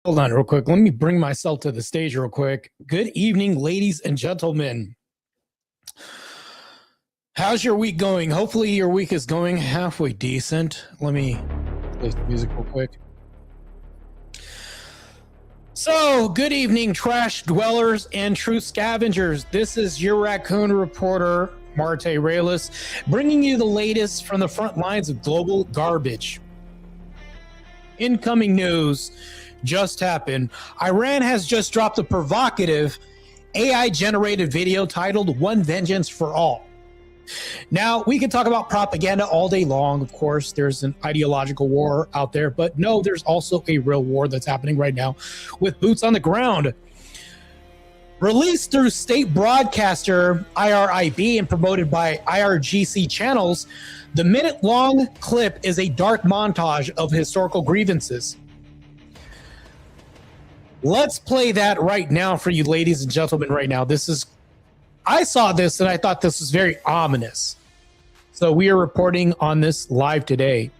Hold on real quick. Let me bring myself to the stage real quick. Good evening, ladies and gentlemen. How's your week going? Hopefully your week is going halfway decent. Let me play some music real quick. So, good evening, trash dwellers and true scavengers. This is your raccoon reporter, Marte Reyes, bringing you the latest from the front lines of global garbage. Incoming news just happened. Iran has just dropped a provocative AI-generated video titled "One Vengeance for All." Now, we can talk about propaganda all day long. Of course, there's an ideological war out there, but no, there's also a real war that's happening right now with boots on the ground. Released through state broadcaster IRIB and promoted by IRGC channels, the minute-long clip is a dark montage of historical grievances. Let's play that right now for you, ladies and gentlemen, right now. I saw this and I thought this was very ominous. So we are reporting on this live today.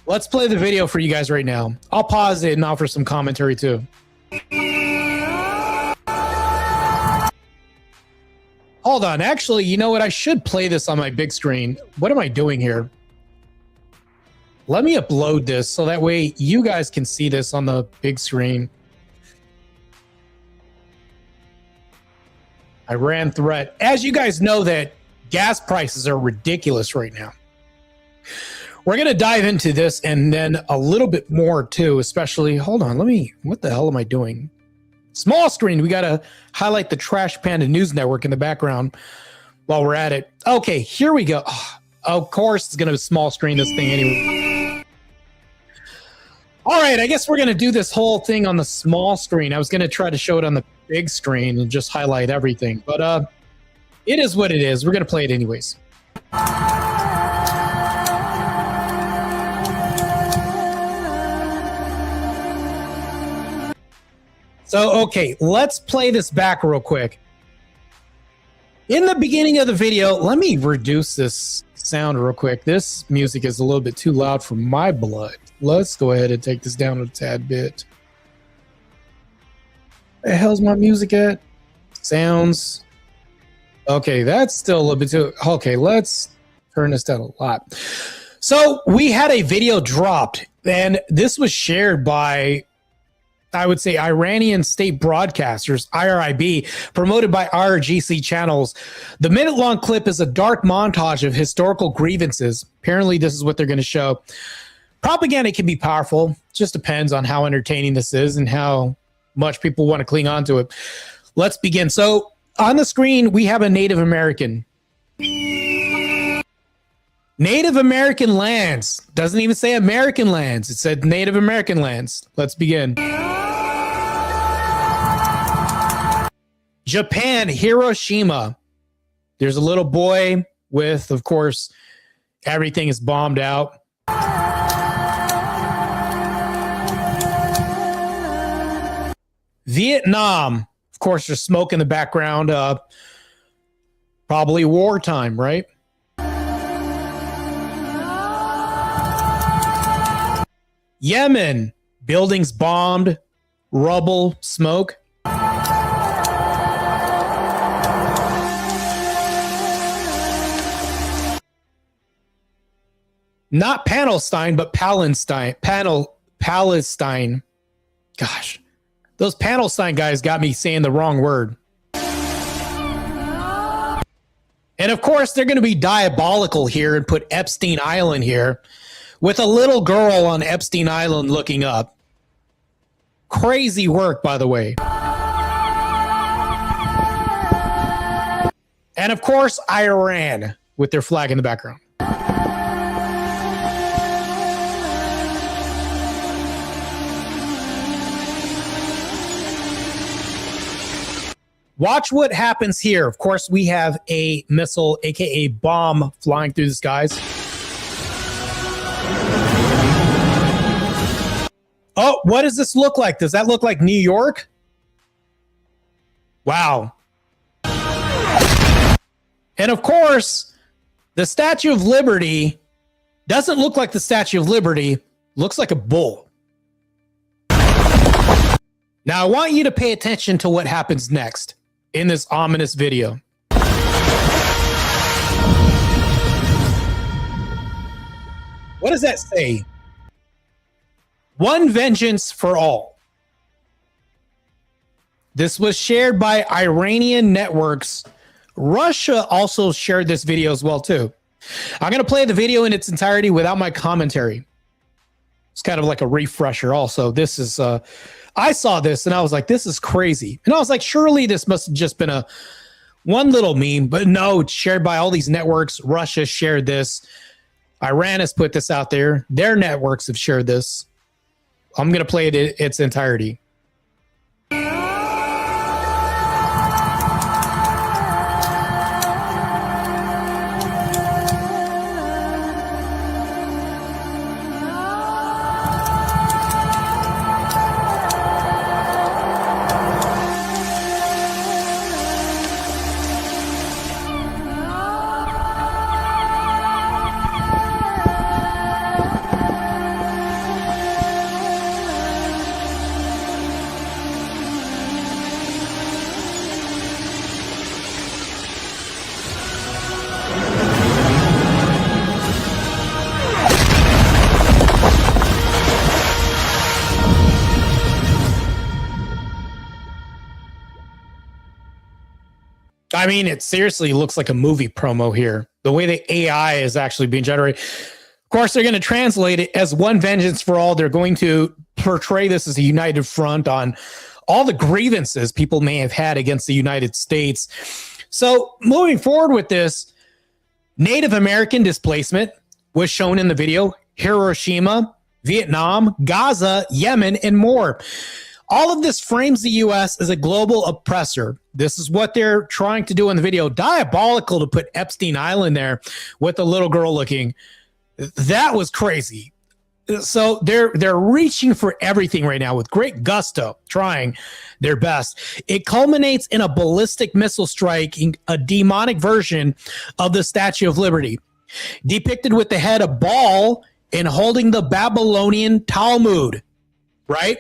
Let's play the video for you guys right now. I'll pause it and offer some commentary too. Hold on. Actually, you know what? I should play this on my big screen. What am I doing here? Let me upload this so that way you guys can see this on the big screen. Iran threat. As you guys know, that gas prices are ridiculous right now. We're going to dive into this and then a little bit more too, especially, hold on, what the hell am I doing? Small screen. We got to highlight the Trash Panda News Network in the background while we're at it. Okay, here we go. Oh, of course, it's going to small screen this thing anyway. All right, I guess we're going to do this whole thing on the small screen. I was going to try to show it on the big screen and just highlight everything, but it is what it is. We're going to play it anyways. So, okay, let's play this back real quick. In the beginning of the video, let me reduce this sound real quick. This music is a little bit too loud for my blood. Let's go ahead and take this down a tad bit. Where the hell's my music at? Sounds. Okay, that's still a little bit too. Okay, let's turn this down a lot. So we had a video dropped, and this was shared by, I would say, Iranian state broadcasters, IRIB, promoted by IRGC channels. The minute-long clip is a dark montage of historical grievances. Apparently, this is what they're going to show. Propaganda can be powerful. Just depends on how entertaining this is and how much people want to cling on to it. Let's begin. So on the screen, we have a Native American. Native American lands. Doesn't even say American lands. It said Native American lands. Let's begin. Japan, Hiroshima. There's a little boy with, of course, everything is bombed out. Vietnam, of course, there's smoke in the background. Probably wartime, right? Yemen, buildings bombed, rubble, smoke. Not Palestine, but Palestine. Palestine. Gosh, those Palestine guys got me saying the wrong word. And of course, they're going to be diabolical here and put Epstein Island here with a little girl on Epstein Island looking up. Crazy work, by the way. And of course, Iran with their flag in the background. Watch what happens here. Of course, we have a missile, aka bomb, flying through the skies. Oh, what does this look like? Does that look like New York? Wow. And of course, the Statue of Liberty doesn't look like the Statue of Liberty, looks like a bull. Now, I want you to pay attention to what happens next in this ominous video. What does that say? One vengeance for all. This was shared by Iranian networks. Russia also shared this video as well, too. I'm going to play the video in its entirety without my commentary. It's kind of like a refresher also. This is, I saw this and I was like, this is crazy. And I was like, surely this must have just been one little meme, but no, it's shared by all these networks. Russia shared this. Iran has put this out there. Their networks have shared this. I'm going to play it in its entirety. I mean, it seriously looks like a movie promo here. The way the AI is actually being generated. Of course, they're going to translate it as one vengeance for all. They're going to portray this as a united front on all the grievances people may have had against the United States. So moving forward with this, Native American displacement was shown in the video. Hiroshima, Vietnam, Gaza, Yemen, and more. All of this frames the U.S. as a global oppressor. This is what they're trying to do in the video. Diabolical to put Epstein Island there with the little girl looking. That was crazy. So they're reaching for everything right now with great gusto, trying their best. It culminates in a ballistic missile striking a demonic version of the Statue of Liberty, depicted with the head of Baal and holding the Babylonian Talmud, right?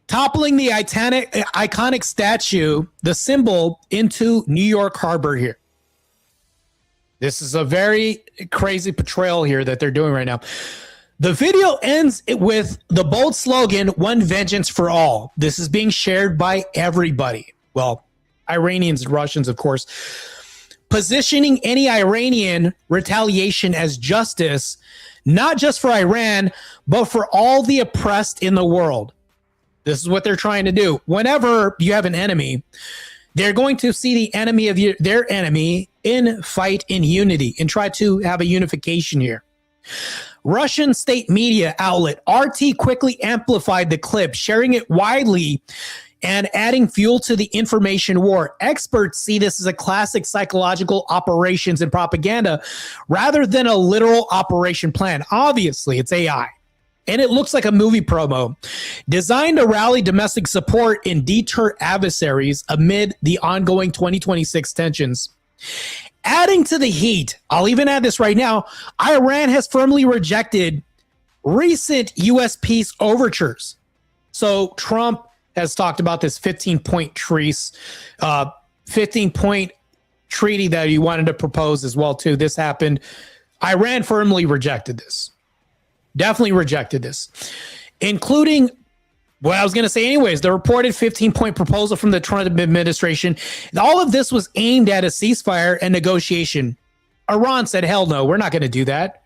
Toppling the iconic statue, the symbol, into New York Harbor here. This is a very crazy portrayal here that they're doing right now. The video ends with the bold slogan, "One vengeance for all." This is being shared by everybody. Well, Iranians and Russians, of course. Positioning any Iranian retaliation as justice, not just for Iran, but for all the oppressed in the world. This is what they're trying to do. Whenever you have an enemy, they're going to see the enemy of their enemy in fight in unity and try to have a unification here. Russian state media outlet RT quickly amplified the clip, sharing it widely and adding fuel to the information war. Experts see this as a classic psychological operations and propaganda rather than a literal operation plan. Obviously, it's AI. And it looks like a movie promo designed to rally domestic support and deter adversaries amid the ongoing 2026 tensions. Adding to the heat, I'll even add this right now, Iran has firmly rejected recent U.S. peace overtures. So Trump has talked about this 15-point treaty that he wanted to propose as well, too. This happened. Iran firmly rejected this. Definitely rejected this, including what I was going to say anyways, the reported 15-point proposal from the Trump administration. All of this was aimed at a ceasefire and negotiation. Iran said, hell no, we're not going to do that.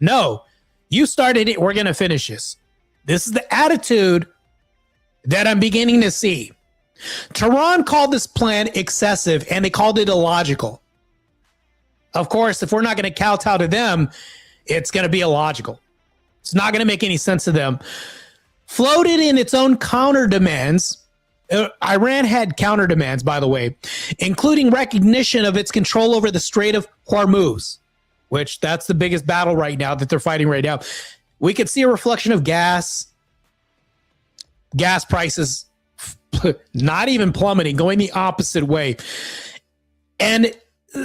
No, you started it. We're going to finish this. This is the attitude that I'm beginning to see. Tehran called this plan excessive and they called it illogical. Of course, if we're not going to kowtow to them, it's going to be illogical. It's not going to make any sense to them. Floated in its own counter demands. Iran had counter demands, by the way, including recognition of its control over the Strait of Hormuz, which that's the biggest battle right now that they're fighting right now. We could see a reflection of gas prices not even plummeting, going the opposite way. And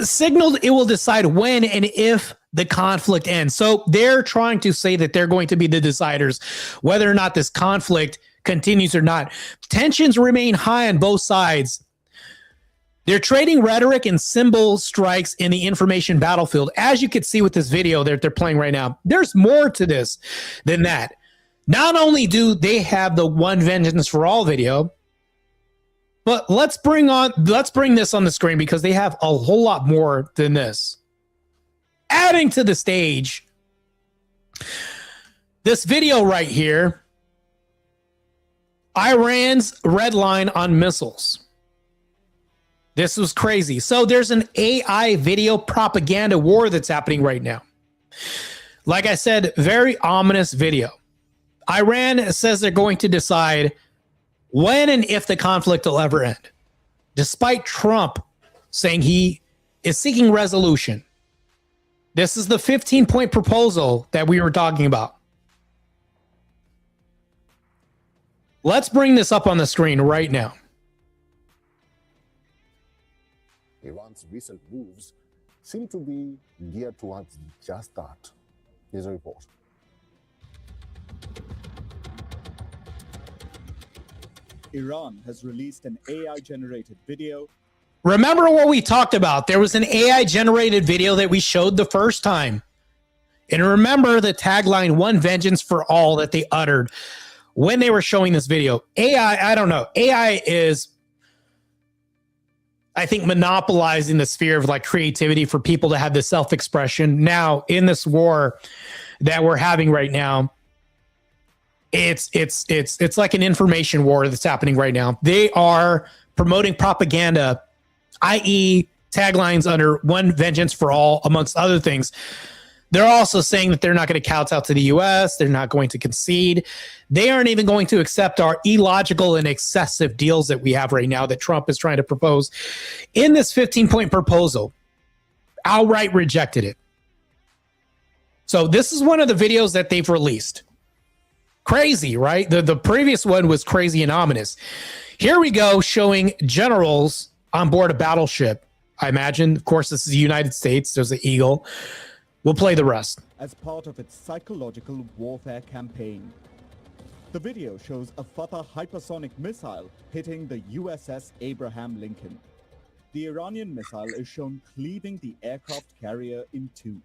signaled it will decide when and if the conflict ends. So they're trying to say that they're going to be the deciders whether or not this conflict continues or not. Tensions remain high on both sides. They're trading rhetoric and symbol strikes in the information battlefield. As you can see with this video that they're playing right now, there's more to this than that. Not only do they have the One Vengeance for All video, but let's bring this on the screen because they have a whole lot more than this. Adding to the stage, this video right here, Iran's red line on missiles. This was crazy. So there's an AI video propaganda war that's happening right now. Like I said, very ominous video. Iran says they're going to decide when and if the conflict will ever end, despite Trump saying he is seeking resolution. This is the 15-point proposal that we were talking about. Let's bring this up on the screen right now. Iran's recent moves seem to be geared towards just that. Here's a report. Iran has released an AI-generated video. Remember what we talked about? There was an AI-generated video that we showed the first time. And remember the tagline, One Vengeance for All, that they uttered when they were showing this video. AI, I don't know. AI is, I think, monopolizing the sphere of like creativity for people to have this self-expression. Now, in this war that we're having right now, it's like an information war that's happening right now. They are promoting propaganda, i.e. taglines under One Vengeance for All, amongst other things. They're also saying that they're not going to kowtow to the U.S. They're not going to concede. They aren't even going to accept our illogical and excessive deals that we have right now that Trump is trying to propose. In this 15-point proposal, outright rejected it. So this is one of the videos that they've released. Crazy, right? The previous one was crazy and ominous. Here we go, showing generals on board a battleship. I imagine, of course, this is the United States. There's an eagle. We'll play the rest. As part of its psychological warfare campaign. The video shows a Fatah hypersonic missile hitting the USS Abraham Lincoln. The Iranian missile is shown cleaving the aircraft carrier in two.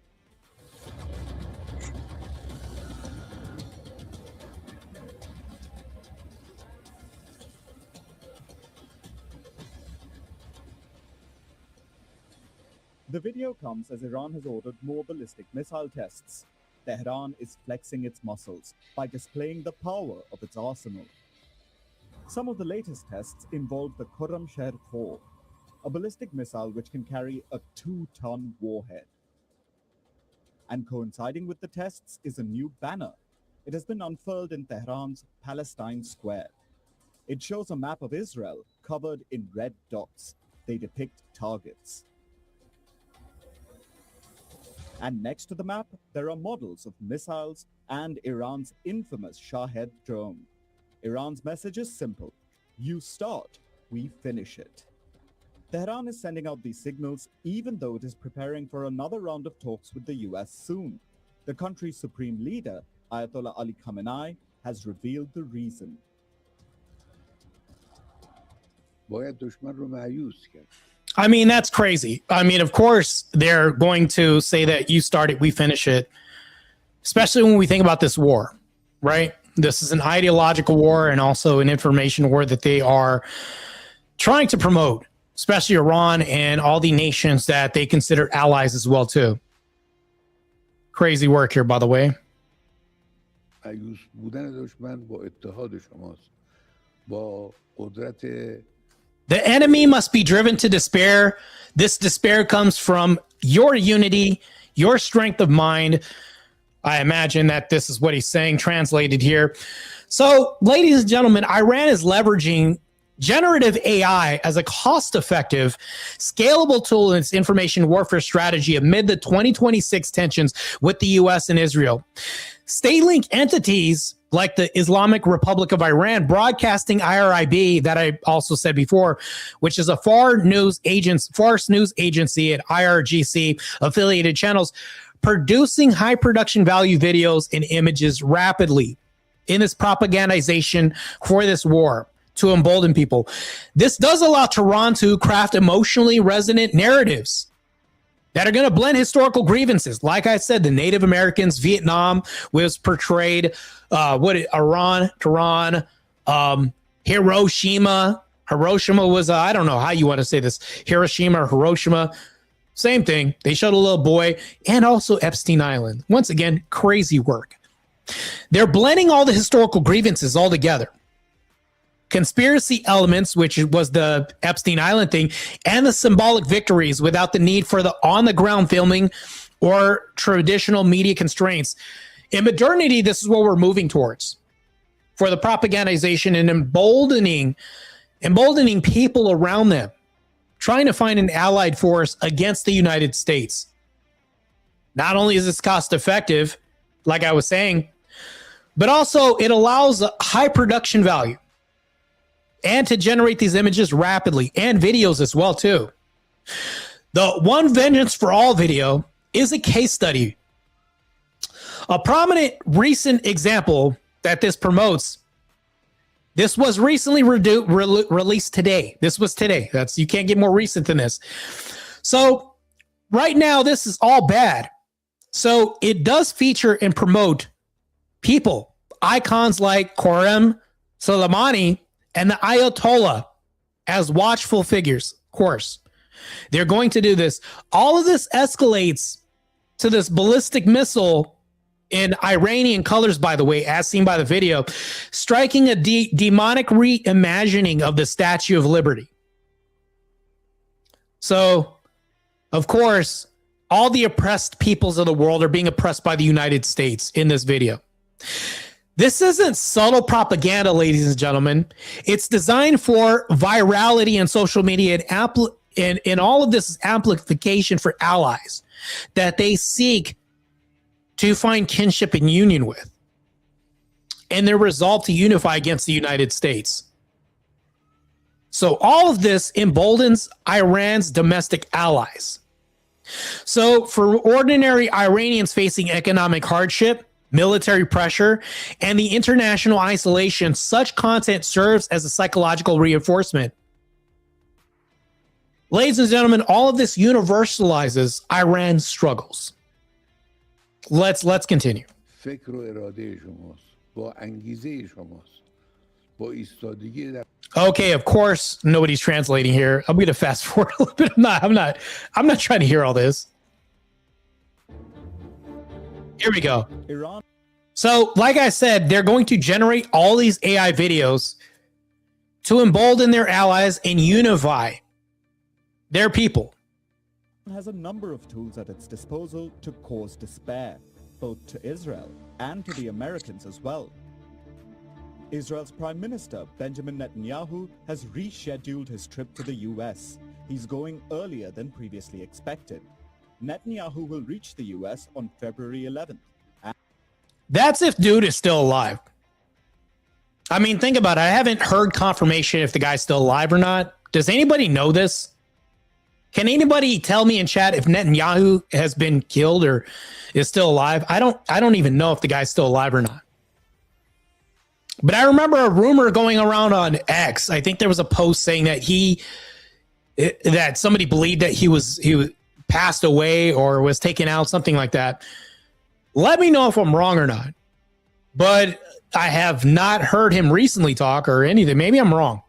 The video comes as Iran has ordered more ballistic missile tests. Tehran is flexing its muscles by displaying the power of its arsenal. Some of the latest tests involve the Khorramshahr 4, a ballistic missile which can carry a 2-ton warhead. And coinciding with the tests is a new banner. It has been unfurled in Tehran's Palestine Square. It shows a map of Israel covered in red dots. They depict targets. And next to the map, there are models of missiles and Iran's infamous Shahed drone. Iran's message is simple. You start, we finish it. Tehran is sending out these signals even though it is preparing for another round of talks with the US soon. The country's supreme leader, Ayatollah Ali Khamenei, has revealed the reason. I mean, that's crazy. I mean, of course, they're going to say that you start it, we finish it, especially when we think about this war, right? This is an ideological war and also an information war that they are trying to promote, especially Iran and all the nations that they consider allies as well, too. Crazy work here, by the way. The enemy must be driven to despair. This despair comes from your unity, your strength of mind. I imagine that this is what he's saying, translated here. So, ladies and gentlemen, Iran is leveraging generative AI as a cost-effective, scalable tool in its information warfare strategy amid the 2026 tensions with the U.S. and Israel. State-linked entities like the Islamic Republic of Iran, broadcasting IRIB, that I also said before, which is a Fars news agency at IRGC affiliated channels, producing high production value videos and images rapidly. in this propagandization for this war to embolden people. This does allow Tehran to craft emotionally resonant narratives that are going to blend historical grievances. Like I said, the Native Americans, Vietnam was portrayed, Iran, Tehran, Hiroshima. Hiroshima was, I don't know how you want to say this, Hiroshima or Hiroshima. Same thing. They showed a little boy, and also Epstein Island. Once again, crazy work. They're blending all the historical grievances all together. Conspiracy elements, which was the Epstein Island thing, and the symbolic victories without the need for the on-the-ground filming or traditional media constraints. In modernity, this is what we're moving towards for the propagandization and emboldening people around them, trying to find an allied force against the United States. Not only is this cost effective, like I was saying, but also it allows a high production value and to generate these images rapidly and videos as well too. The One Vengeance for All video is a case study. A prominent recent example that this promotes. This was recently released today. This was today. You can't get more recent than this. So right now, this is all bad. So it does feature and promote people, icons like Qurem Soleimani and the Ayatollah as watchful figures. Of course, they're going to do this. All of this escalates to this ballistic missile in Iranian colors, by the way, as seen by the video, striking a demonic reimagining of the Statue of Liberty. So, of course, all the oppressed peoples of the world are being oppressed by the United States in this video. This isn't subtle propaganda, ladies and gentlemen. It's designed for virality and social media, and all of this is amplification for allies that they seek to find kinship and union with, and their resolve to unify against the United States. So all of this emboldens Iran's domestic allies. So for ordinary Iranians facing economic hardship, military pressure, and the international isolation, such content serves as a psychological reinforcement. Ladies and gentlemen, all of this universalizes Iran's struggles. Let's continue. Okay, of course, nobody's translating here. I'm going to fast forward a little bit. I'm not trying to hear all this. Here we go. Iran. So, like I said, they're going to generate all these AI videos to embolden their allies and unify their people. Has a number of tools at its disposal to cause despair, both to Israel and to the Americans as well. Israel's Prime Minister, Benjamin Netanyahu, has rescheduled his trip to the US. He's going earlier than previously expected. Netanyahu will reach the US on February 11th. That's if dude is still alive. I mean, think about it. I haven't heard confirmation if the guy's still alive or not. Does anybody know this? Can anybody tell me in chat if Netanyahu has been killed or is still alive? I don't even know if the guy's still alive or not. But I remember a rumor going around on X. I think there was a post saying that that somebody believed that he passed away or was taken out, something like that. Let me know if I'm wrong or not. But I have not heard him recently talk or anything. Maybe I'm wrong.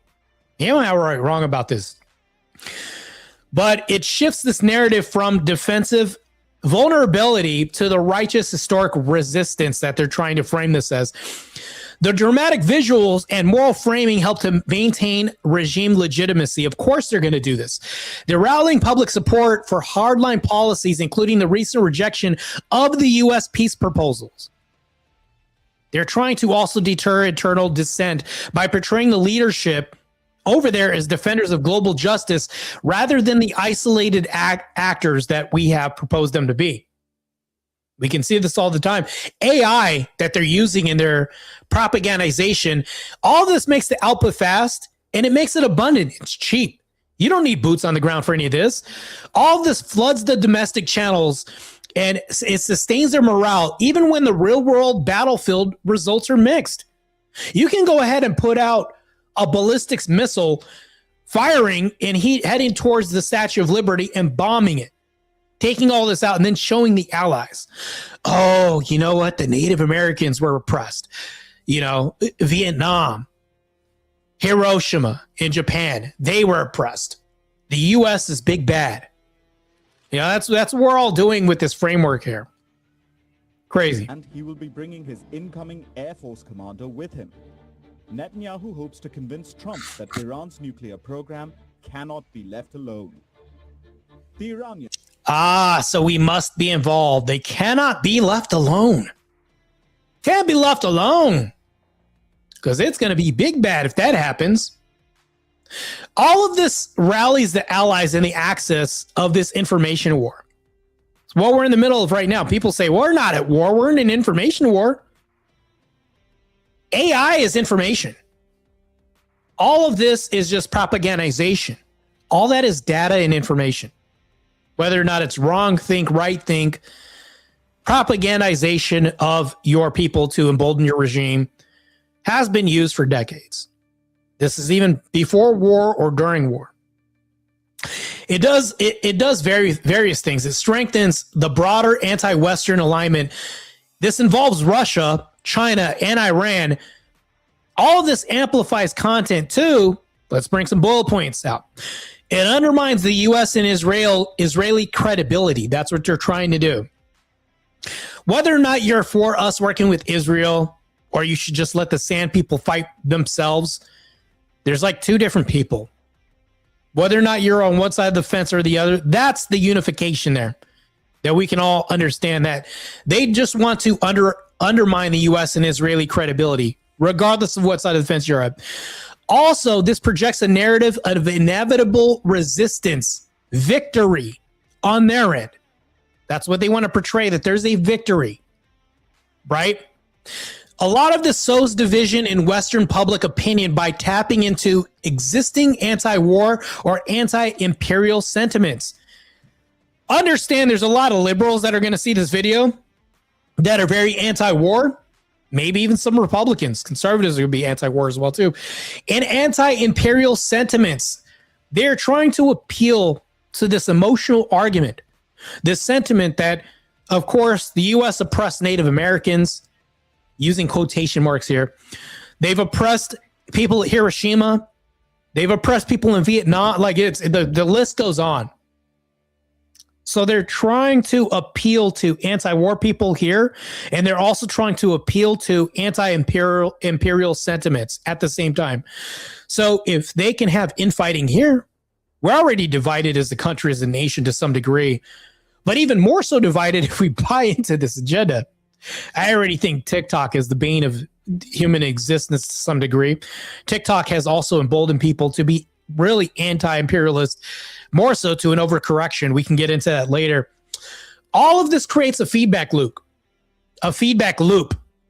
Maybe I'm wrong about this. But it shifts this narrative from defensive vulnerability to the righteous historic resistance that they're trying to frame this as. The dramatic visuals and moral framing help to maintain regime legitimacy. Of course, they're going to do this. They're rallying public support for hardline policies, including the recent rejection of the U.S. peace proposals. They're trying to also deter internal dissent by portraying the leadership over there as defenders of global justice rather than the isolated actors that we have proposed them to be. We can see this all the time. AI that they're using in their propagandization, all this makes the output fast and it makes it abundant. It's cheap. You don't need boots on the ground for any of this. All this floods the domestic channels and it sustains their morale even when the real world battlefield results are mixed. You can go ahead and put out a ballistics missile firing and heading towards the Statue of Liberty and bombing it, taking all this out and then showing the allies. Oh, you know what? The Native Americans were repressed. You know, Vietnam, Hiroshima in Japan, they were oppressed. The U.S. is big bad. You know, that's what we're all doing with this framework here. Crazy. And he will be bringing his incoming Air Force commander with him. Netanyahu hopes to convince Trump that Iran's nuclear program cannot be left alone. The Iranians. So we must be involved. They cannot be left alone. Can't be left alone. Because it's going to be big bad if that happens. All of this rallies the allies in the axis of this information war. It's what we're in the middle of right now. People say, we're not at war. We're in an information war. AI is information. All of this is just propagandization. All that is data and information. Whether or not it's wrong think, right think, propagandization of your people to embolden your regime has been used for decades. This is even before war or during war. It does various things. It strengthens the broader anti-Western alignment. This involves Russia, China, and Iran. All of this amplifies content too. Let's bring some bullet points out. It undermines the U.S. and Israeli credibility. That's what they're trying to do. Whether or not you're for us working with Israel, or you should just let the sand people fight themselves, there's like two different people. Whether or not you're on one side of the fence or the other, that's the unification there. That we can all understand that they just want to undermine the U.S. and Israeli credibility, regardless of what side of the fence you're at. Also, this projects a narrative of inevitable resistance, victory on their end. That's what they want to portray, that there's a victory, right? A lot of this sows division in Western public opinion by tapping into existing anti-war or anti-imperial sentiments. Understand there's a lot of liberals that are going to see this video that are very anti-war. Maybe even some Republicans, conservatives are going to be anti-war as well too. And anti-imperial sentiments. They're trying to appeal to this emotional argument. This sentiment that, of course, the U.S. oppressed Native Americans, using quotation marks here. They've oppressed people at Hiroshima. They've oppressed people in Vietnam. Like the list goes on. So they're trying to appeal to anti-war people here, and they're also trying to appeal to anti-imperial sentiments at the same time. So if they can have infighting here, we're already divided as a country, as a nation to some degree, but even more so divided if we buy into this agenda. I already think TikTok is the bane of human existence to some degree. TikTok has also emboldened people to be really anti-imperialist, more so to an overcorrection. We can get into that later. All of this creates a feedback loop,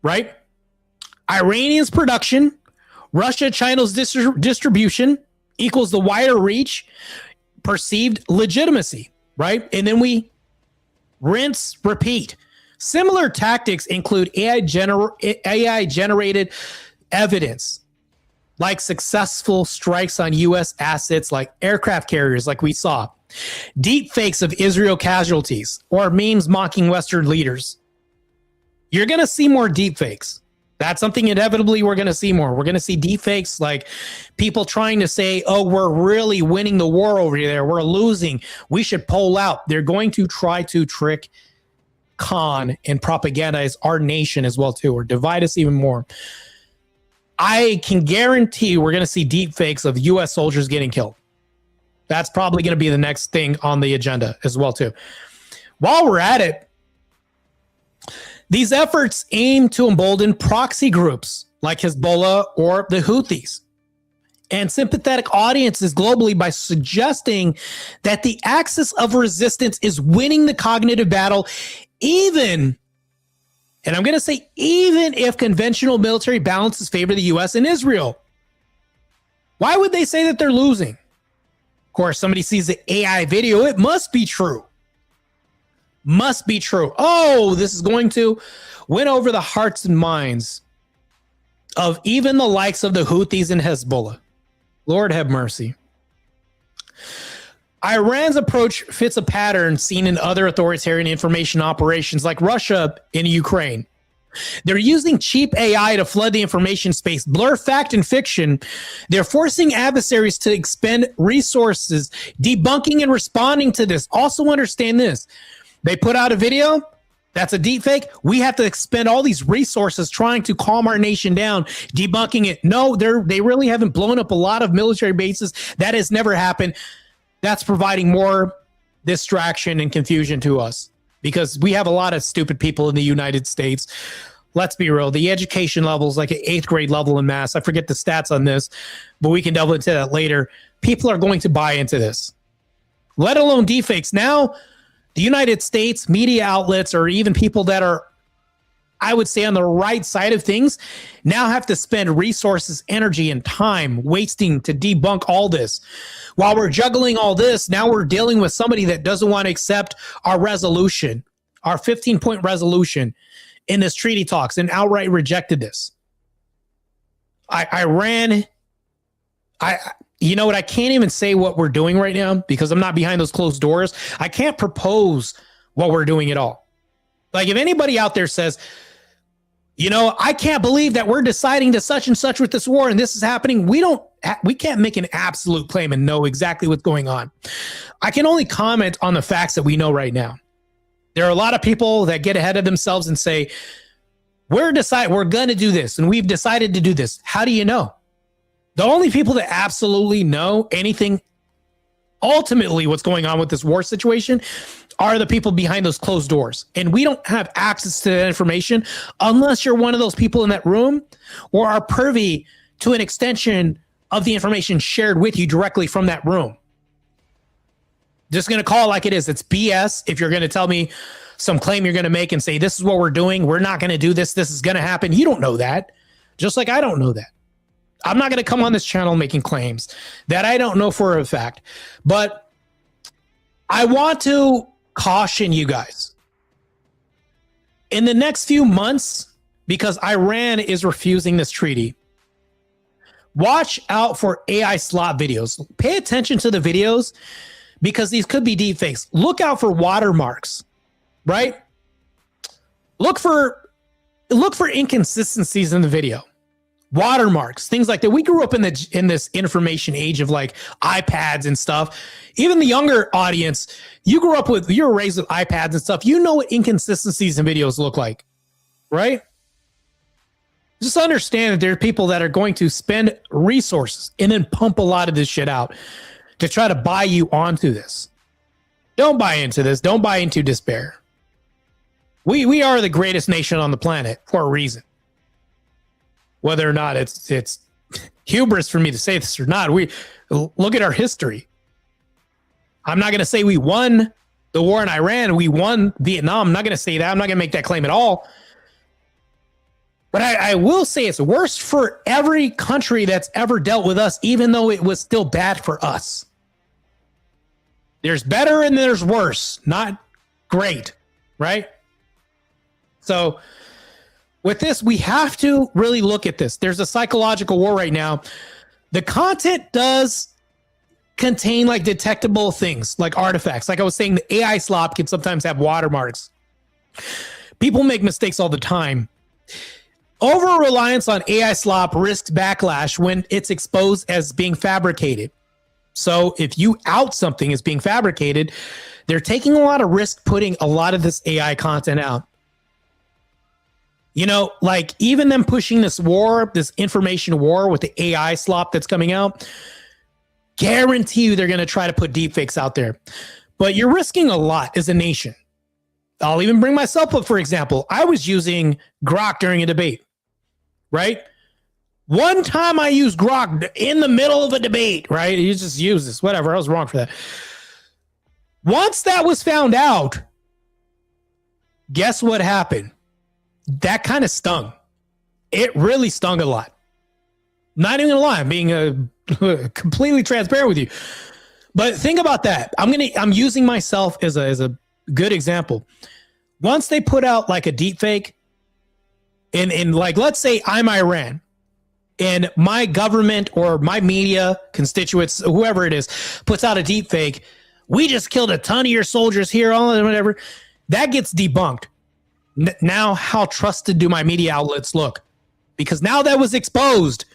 right? Iranians' production, Russia, China's distribution equals the wider reach, perceived legitimacy, right? And then we rinse, repeat. Similar tactics include AI-generated evidence, like successful strikes on U.S. assets like aircraft carriers, like we saw. Deep fakes of Israel casualties or memes mocking Western leaders. You're going to see more deep fakes. That's something inevitably we're going to see more. We're going to see deep fakes like people trying to say, oh, we're really winning the war over there. We're losing. We should pull out. They're going to try to trick, con, and propagandize our nation as well, too, or divide us even more. I can guarantee we're going to see deep fakes of U.S. soldiers getting killed. That's probably going to be the next thing on the agenda as well, too. While we're at it, these efforts aim to embolden proxy groups like Hezbollah or the Houthis and sympathetic audiences globally by suggesting that the axis of resistance is winning the cognitive battle, even, and I'm going to say even if conventional military balances favor the U.S. and Israel. Why would they say that they're losing? Of course, somebody sees the AI video. It must be true. Must be true. Oh, this is going to win over the hearts and minds of even the likes of the Houthis and Hezbollah. Lord have mercy. Iran's approach fits a pattern seen in other authoritarian information operations like Russia in Ukraine. They're using cheap AI to flood the information space, blur fact and fiction. They're forcing adversaries to expend resources, debunking and responding to this. Also understand this. They put out a video. That's a deep fake. We have to expend all these resources trying to calm our nation down, debunking it. No, they really haven't blown up a lot of military bases. That has never happened. That's providing more distraction and confusion to us because we have a lot of stupid people in the United States. Let's be real. The education level is like an 8th grade level in math. I forget the stats on this, but we can delve into that later. People are going to buy into this, let alone deepfakes. Now, the United States media outlets or even people that are, I would say, on the right side of things now have to spend resources, energy, and time wasting to debunk all this. While we're juggling all this, now we're dealing with somebody that doesn't want to accept our resolution, our 15-point resolution in this treaty talks, and outright rejected this. You know what? I can't even say what we're doing right now because I'm not behind those closed doors. I can't propose what we're doing at all. Like if anybody out there says, you know, I can't believe that we're deciding to such and such with this war and this is happening. We can't make an absolute claim and know exactly what's going on. I can only comment on the facts that we know right now. There are a lot of people that get ahead of themselves and say, we're going to do this and we've decided to do this. How do you know? The only people that absolutely know anything, ultimately what's going on with this war situation, are the people behind those closed doors. And we don't have access to that information unless you're one of those people in that room or are privy to an extension of the information shared with you directly from that room. Just going to call it like it is. It's BS if you're going to tell me some claim you're going to make and say, this is what we're doing. We're not going to do this. This is going to happen. You don't know that. Just like I don't know that. I'm not going to come on this channel making claims that I don't know for a fact. But I want to caution you guys. In the next few months, because Iran is refusing this treaty, watch out for AI slop videos. Pay attention to the videos because these could be deepfakes. Look out for watermarks, right? Look for inconsistencies in the video. Watermarks, things like that. We grew up in this information age of like iPads and stuff. Even the younger audience, you were raised with iPads and stuff. You know what inconsistencies in videos look like, right? Just understand that there are people that are going to spend resources and then pump a lot of this shit out to try to buy you onto this. Don't buy into this. Don't buy into despair. We are the greatest nation on the planet for a reason. Whether or not it's hubris for me to say this or not, we look at our history. I'm not going to say we won the war in Iran. We won Vietnam. I'm not going to say that. I'm not going to make that claim at all. But I will say it's worse for every country that's ever dealt with us, even though it was still bad for us. There's better and there's worse, not great, right? So with this, we have to really look at this. There's a psychological war right now. The content does contain like detectable things, like artifacts. Like I was saying, the AI slop can sometimes have watermarks. People make mistakes all the time. Over-reliance on AI slop risks backlash when it's exposed as being fabricated. So if you out something as being fabricated, they're taking a lot of risk putting a lot of this AI content out. You know, like even them pushing this war, this information war with the AI slop that's coming out, guarantee you they're going to try to put deepfakes out there. But you're risking a lot as a nation. I'll even bring myself up, for example. I was using Grok during a debate, right? One time I used Grok in the middle of a debate, right? You just use this, whatever. I was wrong for that. Once that was found out, guess what happened? That kind of stung. It really stung a lot. Not even gonna lie, I'm being completely transparent with you. But think about that. I'm using myself as a good example. Once they put out like a deep fake, in like let's say I'm Iran, and my government or my media constituents, whoever it is, puts out a deep fake, we just killed a ton of your soldiers here, all and whatever, that gets debunked. Now, how trusted do my media outlets look? Because now that was exposed.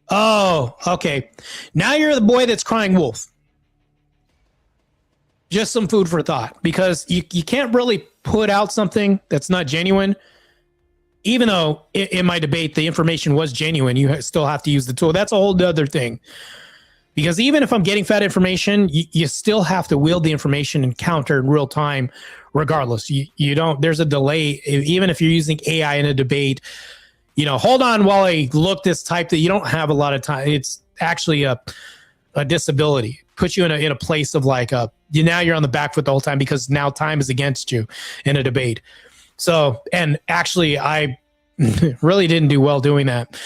Oh, okay. Now you're the boy that's crying wolf. Just some food for thought, because you can't really put out something that's not genuine. Even though in my debate, the information was genuine, you still have to use the tool. That's a whole other thing. Because even if I'm getting fed information, you still have to wield the information and counter in real time, regardless. You don't, there's a delay. Even if you're using AI in a debate, hold on while I look this type, that you don't have a lot of time. It's actually a disability. Puts you in a place of like, now you're on the back foot the whole time, because now time is against you in a debate. So, and actually I really didn't do well doing that.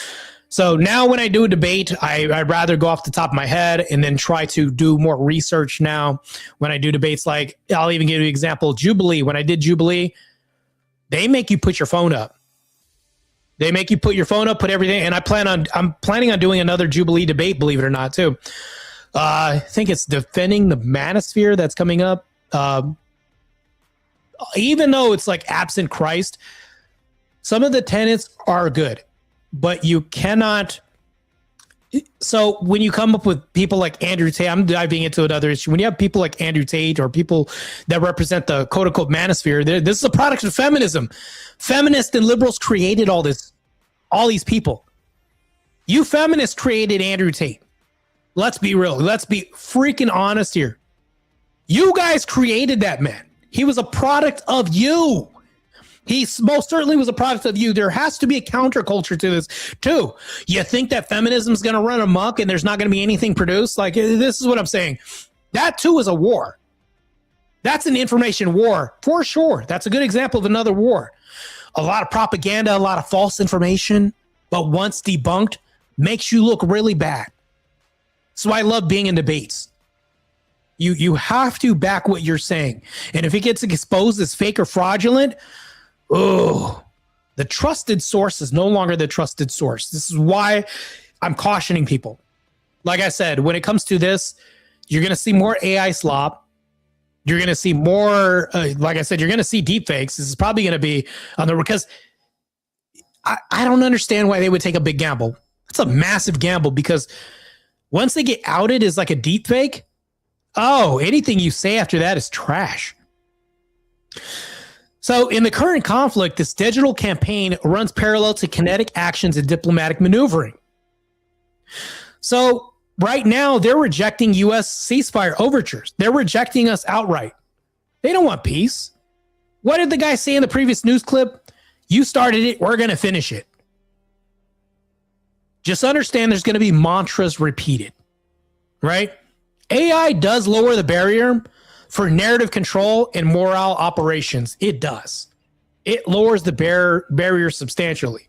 So now when I do a debate, I'd rather go off the top of my head and then try to do more research now when I do debates. Like, I'll even give you an example, Jubilee. When I did Jubilee, they make you put your phone up. They make you put your phone up, put everything. And I'm planning on doing another Jubilee debate, believe it or not, too. I think it's defending the manosphere that's coming up. Even though it's like absent Christ, some of the tenets are good, but you cannot. So when you come up with people like Andrew Tate, I'm diving into another issue. When you have people like Andrew Tate or people that represent the quote unquote manosphere, this is a product of feminism. Feminists and liberals created all these people. You feminists created Andrew Tate. Let's be real. Let's be freaking honest here. You guys created that man. He was a product of you. He most certainly was a product of you. There has to be a counterculture to this too. You think that feminism is going to run amok and there's not going to be anything produced? Like, this is what I'm saying. That too is a war. That's an information war for sure. That's a good example of another war. A lot of propaganda, a lot of false information, but once debunked, makes you look really bad. So I love being in debates. You have to back what you're saying. And if it gets exposed as fake or fraudulent, the trusted source is no longer the trusted source. This is why I'm cautioning people. Like I said, when it comes to this, you're going to see more AI slop. You're going to see more, like I said, you're going to see deep fakes. This is probably going to be on the, because I don't understand why they would take a big gamble. It's a massive gamble, because once they get outed as like a deep fake, anything you say after that is trash. So in the current conflict, this digital campaign runs parallel to kinetic actions and diplomatic maneuvering. So right now, they're rejecting U.S. ceasefire overtures. They're rejecting us outright. They don't want peace. What did the guy say in the previous news clip? You started it, we're going to finish it. Just understand there's going to be mantras repeated, right? AI does lower the barrier for narrative control and morale operations. It does. It lowers the barrier substantially,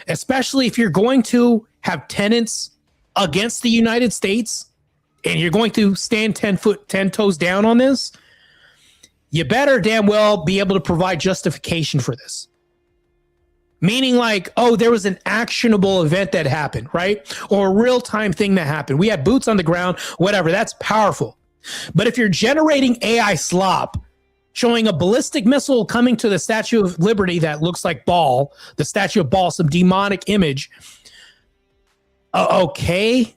especially if you're going to have tenants against the United States and you're going to stand 10 toes down on this. You better damn well be able to provide justification for this. Meaning like, there was an actionable event that happened, right? Or a real-time thing that happened. We had boots on the ground, whatever. That's powerful. But if you're generating AI slop, showing a ballistic missile coming to the Statue of Liberty that looks like Baal, the Statue of Baal, some demonic image, okay.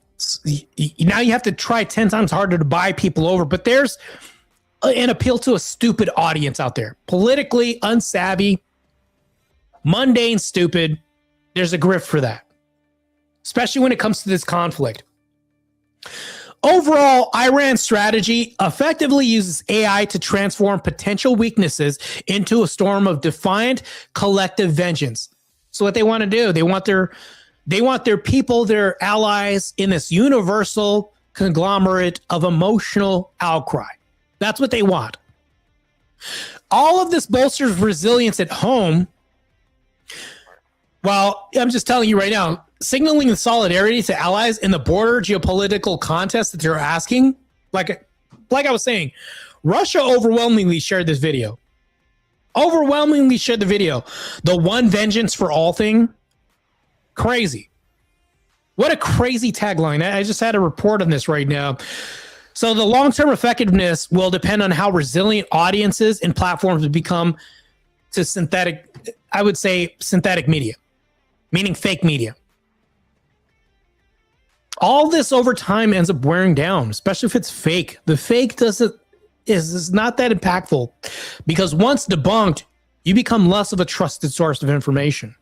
Now you have to try 10 times harder to buy people over. But there's an appeal to a stupid audience out there. Politically unsavvy, mundane, stupid. There's a grift for that, especially when it comes to this conflict. Overall, Iran's strategy effectively uses AI to transform potential weaknesses into a storm of defiant collective vengeance. So what they want to do, they want their people, their allies, in this universal conglomerate of emotional outcry. That's what they want. All of this bolsters resilience at home. Well, I'm just telling you right now, signaling the solidarity to allies in the border geopolitical contest that they're asking, like I was saying, Russia overwhelmingly shared this video. Overwhelmingly shared the video. The one vengeance for all thing, crazy. What a crazy tagline. I just had a report on this right now. So the long-term effectiveness will depend on how resilient audiences and platforms become to synthetic, I would say synthetic media, meaning fake media. All this over time ends up wearing down, especially if it's fake. The fake is not that impactful because once debunked, you become less of a trusted source of information.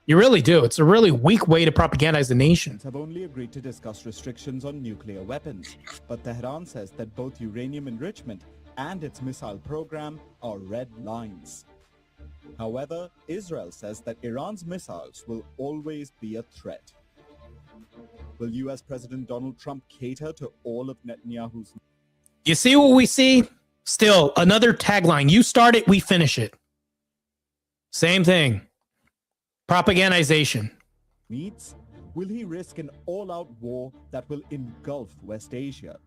You really do. It's a really weak way to propagandize the nation. Have only agreed to discuss restrictions on nuclear weapons, but Tehran says that both uranium enrichment and its missile program are red lines. However, Israel says that Iran's missiles will always be a threat. Will US President Donald Trump cater to all of Netanyahu's... You see what we see? Still, another tagline. You start it, we finish it. Same thing. Propagandization. needs? Will he risk an all-out war that will engulf West Asia?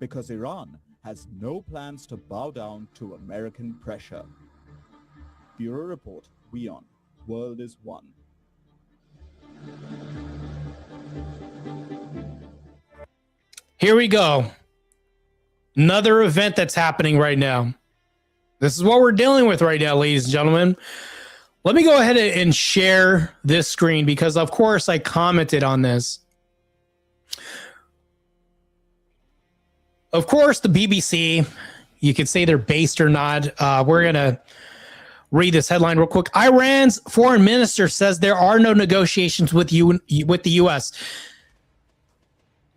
Because Iran has no plans to bow down to American pressure. Bureau Report, WION. World is one. Here we go. Another event that's happening right now. This is what we're dealing with right now, ladies and gentlemen. Let me go ahead and share this screen because, of course, I commented on this. Of course, the BBC, you could say they're based or not. We're going to read this headline real quick. Iran's foreign minister says there are no negotiations with the U.S.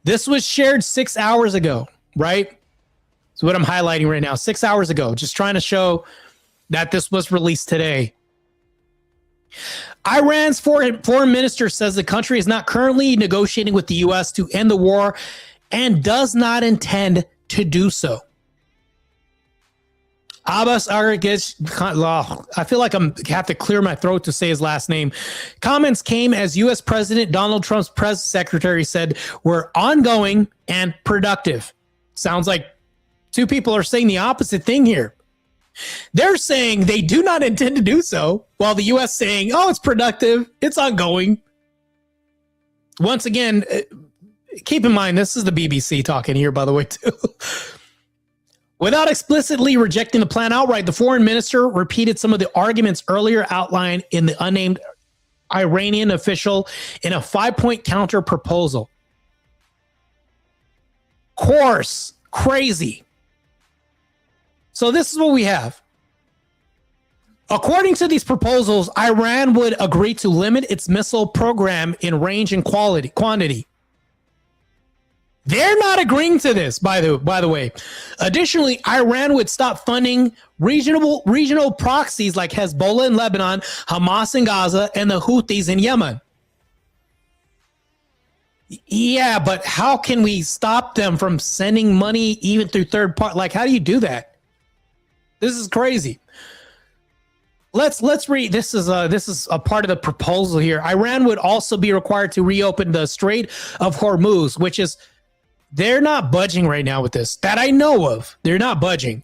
This was shared 6 hours ago, right? That's what I'm highlighting right now. 6 hours ago, just trying to show that this was released today. Iran's foreign minister says the country is not currently negotiating with the U.S. to end the war and does not intend to do so. Abbas Araghchi, I feel like I have to clear my throat to say his last name. Comments came as U.S. President Donald Trump's press secretary said were ongoing and productive. Sounds like two people are saying the opposite thing here. They're saying they do not intend to do so, while the U.S. saying, oh, it's productive, it's ongoing. Once again, keep in mind, this is the BBC talking here, by the way, too. Without explicitly rejecting the plan outright, the foreign minister repeated some of the arguments earlier outlined in the unnamed Iranian official in a 5-point counter proposal. Course, crazy. So this is what we have. According to these proposals, Iran would agree to limit its missile program in range and quantity. They're not agreeing to this, by the way. Additionally, Iran would stop funding regional proxies like Hezbollah in Lebanon, Hamas in Gaza, and the Houthis in Yemen. Yeah, but how can we stop them from sending money even through third party? Like, how do you do that? This is crazy. Let's read. This is a part of the proposal here. Iran would also be required to reopen the Strait of Hormuz, which is they're not budging right now with this. That I know of. They're not budging.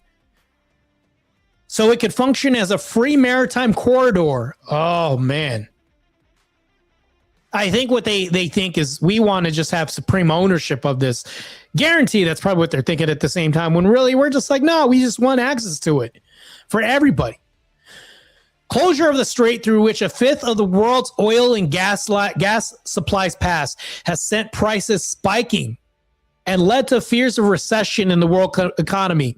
So it could function as a free maritime corridor. Oh man. I think what they think is we want to just have supreme ownership of this. Guarantee that's probably what they're thinking at the same time, when really we're just like, no, we just want access to it for everybody. Closure of the strait, through which a fifth of the world's oil and gas supplies pass, has sent prices spiking and led to fears of recession in the world economy.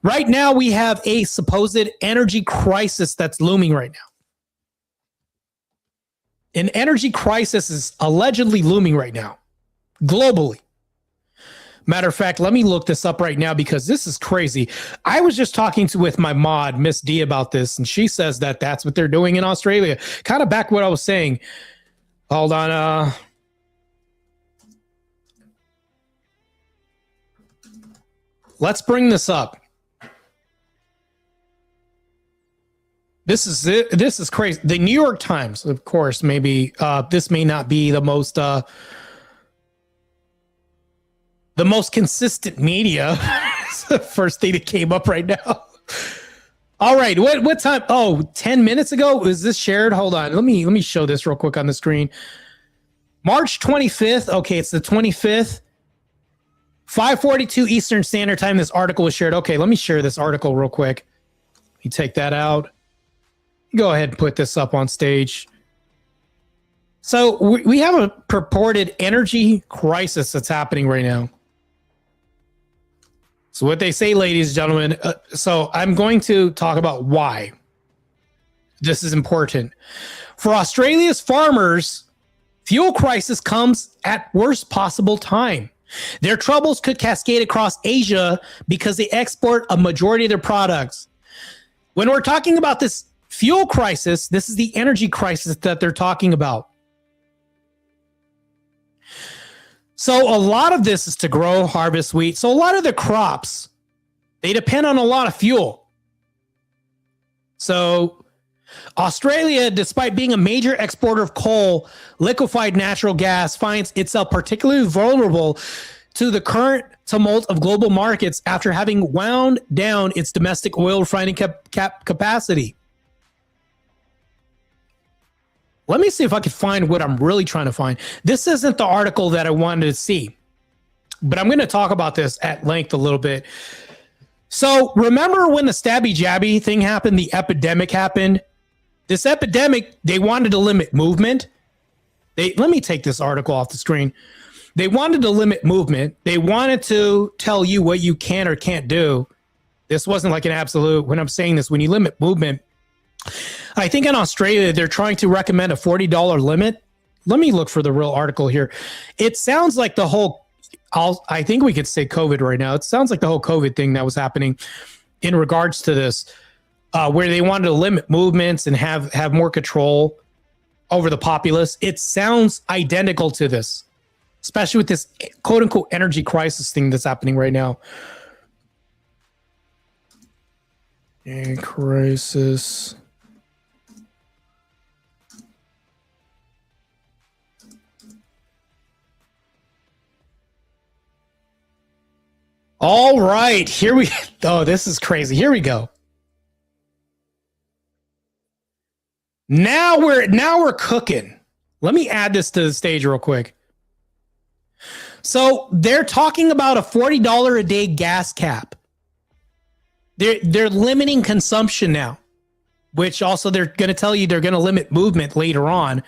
Right now, we have a supposed energy crisis that's looming right now. An energy crisis is allegedly looming right now, globally. Matter of fact, let me look this up right now because this is crazy. I was just talking with my mod, Miss D, about this, and she says that that's what they're doing in Australia. Kind of back what I was saying. Hold on. Let's bring this up. This is it. This is crazy. The New York Times, of course, maybe this may not be the most consistent media. It's the first thing that came up right now. All right, what time? Oh, 10 minutes ago was this shared? Hold on, let me show this real quick on the screen. March 25th. Okay, it's the 25th. 5:42 Eastern Standard Time. This article was shared. Okay, let me share this article real quick. You take that out. Go ahead and put this up on stage. So we have a purported energy crisis that's happening right now. So what they say, ladies and gentlemen, so I'm going to talk about why this is important. For Australia's farmers, fuel crisis comes at worst possible time. Their troubles could cascade across Asia because they export a majority of their products. When we're talking about this fuel crisis, this is the energy crisis that they're talking about. So a lot of this is to grow, harvest wheat. So a lot of the crops, they depend on a lot of fuel. So Australia, despite being a major exporter of coal, liquefied natural gas, finds itself particularly vulnerable to the current tumult of global markets after having wound down its domestic oil refining capacity. Let me see if I can find what I'm really trying to find. This isn't the article that I wanted to see, but I'm going to talk about this at length a little bit. So remember when the stabby jabby thing happened, the epidemic happened? This epidemic, they wanted to limit movement. Let me take this article off the screen. They wanted to limit movement. They wanted to tell you what you can or can't do. This wasn't like an absolute. When I'm saying this, when you limit movement, I think in Australia, they're trying to recommend a $40 limit. Let me look for the real article here. It sounds like the whole, I think we could say COVID right now. It sounds like the whole COVID thing that was happening in regards to this. Where they wanted to limit movements and have more control over the populace. It sounds identical to this, especially with this quote unquote energy crisis thing that's happening right now. A crisis. All right, here we oh, this is crazy. Here we go. Now we're cooking. Let me add this to the stage real quick. So they're talking about a $40 a day gas cap. They're limiting consumption now, which also they're going to tell you they're going to limit movement later on,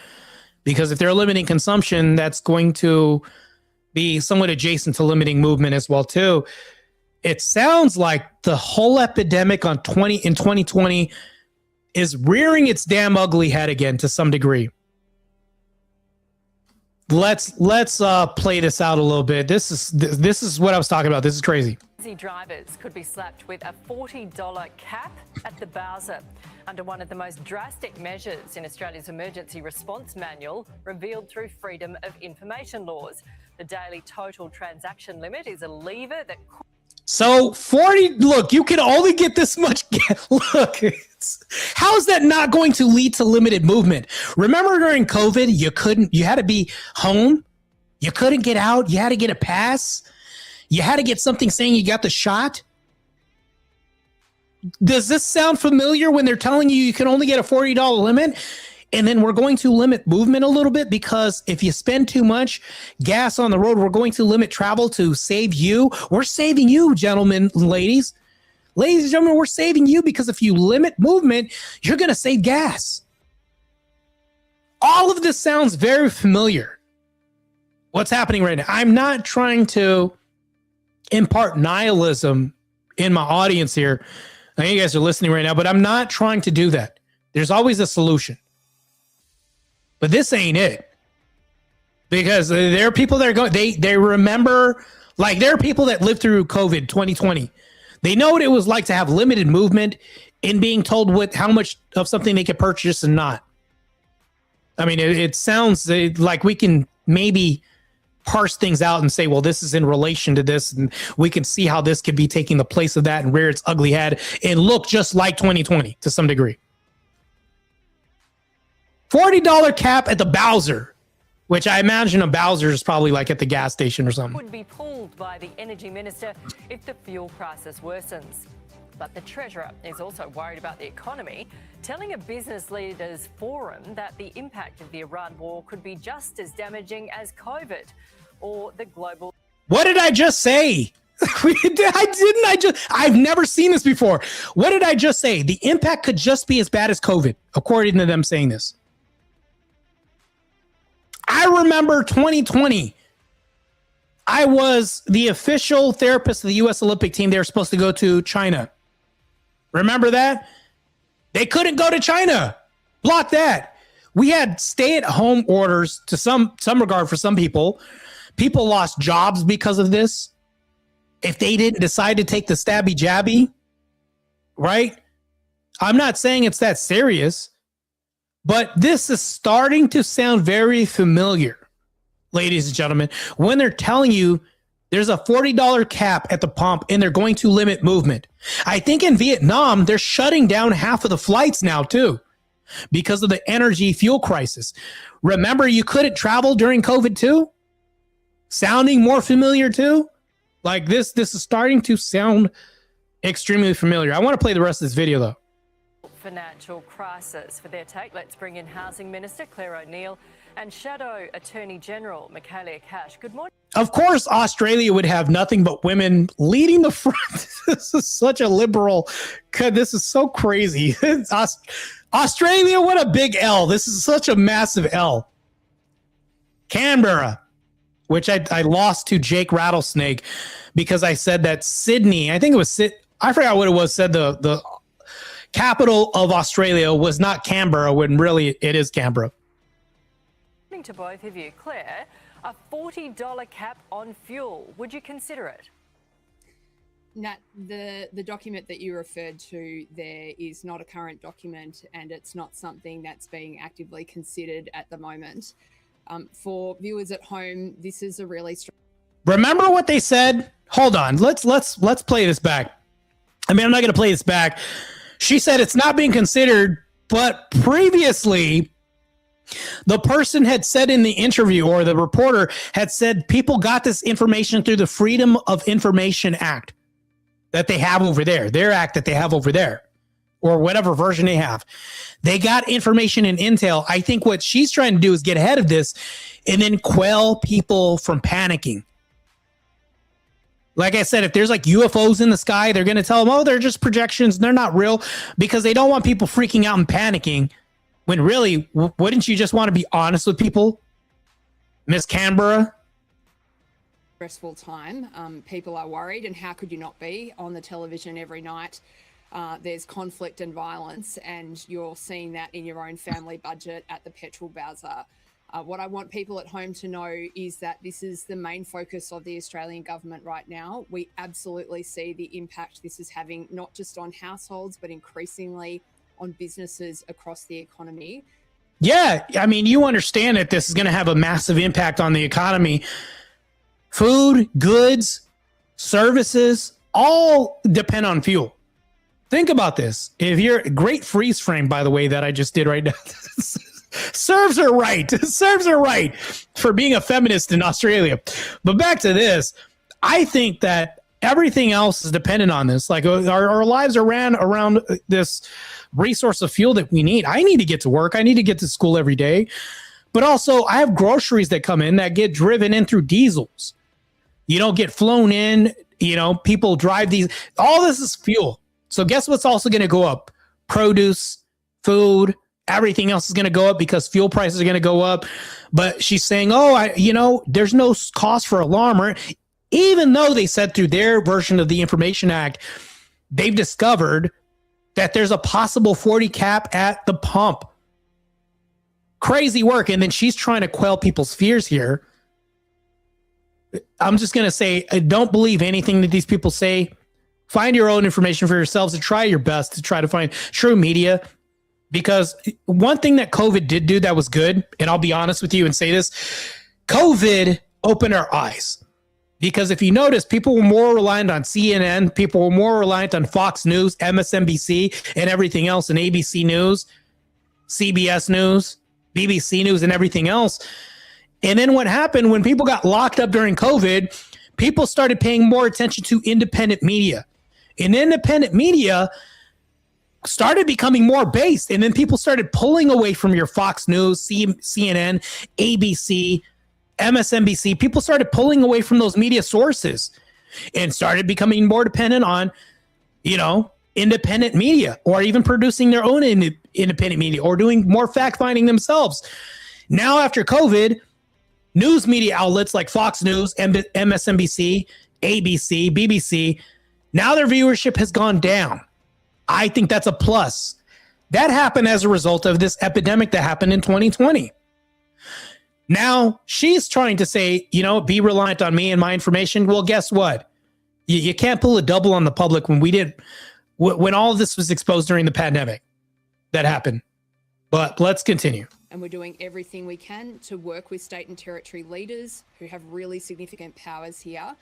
because if they're limiting consumption, that's going to be somewhat adjacent to limiting movement as well too. It sounds like the whole epidemic in 2020 is rearing its damn ugly head again to some degree. Let's play this out a little bit. This is what I was talking about. This is crazy. Drivers could be slapped with a $40 cap at the Bowser under one of the most drastic measures in Australia's emergency response manual, revealed through Freedom of Information laws. The daily total transaction limit is a lever that could. So 40, look, you can only get this much. Look, how is that not going to lead to limited movement? Remember during COVID, you had to be home. You couldn't get out. You had to get a pass. You had to get something saying you got the shot. Does this sound familiar when they're telling you can only get a $40 limit? And then we're going to limit movement a little bit because if you spend too much gas on the road, we're going to limit travel to save you. We're saving you, gentlemen, ladies. Ladies and gentlemen, we're saving you because if you limit movement, you're going to save gas. All of this sounds very familiar. What's happening right now? I'm not trying to impart nihilism in my audience here. I know you guys are listening right now, but I'm not trying to do that. There's always a solution. But this ain't it. Because there are people that are going, they remember, like there are people that lived through COVID 2020. They know what it was like to have limited movement and being told how much of something they could purchase and not. I mean, it sounds like we can maybe parse things out and say, well, this is in relation to this, and we can see how this could be taking the place of that and rear its ugly head and look just like 2020 to some degree. $40 cap at the Bowser, which I imagine a Bowser is probably like at the gas station or something. Would be pulled by the energy minister if the fuel crisis worsens. But the Treasurer is also worried about the economy, telling a business leaders forum that the impact of the Iran war could be just as damaging as COVID or the global. What did I just say? I've never seen this before. What did I just say? The impact could just be as bad as COVID, according to them saying this. I remember 2020. I was the official therapist of the U.S. Olympic team. They were supposed to go to China. Remember that? They couldn't go to China. Block that. We had stay-at-home orders to some regard for some people. People lost jobs because of this. If they didn't decide to take the stabby jabby, right? I'm not saying it's that serious, but this is starting to sound very familiar, ladies and gentlemen, when they're telling you there's a $40 cap at the pump and they're going to limit movement. I think in Vietnam, they're shutting down half of the flights now too because of the energy fuel crisis. Remember, you couldn't travel during COVID too? Sounding more familiar too? Like this is starting to sound extremely familiar. I want to play the rest of this video though. Financial crisis. For their take, let's bring in Housing Minister Claire O'Neil and Shadow Attorney General Michaelia Cash. Good morning. Of course, Australia would have nothing but women leading the front. This is such a liberal. This is so crazy. Australia, what a big L. This is such a massive L. Canberra, which I lost to Jake Rattlesnake because I said that Sydney, I think it was I forgot what it was, said the capital of Australia was not Canberra when really it is Canberra. To both of you, Claire, a $40 cap on fuel. Would you consider it? Nat, the document that you referred to there is not a current document and it's not something that's being actively considered at the moment. For viewers at home, this is a really strong. Remember what they said? Hold on. Let's play this back. I mean, I'm not going to play this back. She said it's not being considered, but previously the person had said in the interview, or the reporter had said, people got this information through the Freedom of Information Act that they have over there, their act that they have over there, or whatever version they have. They got information and intel. I think what she's trying to do is get ahead of this and then quell people from panicking. Like I said, if there's like UFOs in the sky, they're going to tell them, oh, they're just projections. They're not real, because they don't want people freaking out and panicking. When really, wouldn't you just want to be honest with people, Miss Canberra? Stressful time. People are worried, and how could you not be? On the television every night, there's conflict and violence, and you're seeing that in your own family budget at the petrol bowser. What I want people at home to know is that this is the main focus of the Australian government right now. We absolutely see the impact this is having, not just on households, but increasingly on businesses across the economy. Yeah, I mean, you understand that this is going to have a massive impact on the economy. Food, goods, services, all depend on fuel. Think about this. If you're a great freeze frame, by the way, that I just did right now. Serves her right. Serves her right for being a feminist in Australia. But back to this, I think that everything else is dependent on this. Like our lives are ran around this resource of fuel that we need. I need to get to work. I need to get to school every day. But also I have groceries that come in that get driven in through diesels. You don't get flown in. You know, people drive these. All this is fuel. So guess what's also going to go up? Produce, food, everything else is going to go up because fuel prices are going to go up. But she's saying, oh, there's no cost for alarm. Even though they said through their version of the Information Act, they've discovered that there's a possible 40 cap at the pump. Crazy work. And then she's trying to quell people's fears here. I'm just going to say, don't believe anything that these people say. Find your own information for yourselves and try your best to try to find true media. Because one thing that COVID did do that was good, and I'll be honest with you and say this, COVID opened our eyes. Because if you notice, people were more reliant on CNN, people were more reliant on Fox News, MSNBC, and everything else, and ABC News, CBS News, BBC News, and everything else. And then what happened when people got locked up during COVID, people started paying more attention to independent media. And independent media started becoming more based. And then people started pulling away from your Fox News, CNN, ABC, MSNBC. People started pulling away from those media sources and started becoming more dependent on, independent media, or even producing their own independent media, or doing more fact finding themselves. Now, after COVID, news media outlets like Fox News, MSNBC, ABC, BBC, now their viewership has gone down. I think that's a plus. That happened as a result of this epidemic that happened in 2020. Now she's trying to say, be reliant on me and my information. Well, guess what? You can't pull a double on the public when all of this was exposed during the pandemic. That happened. But let's continue. And we're doing everything we can to work with state and territory leaders who have really significant powers here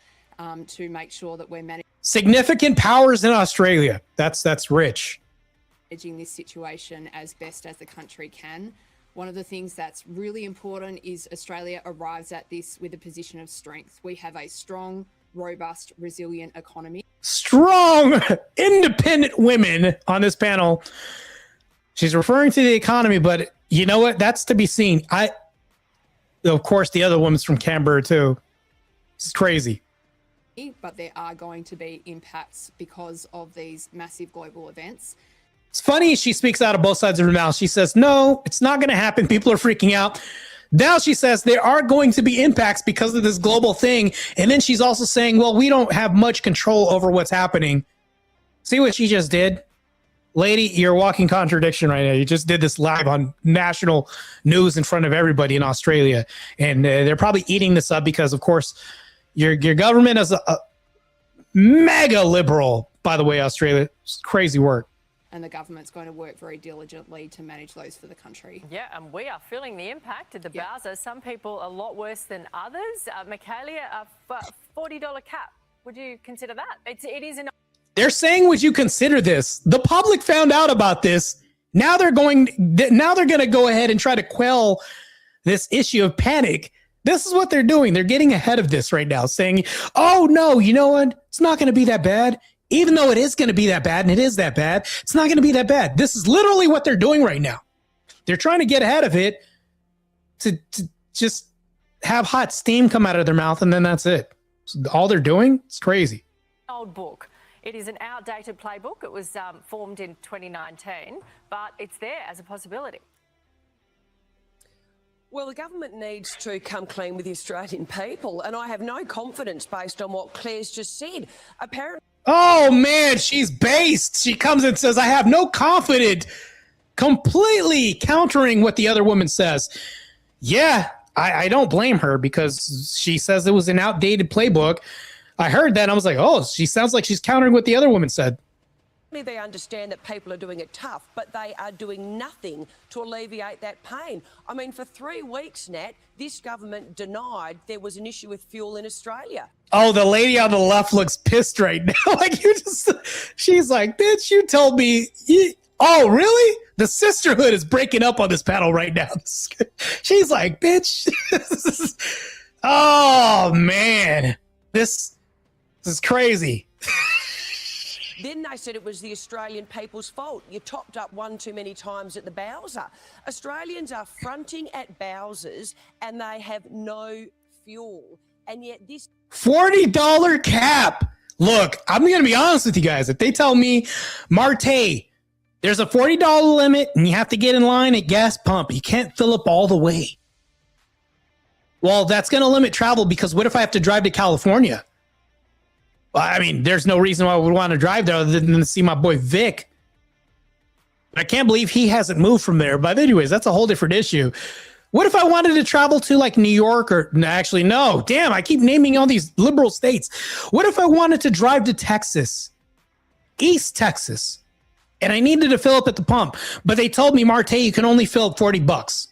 to make sure that we're managing significant powers in Australia. That's rich. Managing this situation as best as the country can. One of the things that's really important is Australia arrives at this with a position of strength. We have a strong, robust, resilient economy. Strong, independent women on this panel. She's referring to the economy, but you know what? That's to be seen. Of course, the other woman's from Canberra too. It's crazy. But there are going to be impacts because of these massive global events. It's funny, she speaks out of both sides of her mouth. She says, no, it's not going to happen. People are freaking out. Now she says there are going to be impacts because of this global thing. And then she's also saying, well, we don't have much control over what's happening. See what she just did? Lady, you're a walking contradiction right now. You just did this live on national news in front of everybody in Australia. And they're probably eating this up because, of course, your government is a mega liberal, by the way, Australia. It's crazy work. And the government's going to work very diligently to manage those for the country. Yeah, and we are feeling the impact at the Bowser. Some people a lot worse than others. Michaelia, a $40 cap. Would you consider that? It is an... They're saying, would you consider this? The public found out about this. Now they're going to go ahead and try to quell this issue of panic. This is what they're doing. They're getting ahead of this right now, saying, oh, no, you know what? It's not going to be that bad. Even though it is going to be that bad, and it is that bad, it's not going to be that bad. This is literally what they're doing right now. They're trying to get ahead of it to just have hot steam come out of their mouth, and then that's it. So all they're doing, it's crazy. Old book. It is an outdated playbook. It was formed in 2019, but it's there as a possibility. Well, the government needs to come clean with the Australian people, and I have no confidence based on what Claire's just said. Apparently. Oh, man, she's based. She comes and says, I have no confidence, completely countering what the other woman says. Yeah, I don't blame her because she says it was an outdated playbook. I heard that and I was like, oh, she sounds like she's countering what the other woman said. They understand that people are doing it tough, but they are doing nothing to alleviate that pain. I mean, for 3 weeks, Nat, this government denied there was an issue with fuel in Australia. Oh, the lady on the left looks pissed right now. She's like, bitch, you told me. Oh, really? The sisterhood is breaking up on this panel right now. She's like, bitch. Oh, man. This is crazy. Then they said it was the Australian people's fault. You topped up one too many times at the Bowser. Australians are fronting at Bowsers and they have no fuel. And yet this $40 cap. Look, I'm going to be honest with you guys. If they tell me, Marte, there's a $40 limit and you have to get in line at gas pump. You can't fill up all the way. Well, that's going to limit travel because what if I have to drive to California? I mean, there's no reason why I would want to drive there other than to see my boy Vic. I can't believe he hasn't moved from there. But anyways, that's a whole different issue. What if I wanted to travel to like New York or actually, no, damn, I keep naming all these liberal states. What if I wanted to drive to Texas, East Texas, and I needed to fill up at the pump, but they told me, Marte, you can only fill up $40.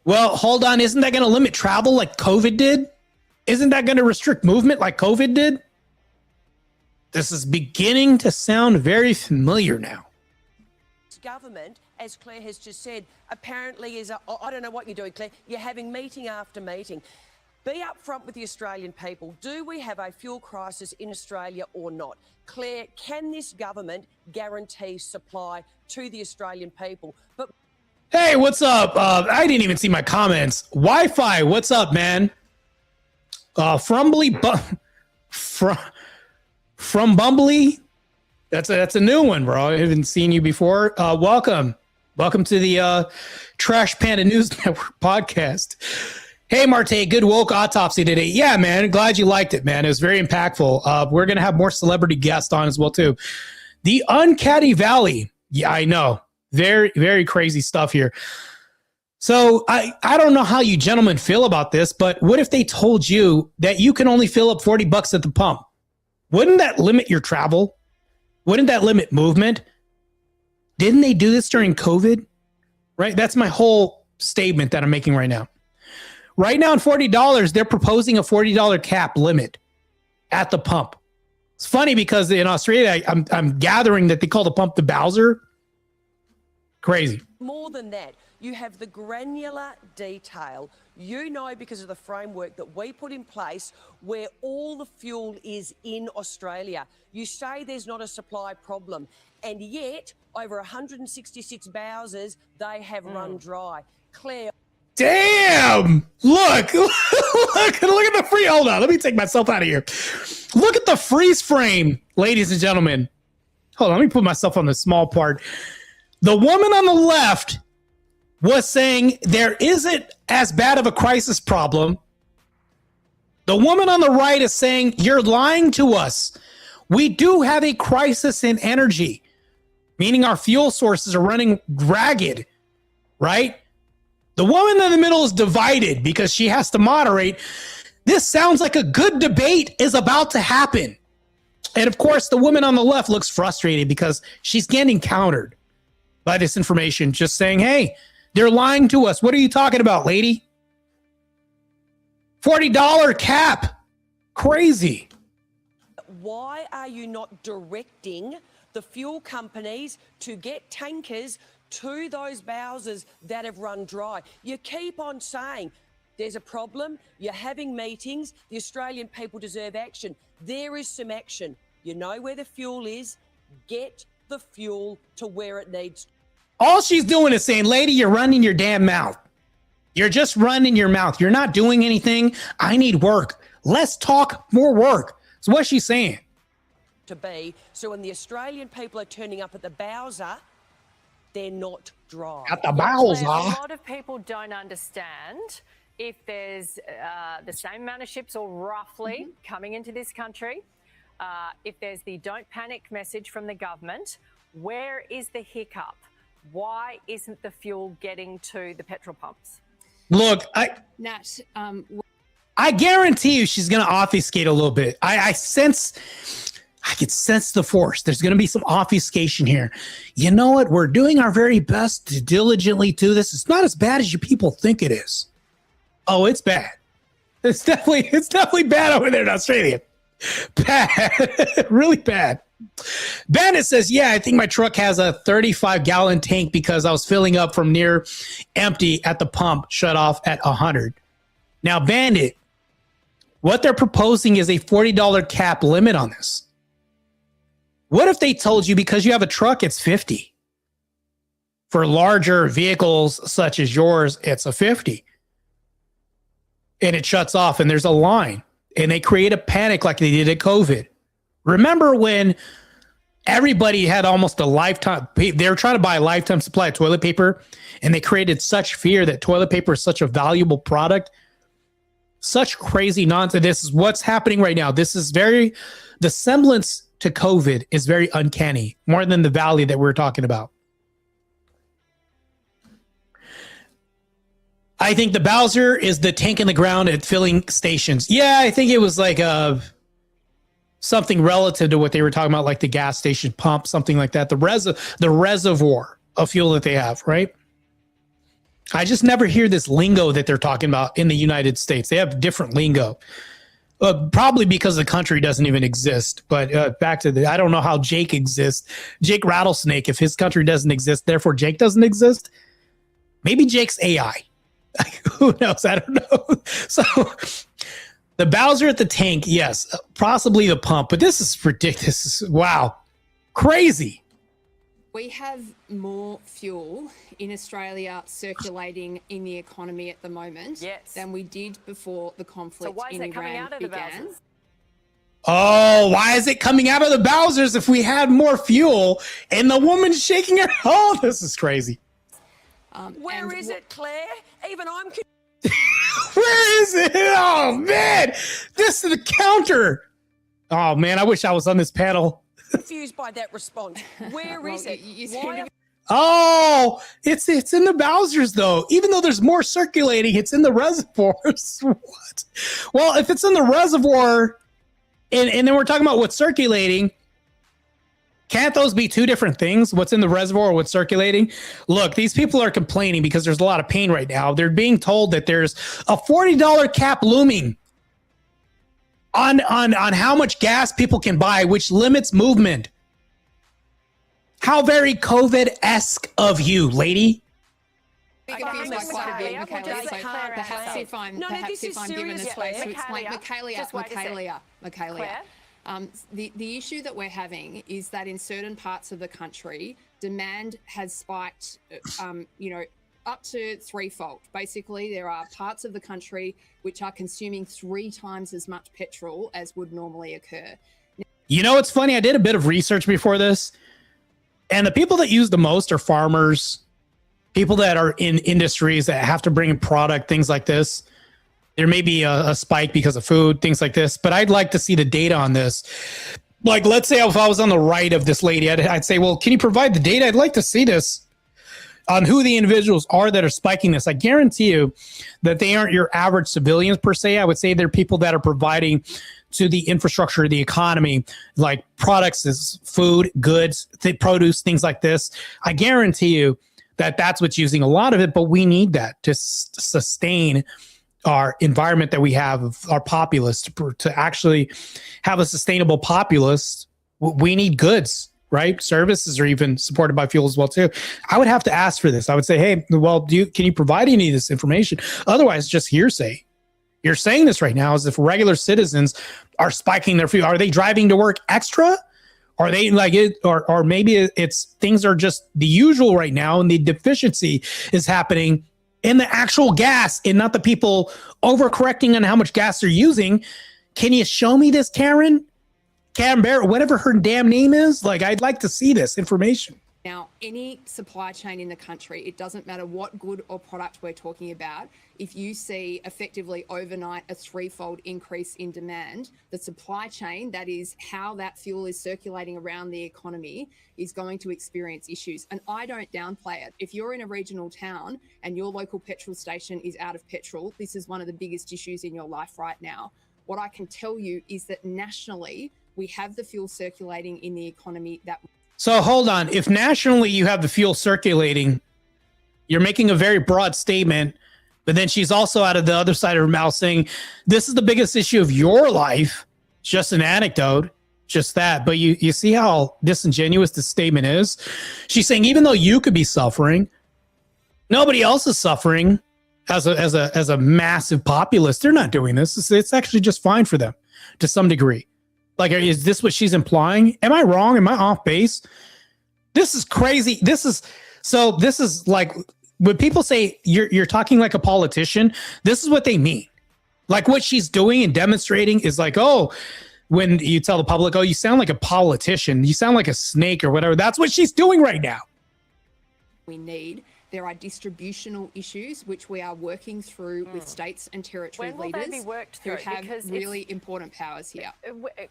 Well, hold on. Isn't that going to limit travel like COVID did? Isn't that going to restrict movement like COVID did? This is beginning to sound very familiar now. Government, as Claire has just said, apparently is I don't know what you're doing, Claire. You're having meeting after meeting. Be upfront with the Australian people. Do we have a fuel crisis in Australia or not? Claire, can this government guarantee supply to the Australian people? But Hey, what's up? I didn't even see my comments. Wi-Fi, what's up, man? From Bumbly. That's a new one, bro. I haven't seen you before. Welcome to the Trash Panda News Network podcast. Hey, Marte, good woke autopsy today. Yeah, man, glad you liked it, man. It was very impactful. We're gonna have more celebrity guests on as well too. The Uncanny Valley. Yeah, I know. Very, very crazy stuff here. So I don't know how you gentlemen feel about this, but what if they told you that you can only fill up $40 at the pump? Wouldn't that limit your travel? Wouldn't that limit movement? Didn't they do this during COVID? Right? That's my whole statement that I'm making right now. Right now, at $40, they're proposing a $40 cap limit at the pump. It's funny because in Australia, I'm gathering that they call the pump the Bowser. Crazy. more than that, you have the granular detail. You know, because of the framework that we put in place, where all the fuel is in Australia. You say there's not a supply problem, and yet over 166 Bowsers, they have run dry. Claire. Damn! Look at the free. Hold on, let me take myself out of here. Look at the freeze frame, ladies and gentlemen. Hold on, let me put myself on the small part. The woman on the left was saying there isn't as bad of a crisis problem. The woman on the right is saying you're lying to us. We do have a crisis in energy, meaning our fuel sources are running ragged, right? The woman in the middle is divided because she has to moderate. This sounds like a good debate is about to happen. And of course, the woman on the left looks frustrated because she's getting countered by this information, just saying, hey, they're lying to us. What are you talking about, lady? $40 cap. Crazy. Why are you not directing the fuel companies to get tankers to those Bowsers that have run dry? You keep on saying there's a problem, you're having meetings, the Australian people deserve action. There is some action. You know where the fuel is, get the fuel to where it needs. All she's doing is saying, lady, you're running your damn mouth. You're just running your mouth. You're not doing anything. I need work. Let's talk more work. That's what she's saying. To be. So when the Australian people are turning up at the Bowser, they're not dry. At the Bowser. A lot of people don't understand if there's the same amount of ships or roughly coming into this country. If there's the don't panic message from the government, where is the hiccup? Why isn't the fuel getting to the petrol pumps? Look, Nat, I guarantee you she's going to obfuscate a little bit. I could sense the force. There's going to be some obfuscation here. You know what? We're doing our very best to diligently do this. It's not as bad as you people think it is. Oh, it's bad. It's definitely bad over there in Australia. Bad. Really bad. Bandit says, yeah, I think my truck has a 35-gallon tank because I was filling up from near empty at the pump, shut off at 100. Now, Bandit, what they're proposing is a $40 cap limit on this. What if they told you because you have a truck, it's 50? For larger vehicles such as yours, it's a 50. And it shuts off and there's a line. And they create a panic like they did at COVID. Remember when everybody had almost a lifetime, they were trying to buy a lifetime supply of toilet paper, and they created such fear that toilet paper is such a valuable product. Such crazy nonsense. This is what's happening right now. This is the semblance to COVID is very uncanny, more than the valley that we're talking about. I think the Bowser is the tank in the ground at filling stations. Yeah, I think it was like something relative to what they were talking about, like the gas station pump, something like that. The reservoir of fuel that they have, right? I just never hear this lingo that they're talking about in the United States. They have different lingo. Probably because the country doesn't even exist. But back to I don't know how Jake exists. Jake Rattlesnake, if his country doesn't exist, therefore Jake doesn't exist. Maybe Jake's AI. Who knows? I don't know. So The Bowser at the tank, yes, possibly the pump, but this is ridiculous. Wow, crazy. We have more fuel in Australia circulating in the economy at the moment than we did before the conflict So why is in it coming Iran out of the began. Bowsers? Oh, why is it coming out of the Bowsers if we had more fuel? And the woman's shaking her. Oh, this is crazy. Where is it, Claire? Even I'm Where is it? Oh, man. This is the counter. Oh, man, I wish I was on this panel. confused by that response. Where is it? Why Oh, it's in the Bowsers, though. Even though there's more circulating, it's in the reservoirs. What? Well, if it's in the reservoir, and then we're talking about what's circulating, can't those be two different things? What's in the reservoir or what's circulating? Look, these people are complaining because there's a lot of pain right now. They're being told that there's a $40 cap looming on how much gas people can buy, which limits movement. How very COVID-esque of you, lady. Confused by quite a bit, Michaela. So perhaps if I'm given a space to explain, Michaela. The issue that we're having is that in certain parts of the country, demand has spiked, up to threefold. Basically, there are parts of the country which are consuming 3 times as much petrol as would normally occur. You know, it's funny. I did a bit of research before this, and the people that use the most are farmers, people that are in industries that have to bring in product, things like this. There may be a spike because of food, things like this, but I'd like to see the data on this. Like, let's say if I was on the right of this lady, I'd say, well, can you provide the data? I'd like to see this on who the individuals are that are spiking this. I guarantee you that they aren't your average civilians per se. I would say they're people that are providing to the infrastructure of the economy, like products as food, goods, produce, things like this. I guarantee you that that's what's using a lot of it, but we need that to sustain our environment that we have of our populace to actually have a sustainable populace. We need goods, right? Services are even supported by fuel as well too. I would have to ask for this. I would say, hey, well, can you provide any of this information? Otherwise, just hearsay. You're saying this right now as if regular citizens are spiking their fuel. Are they driving to work extra? Are they like it, or maybe it's things are just the usual right now, and the deficiency is happening in the actual gas and not the people overcorrecting on how much gas they're using. Can you show me this, Karen Barrett, whatever her damn name is? Like, I'd like to see this information. Now, any supply chain in the country, it doesn't matter what good or product we're talking about. If you see effectively overnight a 3-fold increase in demand, the supply chain, that is how that fuel is circulating around the economy, is going to experience issues. And I don't downplay it. If you're in a regional town and your local petrol station is out of petrol, this is one of the biggest issues in your life right now. What I can tell you is that nationally, we have the fuel circulating in the economy that... So hold on. If nationally you have the fuel circulating, you're making a very broad statement, but then she's also out of the other side of her mouth saying, this is the biggest issue of your life. It's just an anecdote, just that. But you see how disingenuous this statement is? She's saying, even though you could be suffering, nobody else is suffering as a massive populace. They're not doing this. It's actually just fine for them to some degree. Like, is this what she's implying? Am I wrong? Am I off base? This is crazy. This is like when people say you're talking like a politician, this is what they mean. Like what she's doing and demonstrating is like, oh, when you tell the public, oh, you sound like a politician, you sound like a snake or whatever. That's what she's doing right now. We need. There are distributional issues which we are working through with states and territory When will leaders they be worked through? who have Because really important powers here.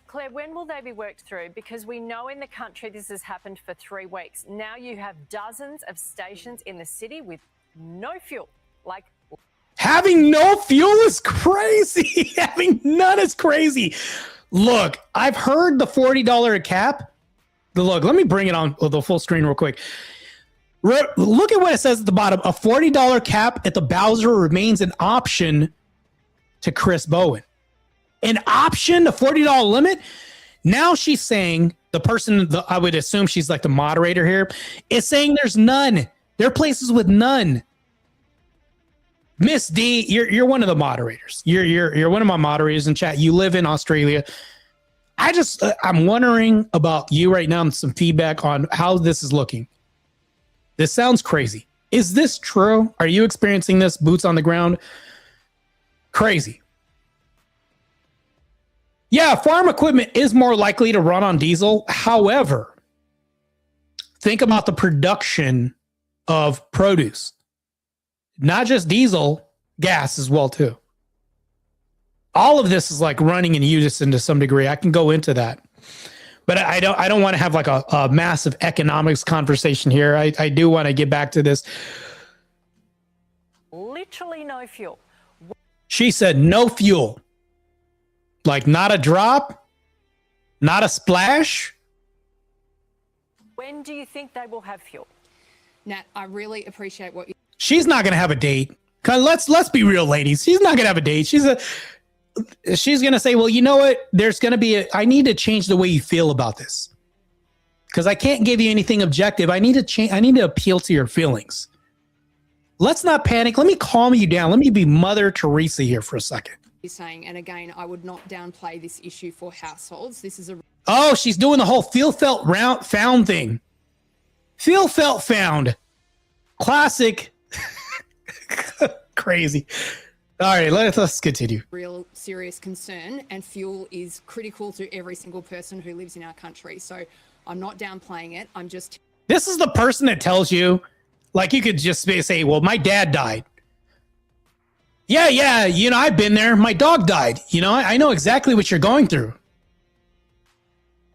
Claire, when will they be worked through? Because we know in the country this has happened for 3 weeks. Now you have dozens of stations in the city with no fuel. Like, having no fuel is crazy. Having none is crazy. Look, I've heard the $40 a cap. Look, let me bring it on the full screen real quick. Look at what it says at the bottom. A $40 cap at the Bowser remains an option to Chris Bowen. An option, a $40 limit. Now she's saying, the person, I would assume she's like the moderator here, is saying there's none. There are places with none. Miss D, you're one of the moderators. You're one of my moderators in chat. You live in Australia. I'm wondering about you right now and some feedback on how this is looking. This sounds crazy. Is this true? Are you experiencing this? Boots on the ground? Crazy. Yeah, farm equipment is more likely to run on diesel. However, think about the production of produce. Not just diesel, gas as well too. All of this is like running in unison to some degree. I can go into that. But I don't want to have like a massive economics conversation here. I do want to get back to this. Literally no fuel. She said no fuel. Like not a drop, not a splash. When do you think they will have fuel? Nat, I really appreciate what you. She's not gonna have a date. 'Cause let's be real, ladies. She's not gonna have a date. She's gonna say, well, you know what? There's gonna be I need to change the way you feel about this. Because I can't give you anything objective. I need to change. I need to appeal to your feelings. Let's not panic. Let me calm you down. Let me be Mother Teresa here for a second. Saying, and again, I would not downplay this issue for households. This is a Oh, she's doing the whole feel felt found thing. Feel felt found. Classic. Crazy. All right, let's continue. real serious concern, and fuel is critical to every single person who lives in our country. So I'm not downplaying it. I'm just. This is the person that tells you, like, you could just say, well, my dad died. Yeah, you know, I've been there. My dog died. You know, I know exactly what you're going through.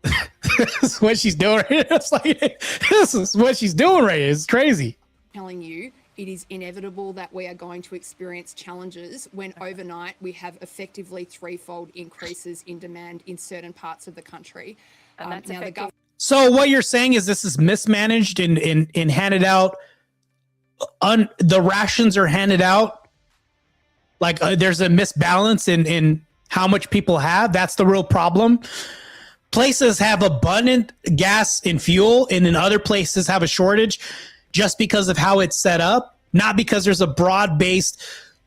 This is what she's doing. It's like, this is what she's doing right here. It's crazy. Telling you it is inevitable that we are going to experience challenges when overnight we have effectively threefold increases in demand in certain parts of the country. And that's now the effective. So what you're saying is this is mismanaged and handed out. The rations are handed out. Like there's a misbalance in how much people have. That's the real problem. Places have abundant gas and fuel, and in other places have a shortage just because of how it's set up, not because there's a broad-based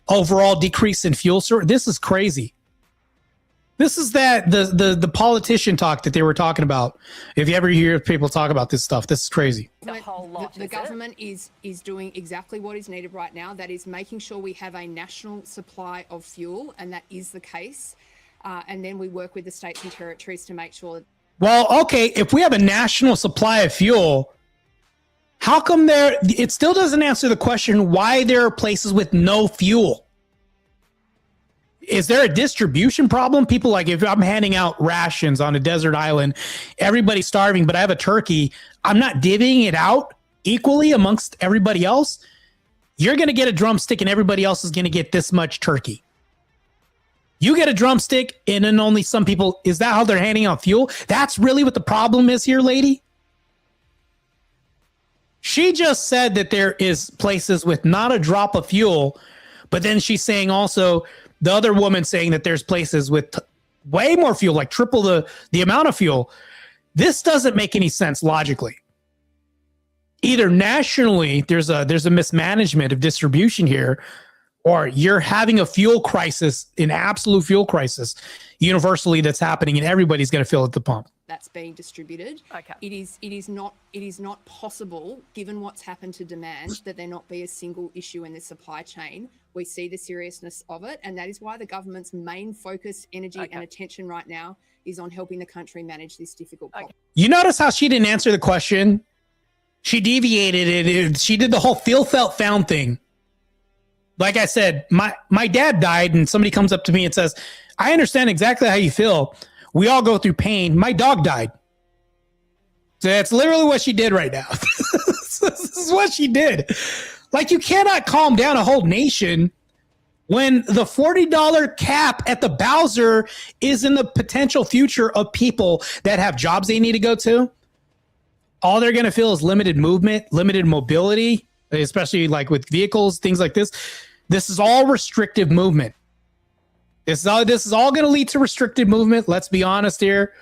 overall decrease in fuel. This is crazy. This is the politician talk that they were talking about. If you ever hear people talk about this stuff, this is crazy. The whole lot. The government is doing exactly what is needed right now. That is making sure we have a national supply of fuel, and that is the case. And then we work with the states and territories to make sure that. Well, okay, if we have a national supply of fuel, how come it still doesn't answer the question why there are places with no fuel? Is there a distribution problem? People, like, if I'm handing out rations on a desert island, everybody's starving, but I have a turkey, I'm not divvying it out equally amongst everybody else. You're going to get a drumstick and everybody else is going to get this much turkey. You get a drumstick and then only some people. Is that how they're handing out fuel? That's really what the problem is here, lady. She just said that there is places with not a drop of fuel, but then she's saying also the other woman saying that there's places with way more fuel, like triple the amount of fuel. This doesn't make any sense logically. Either nationally, there's a mismanagement of distribution here, or you're having a fuel crisis, an absolute fuel crisis, universally that's happening, and everybody's going to fill at the pump. That's being distributed. Okay. It is not possible, given what's happened to demand, that there not be a single issue in the supply chain. We see the seriousness of it, and that is why the government's main focus, energy, and attention right now is on helping the country manage this difficult problem. You notice how she didn't answer the question? She deviated it. She did the whole feel, felt, found thing. Like I said, my dad died, and somebody comes up to me and says, I understand exactly how you feel. We all go through pain. My dog died. So that's literally what she did right now. This is what she did. Like, you cannot calm down a whole nation when the $40 cap at the Bowser is in the potential future of people that have jobs they need to go to. All they're going to feel is limited movement, limited mobility, especially like with vehicles, things like this. This is all restrictive movement. This is all going to lead to restricted movement. Let's be honest here.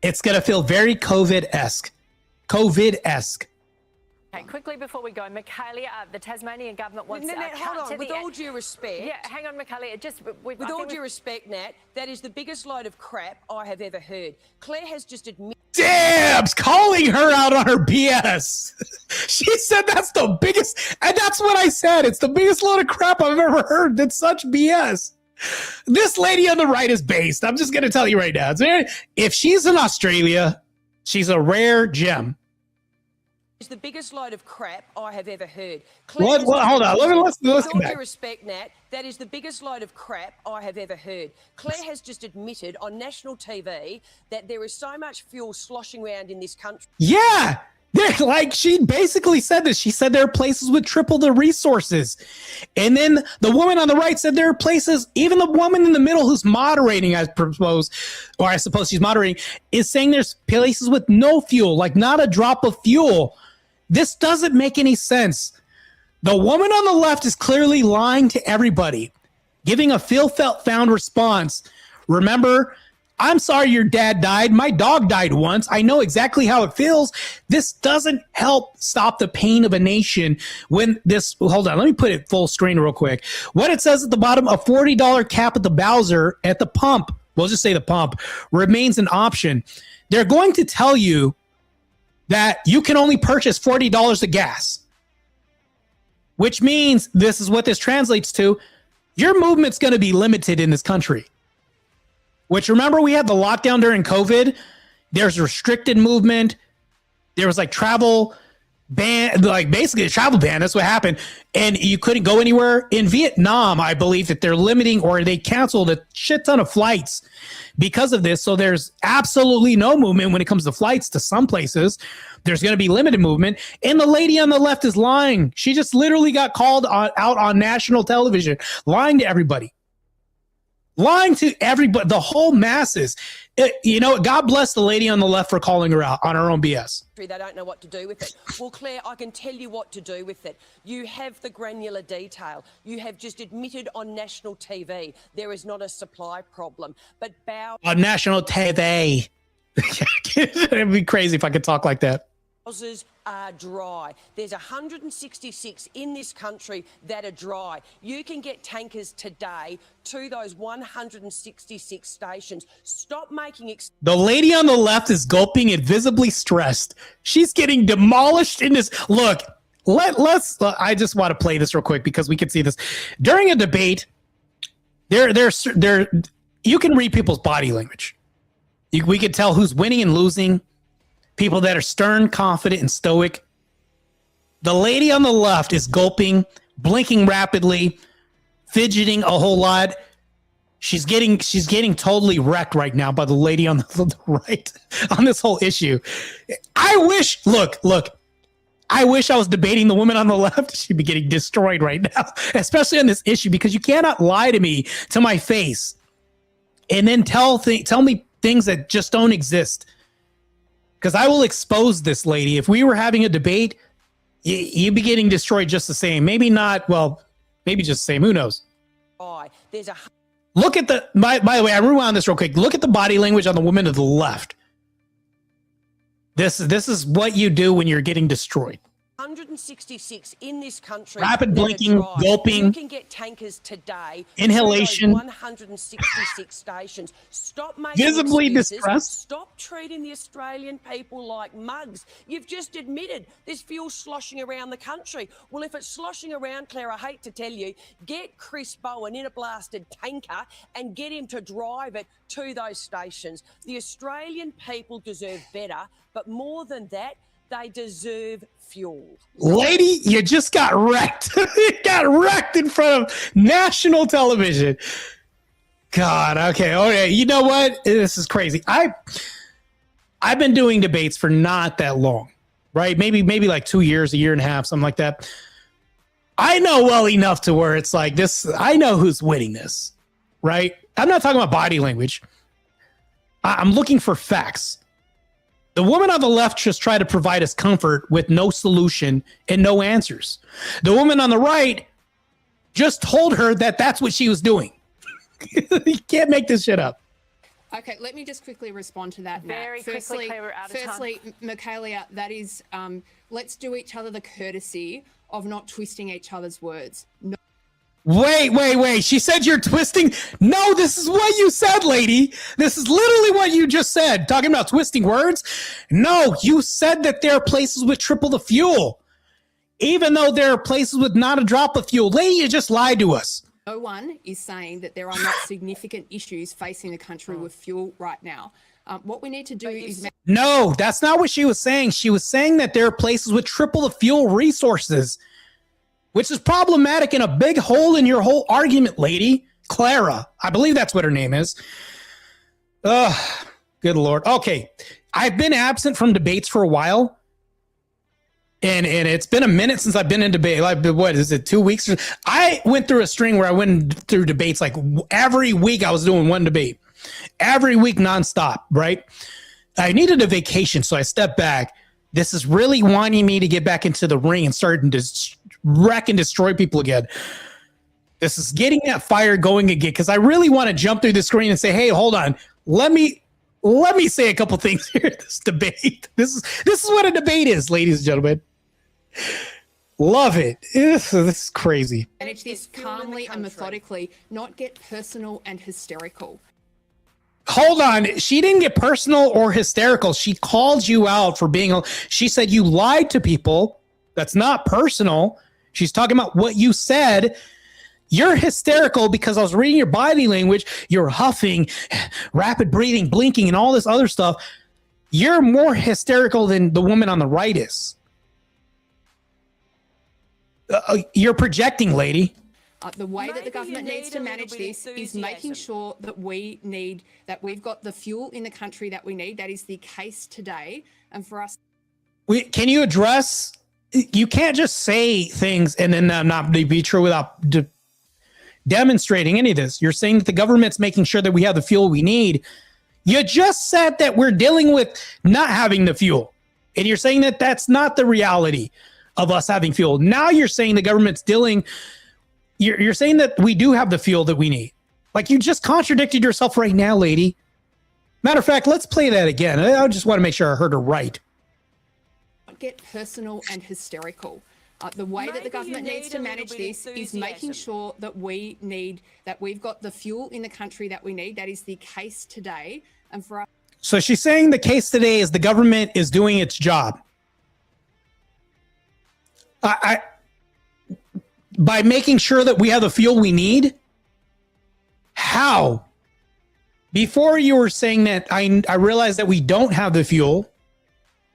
It's going to feel very COVID-esque. COVID-esque. Okay, quickly before we go, Michaelia, the Tasmanian government wants Nat, to hold cut on. to With the all due respect, Yeah, hang on, Michaelia. with all due respect, Nat, that is the biggest load of crap I have ever heard. Claire has just admitted. Dabs calling her out on her BS. She said that's the biggest, and that's what I said. It's the biggest load of crap I've ever heard. That's such BS. This lady on the right is based. I'm just going to tell you right now. If she's in Australia, she's a rare gem. Is the biggest load of crap I have ever heard. What? Hold on. Let's With come all back. due respect, Nat, that is the biggest load of crap I have ever heard. Claire has just admitted on national TV that there is so much fuel sloshing around in this country. Yeah. Like she basically said this. She said there are places with triple the resources. And then the woman on the right said there are places, even the woman in the middle who's moderating, I suppose she's moderating, is saying there's places with no fuel, like not a drop of fuel. This doesn't make any sense. The woman on the left is clearly lying to everybody, giving a feel-felt-found response. Remember, I'm sorry your dad died. My dog died once. I know exactly how it feels. This doesn't help stop the pain of a nation when this, hold on, let me put it full screen real quick. What it says at the bottom, a $40 cap at the Bowser at the pump, we'll just say the pump, remains an option. They're going to tell you that you can only purchase $40 of gas, which means this is what this translates to. Your movement's going to be limited in this country. Which, remember, we had the lockdown during COVID. There's restricted movement. There was like travel ban, like basically a travel ban. That's what happened. And you couldn't go anywhere. In Vietnam, I believe that they're limiting, or they canceled a shit ton of flights because of this. So there's absolutely no movement when it comes to flights to some places. There's going to be limited movement. And the lady on the left is lying. She just literally got called out on national television, lying to everybody. Lying to everybody, the whole masses. God bless the lady on the left for calling her out on her own BS. They don't know what to do with it. Well, Claire, I can tell you what to do with it. You have the granular detail. You have just admitted on national TV there is not a supply problem. But on national TV. It'd be crazy if I could talk like that. Houses are dry. There's 166 in this country that are dry. You can get tankers today to those 166 stations. Stop making the lady on the left is gulping and visibly stressed. She's getting demolished in this. Look, let's. I just want to play this real quick because we can see this during a debate. There. You can read people's body language. We can tell who's winning and losing. People that are stern, confident, and stoic. The lady on the left is gulping, blinking rapidly, fidgeting a whole lot. She's getting totally wrecked right now by the lady on the right on this whole issue. I wish I was debating the woman on the left. She'd be getting destroyed right now, especially on this issue, because you cannot lie to me to my face and then tell me things that just don't exist. Because I will expose this lady. If we were having a debate, you'd be getting destroyed just the same. Maybe not. Well, maybe just the same. Who knows? There's a look at the. By the way, I rewound this real quick. Look at the body language on the woman to the left. This is what you do when you're getting destroyed. 166 in this country. Rapid blinking, gulping. You can get tankers today. Inhalation. 166 stations. Stop making visibly excuses. distressed. Stop treating the Australian people like mugs. You've just admitted there's fuel sloshing around the country. Well, if it's sloshing around, Claire, I hate to tell you, get Chris Bowen in a blasted tanker and get him to drive it to those stations. The Australian people deserve better, but more than that, they deserve fuel. Lady, you just got wrecked. You got wrecked in front of national television. God, okay. You know what? This is crazy. I've been doing debates for not that long, right? Maybe like 2 years, a year and a half, something like that. I know well enough to where it's like this. I know who's winning this, right? I'm not talking about body language. I'm looking for facts. The woman on the left just tried to provide us comfort with no solution and no answers. The woman on the right just told her that that's what she was doing. You can't make this shit up. Okay, let me just quickly respond to that, Nat. Very quickly, Claire, we're out of time. Firstly, Michaelia, that is, let's do each other the courtesy of not twisting each other's words. No. Wait. She said you're twisting. No, this is what you said, lady. This is literally what you just said. Talking about twisting words. No, you said that there are places with triple the fuel. Even though there are places with not a drop of fuel. Lady, you just lied to us. No one is saying that there are not significant issues facing the country with fuel right now. What we need to do is... No, that's not what she was saying. She was saying that there are places with triple the fuel resources, which is problematic and a big hole in your whole argument, lady. Clara. I believe that's what her name is. Ugh, good Lord. Okay. I've been absent from debates for a while. And it's been a minute since I've been in debate. Like, what is it, 2 weeks? I went through a string where I went through debates like every week I was doing one debate. Every week nonstop, right? I needed a vacation, so I stepped back. This is really wanting me to get back into the ring and start to wreck and destroy people again. This is getting that fire going again because I really want to jump through the screen and say, hey, hold on. Let me say a couple things here. This debate. This is what a debate is, ladies and gentlemen. Love it. This is crazy. Manage this calmly and methodically, not get personal and hysterical. Hold on. She didn't get personal or hysterical. She called you out for being, she said you lied to people. That's not personal. She's talking about what you said. You're hysterical because I was reading your body language. You're huffing, rapid breathing, blinking, and all this other stuff. You're more hysterical than the woman on the right is. You're projecting, lady. The way that the government needs to manage this is making sure that we've got the fuel in the country that we need. That is the case today. And for us... Can you address... You can't just say things and then not be true without demonstrating any of this. You're saying that the government's making sure that we have the fuel we need. You just said that we're dealing with not having the fuel. And you're saying that that's not the reality of us having fuel. Now you're saying the government's dealing... You're saying that we do have the fuel that we need. Like, you just contradicted yourself right now, lady. Matter of fact, let's play that again. I just want to make sure I heard her right. Get personal and hysterical. The way that the government needs to manage this is making sure that we've got the fuel in the country that we need. That is the case today. And for us... So she's saying the case today is the government is doing its job. By making sure that we have the fuel we need? How? Before you were saying that I realized that we don't have the fuel.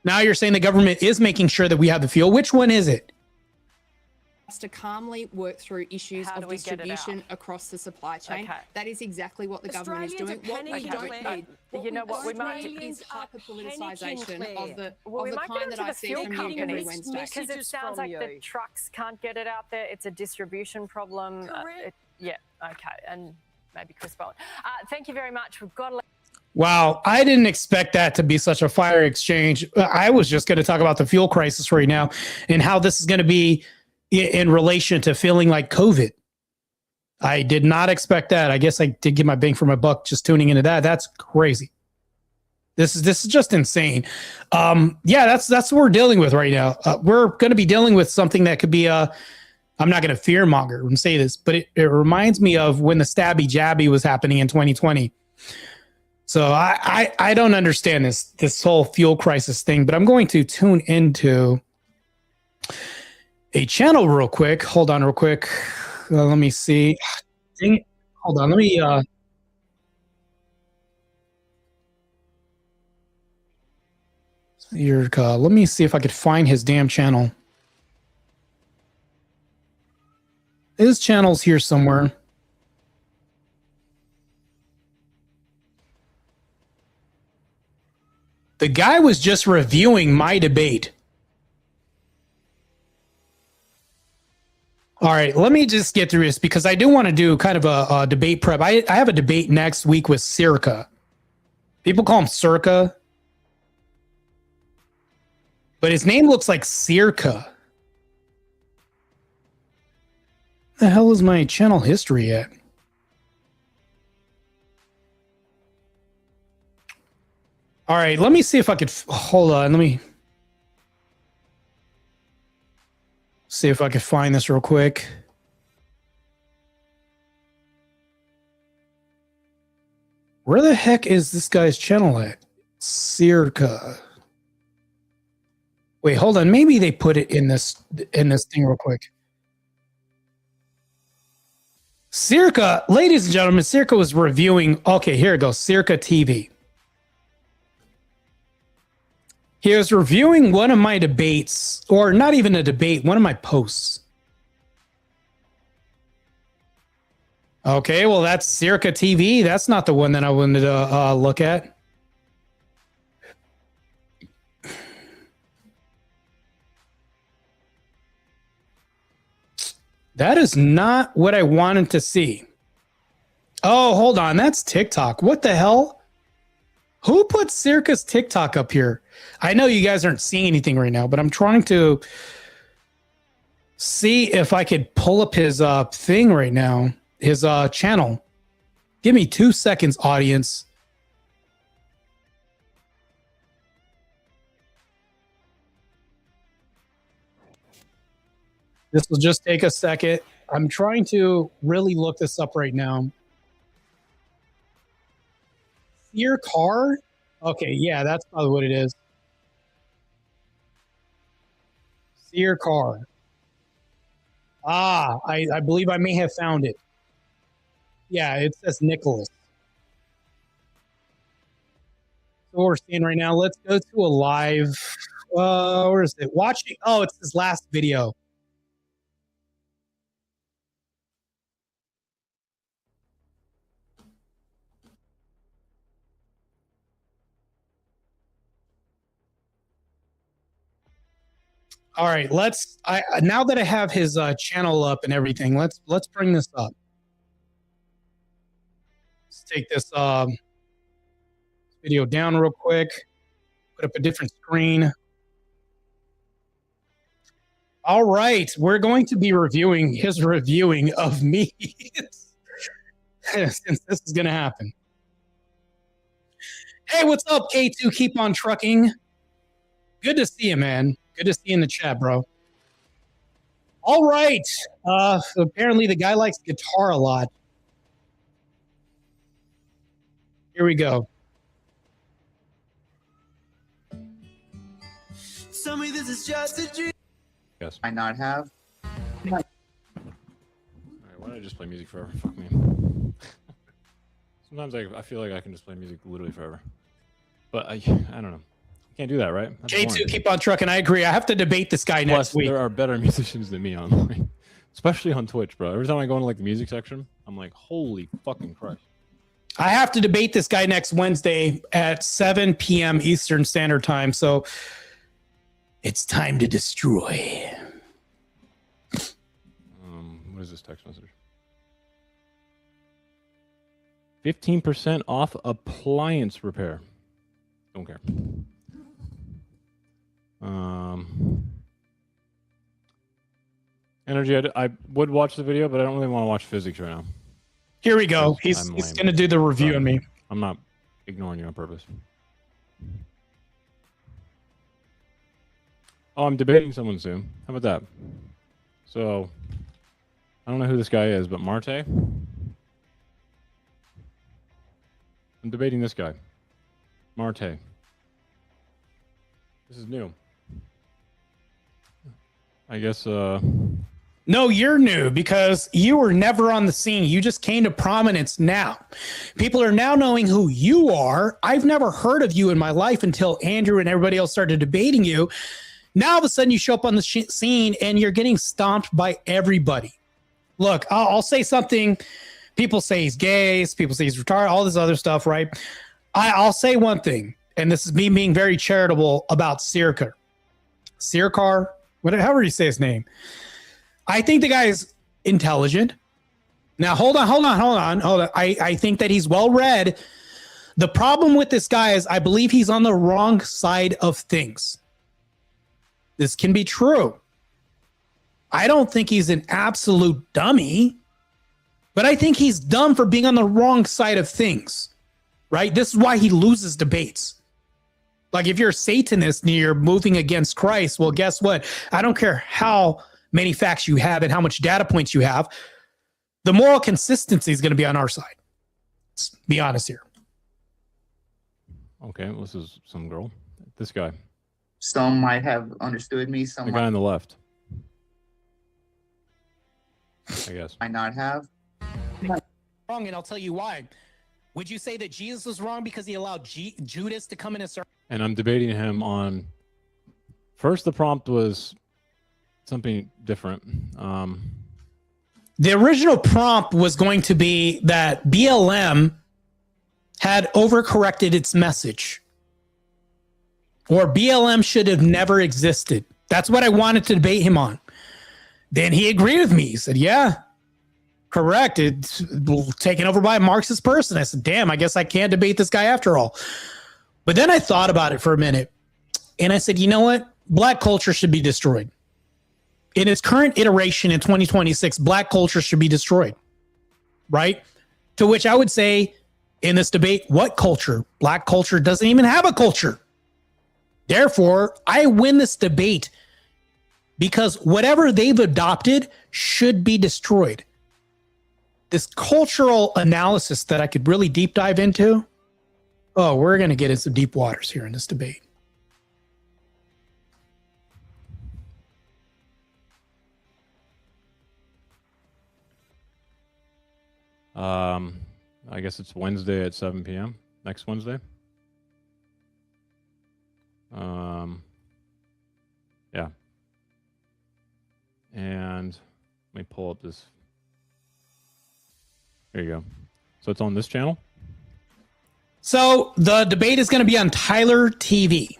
Now you're saying the government is making sure that we have the fuel. Which one is it? To calmly work through issues of distribution across the supply chain. Okay. That is exactly what the government is doing. What we don't need, you know what we might is hyper-politicization of the kind that I see from you every Wednesday. Because it sounds like the trucks can't get it out there. It's a distribution problem. Yeah, okay, and maybe Chris Bowen. Thank you very much. We've got. Wow, I didn't expect that to be such a fire exchange. I was just going to talk about the fuel crisis right now and how this is going to be in relation to feeling like COVID. I did not expect that. I guess I did get my bang for my buck just tuning into that. That's crazy. This is just insane. Yeah, that's what we're dealing with right now. We're going to be dealing with something that could be I'm not going to fear monger and say this, but it reminds me of when the stabby jabby was happening in 2020. So I don't understand this whole fuel crisis thing, but I'm going to tune into a channel real quick. Hold on real quick. Let me see. Dang it. Hold on. Let me let me see if I could find his damn channel. His channel's here somewhere. The guy was just reviewing my debate. All right, let me just get through this because I do want to do kind of a debate prep. I have a debate next week with Circa. People call him Circa. But his name looks like Circa. The hell is my channel history at? All right, let me see if I could hold on. Let me see if I could find this real quick. Where the heck is this guy's channel at? Circa. Wait, hold on. Maybe they put it in this thing real quick. Circa, ladies and gentlemen, Circa was reviewing. Okay, here it goes. Circa TV. He was reviewing one of my debates, or not even a debate, one of my posts. Okay, well, that's Circa TV. That's not the one that I wanted to look at. That is not what I wanted to see. Oh, hold on. That's TikTok. What the hell? Who put Circa's TikTok up here? I know you guys aren't seeing anything right now, but I'm trying to see if I could pull up his thing right now, his channel. Give me 2 seconds, audience. This will just take a second. I'm trying to really look this up right now. Your car? Okay, yeah, that's probably what it is. Sear car. Ah, I believe I may have found it. Yeah, it says Nicholas. So we're seeing right now. Let's go to a live. Where is it? Watching. Oh, it's his last video. All right, now that I have his channel up and everything, let's bring this up. Let's take this video down real quick. Put up a different screen. All right, we're going to be reviewing his reviewing of me since this is going to happen. Hey, what's up, K2? Keep on trucking. Good to see you, man. Good to see you in the chat, bro. All right. Apparently the guy likes guitar a lot. Here we go. Tell me this is just a dream. Yes. I not have. All right, why don't I just play music forever? Fuck me. Sometimes I feel like I can just play music literally forever. But I don't know. Can't do that, right? That's K2, boring. keep on trucking. I agree. I have to debate this guy Plus, next week. there are better musicians than me online, especially on Twitch, bro. Every time I go into like the music section, I'm like, holy fucking Christ. I have to debate this guy next Wednesday at 7 p.m. Eastern Standard Time. So it's time to destroy. What is this text message? 15% off appliance repair. Don't care. Energy, I would watch the video, but I don't really want to watch physics right now. Here we go. He's going to do the review on me. I'm not ignoring you on purpose. Oh, I'm debating someone soon. How about that? So, I don't know who this guy is, but Marte. I'm debating this guy. Marte. This is new. I guess, No, you're new because you were never on the scene. You just came to prominence now. People are now knowing who you are. I've never heard of you in my life until Andrew and everybody else started debating you. Now, all of a sudden, you show up on the scene and you're getting stomped by everybody. Look, I'll say something. People say he's gay. People say he's retarded, all this other stuff, right? I'll say one thing, and this is me being very charitable about Sirkar. Sirkar, however you say his name. I think the guy is intelligent. Now, hold on. I think that he's well-read. The problem with this guy is I believe he's on the wrong side of things. This can be true. I don't think he's an absolute dummy, but I think he's dumb for being on the wrong side of things, right? This is why he loses debates. Like if you're a Satanist and you're moving against Christ, well, guess what? I don't care how many facts you have and how much data points you have. The moral consistency is going to be on our side. Let's be honest here. Okay, well, this is some girl. This guy. Some might have understood me. The Some guy on the left. I guess. might not have. Wrong, and I'll tell you why. Would you say that Jesus was wrong because he allowed Judas to come in and serve? And I'm debating him on. First, the prompt was something different. The original prompt was going to be that BLM had overcorrected its message, or BLM should have never existed. That's what I wanted to debate him on. Then he agreed with me. He said, yeah, correct. It's taken over by a Marxist person. I said, damn, I guess I can't debate this guy after all. But then I thought about it for a minute, and I said, you know what? Black culture should be destroyed. In its current iteration in 2026, black culture should be destroyed, right? To which I would say in this debate, what culture? Black culture doesn't even have a culture. Therefore, I win this debate because whatever they've adopted should be destroyed. This cultural analysis that I could really deep dive into, oh, we're going to get into some deep waters here in this debate. I guess it's Wednesday at 7 p.m. Next Wednesday. Yeah. And let me pull up this. There you go. So it's on this channel. So the debate is going to be on Tyler TV.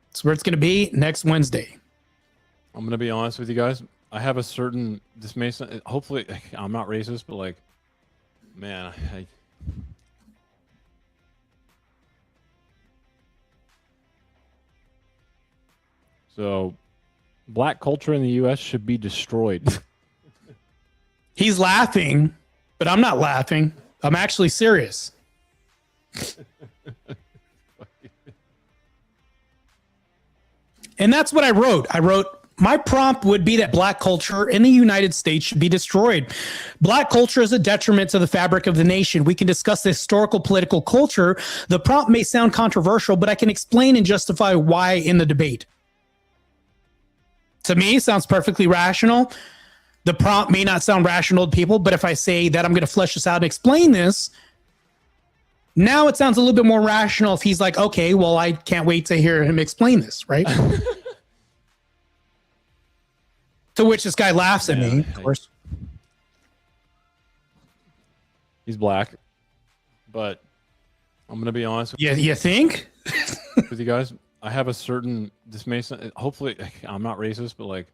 That's where it's going to be next Wednesday. I'm going to be honest with you guys. I have a certain, this may sound, hopefully I'm not racist, but like, man, so black culture in the U.S. should be destroyed. He's laughing, but I'm not laughing. I'm actually serious. And that's what I wrote. I wrote, my prompt would be that black culture in the United States should be destroyed. Black culture is a detriment to the fabric of the nation. We can discuss the historical political culture. The prompt may sound controversial, but I can explain and justify why in the debate. To me, sounds perfectly rational. The prompt may not sound rational to people, but if I say that I'm going to flesh this out and explain this, now it sounds a little bit more rational if he's like, okay, well, I can't wait to hear him explain this, right? To which this guy laughs at me, of course. He's black, but I'm going to be honest with You think? with you guys. I have a certain, this may sound, hopefully I'm not racist, but like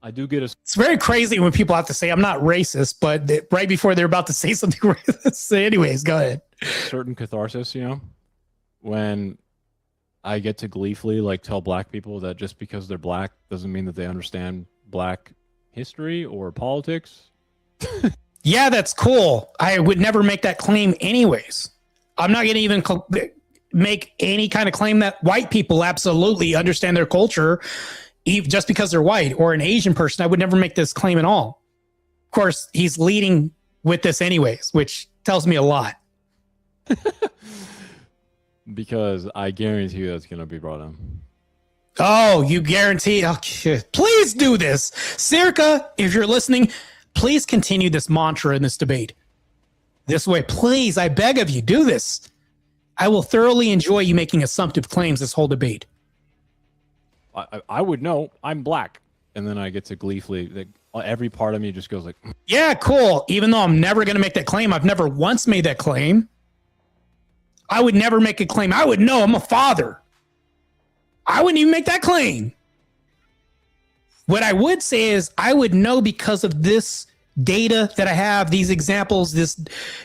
I do get a It's very crazy when people have to say I'm not racist, but right before they're about to say something racist. Anyways, go ahead. certain catharsis, you know, when I get to gleefully like tell black people that just because they're black doesn't mean that they understand black history or politics. Yeah, that's cool. I would never make that claim anyways. I'm not going to even make any kind of claim that white people absolutely understand their culture just because they're white, or an Asian person. I would never make this claim at all. Of course, he's leading with this anyways, which tells me a lot. Because I guarantee you that's going to be brought in. Oh, you guarantee? Okay. Please do this. Circa, if you're listening, please continue this mantra in this debate. This way, please, I beg of you, do this. I will thoroughly enjoy you making assumptive claims this whole debate. I would know I'm black. And then I get to gleefully, like, every part of me just goes like, yeah, cool. Even though I'm never going to make that claim. I've never once made that claim. I would never make a claim. I would know I'm a father. I wouldn't even make that claim. What I would say is I would know because of this data that I have, these examples, this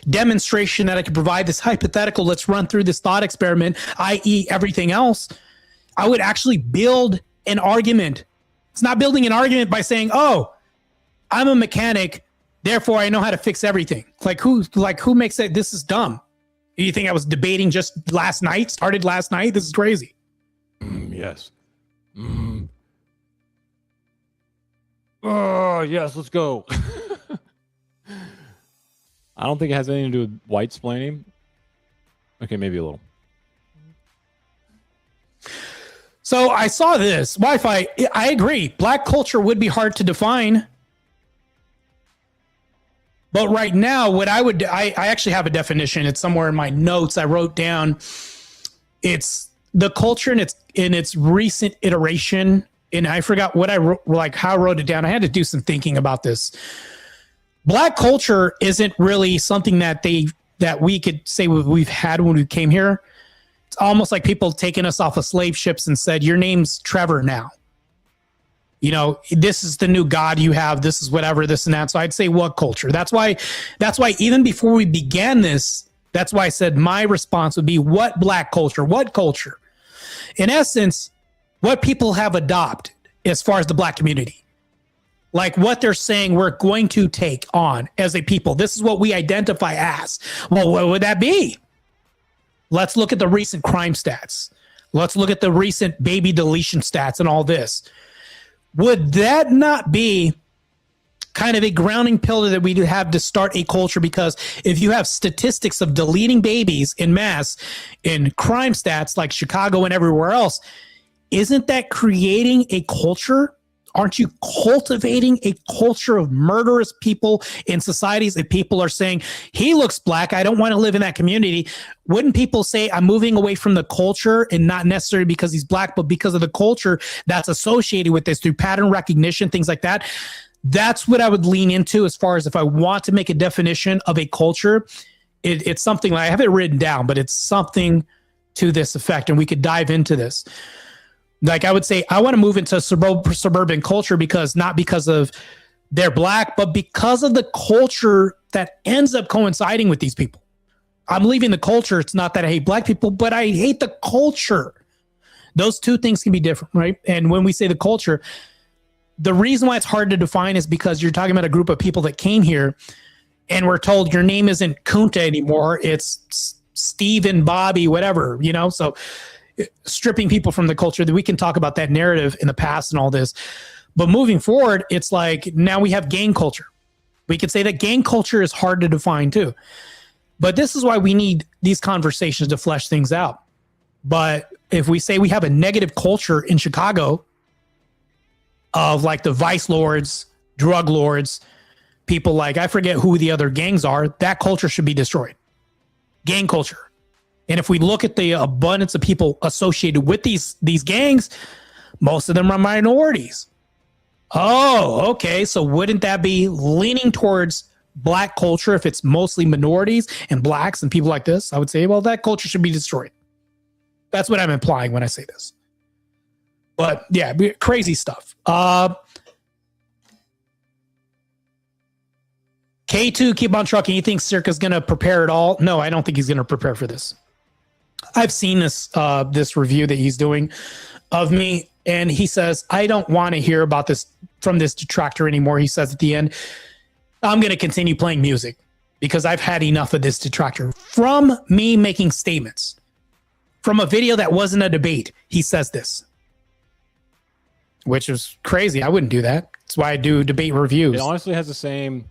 demonstration that I can provide, this hypothetical, let's run through this thought experiment, i.e. everything else. I would actually build an argument. It's not building an argument by saying, oh, I'm a mechanic, therefore I know how to fix everything. Like who makes that? This is dumb. You think I was debating just last night? Started last night? This is crazy. Yes. Oh, yes, let's go. I don't think it has anything to do with white splaining. Okay, maybe a little. So I saw this Wi-Fi. I agree. Black culture would be hard to define. But right now, what I actually have a definition. It's somewhere in my notes I wrote down. It's the culture in its recent iteration. And I forgot what I wrote, like how I wrote it down. I had to do some thinking about this. Black culture isn't really something that we could say we've had when we came here. It's almost like people taking us off of slave ships and said, your name's Trevor now. You know, this is the new God you have. This is whatever, this and that. So I'd say what culture? That's why even before we began this, that's why I said my response would be what black culture? What culture? In essence, what people have adopted as far as the black community. Like what they're saying we're going to take on as a people. This is what we identify as. Well, what would that be? Let's look at the recent crime stats. Let's look at the recent baby deletion stats and all this. Would that not be kind of a grounding pillar that we have to start a culture? Because if you have statistics of deleting babies in mass in crime stats like Chicago and everywhere else, isn't that creating a culture? Aren't you cultivating a culture of murderous people in societies? If people are saying, he looks black, I don't want to live in that community. Wouldn't people say, I'm moving away from the culture, and not necessarily because he's black, but because of the culture that's associated with this through pattern recognition, things like that? That's what I would lean into as far as if I want to make a definition of a culture. It's something like, I have it written down, but it's something to this effect, and we could dive into this. Like I would say, I want to move into suburban culture because not because of they're black, but because of the culture that ends up coinciding with these people. I'm leaving the culture. It's not that I hate black people, but I hate the culture. Those two things can be different, right? And when we say the culture, the reason why it's hard to define is because you're talking about a group of people that came here and we're told your name isn't Kunta anymore. It's Steve and Bobby, whatever, you know? So stripping people from the culture, that we can talk about that narrative in the past and all this. But moving forward, it's like now we have gang culture. We could say that gang culture is hard to define too. But this is why we need these conversations to flesh things out. But if we say we have a negative culture in Chicago of like the vice lords, drug lords, people like, I forget who the other gangs are, that culture should be destroyed. Gang culture. And if we look at the abundance of people associated with these gangs, most of them are minorities. Oh, okay. So wouldn't that be leaning towards black culture if it's mostly minorities and blacks and people like this? I would say, well, that culture should be destroyed. That's what I'm implying when I say this. But yeah, crazy stuff. K2, keep on trucking. You think Circa's going to prepare at all? No, I don't think he's going to prepare for this. I've seen this review that he's doing of me, and he says, I don't want to hear about this from this detractor anymore. He says at the end, I'm going to continue playing music because I've had enough of this detractor. From me making statements, from a video that wasn't a debate, he says this, which is crazy. I wouldn't do that. That's why I do debate reviews. It honestly has the same...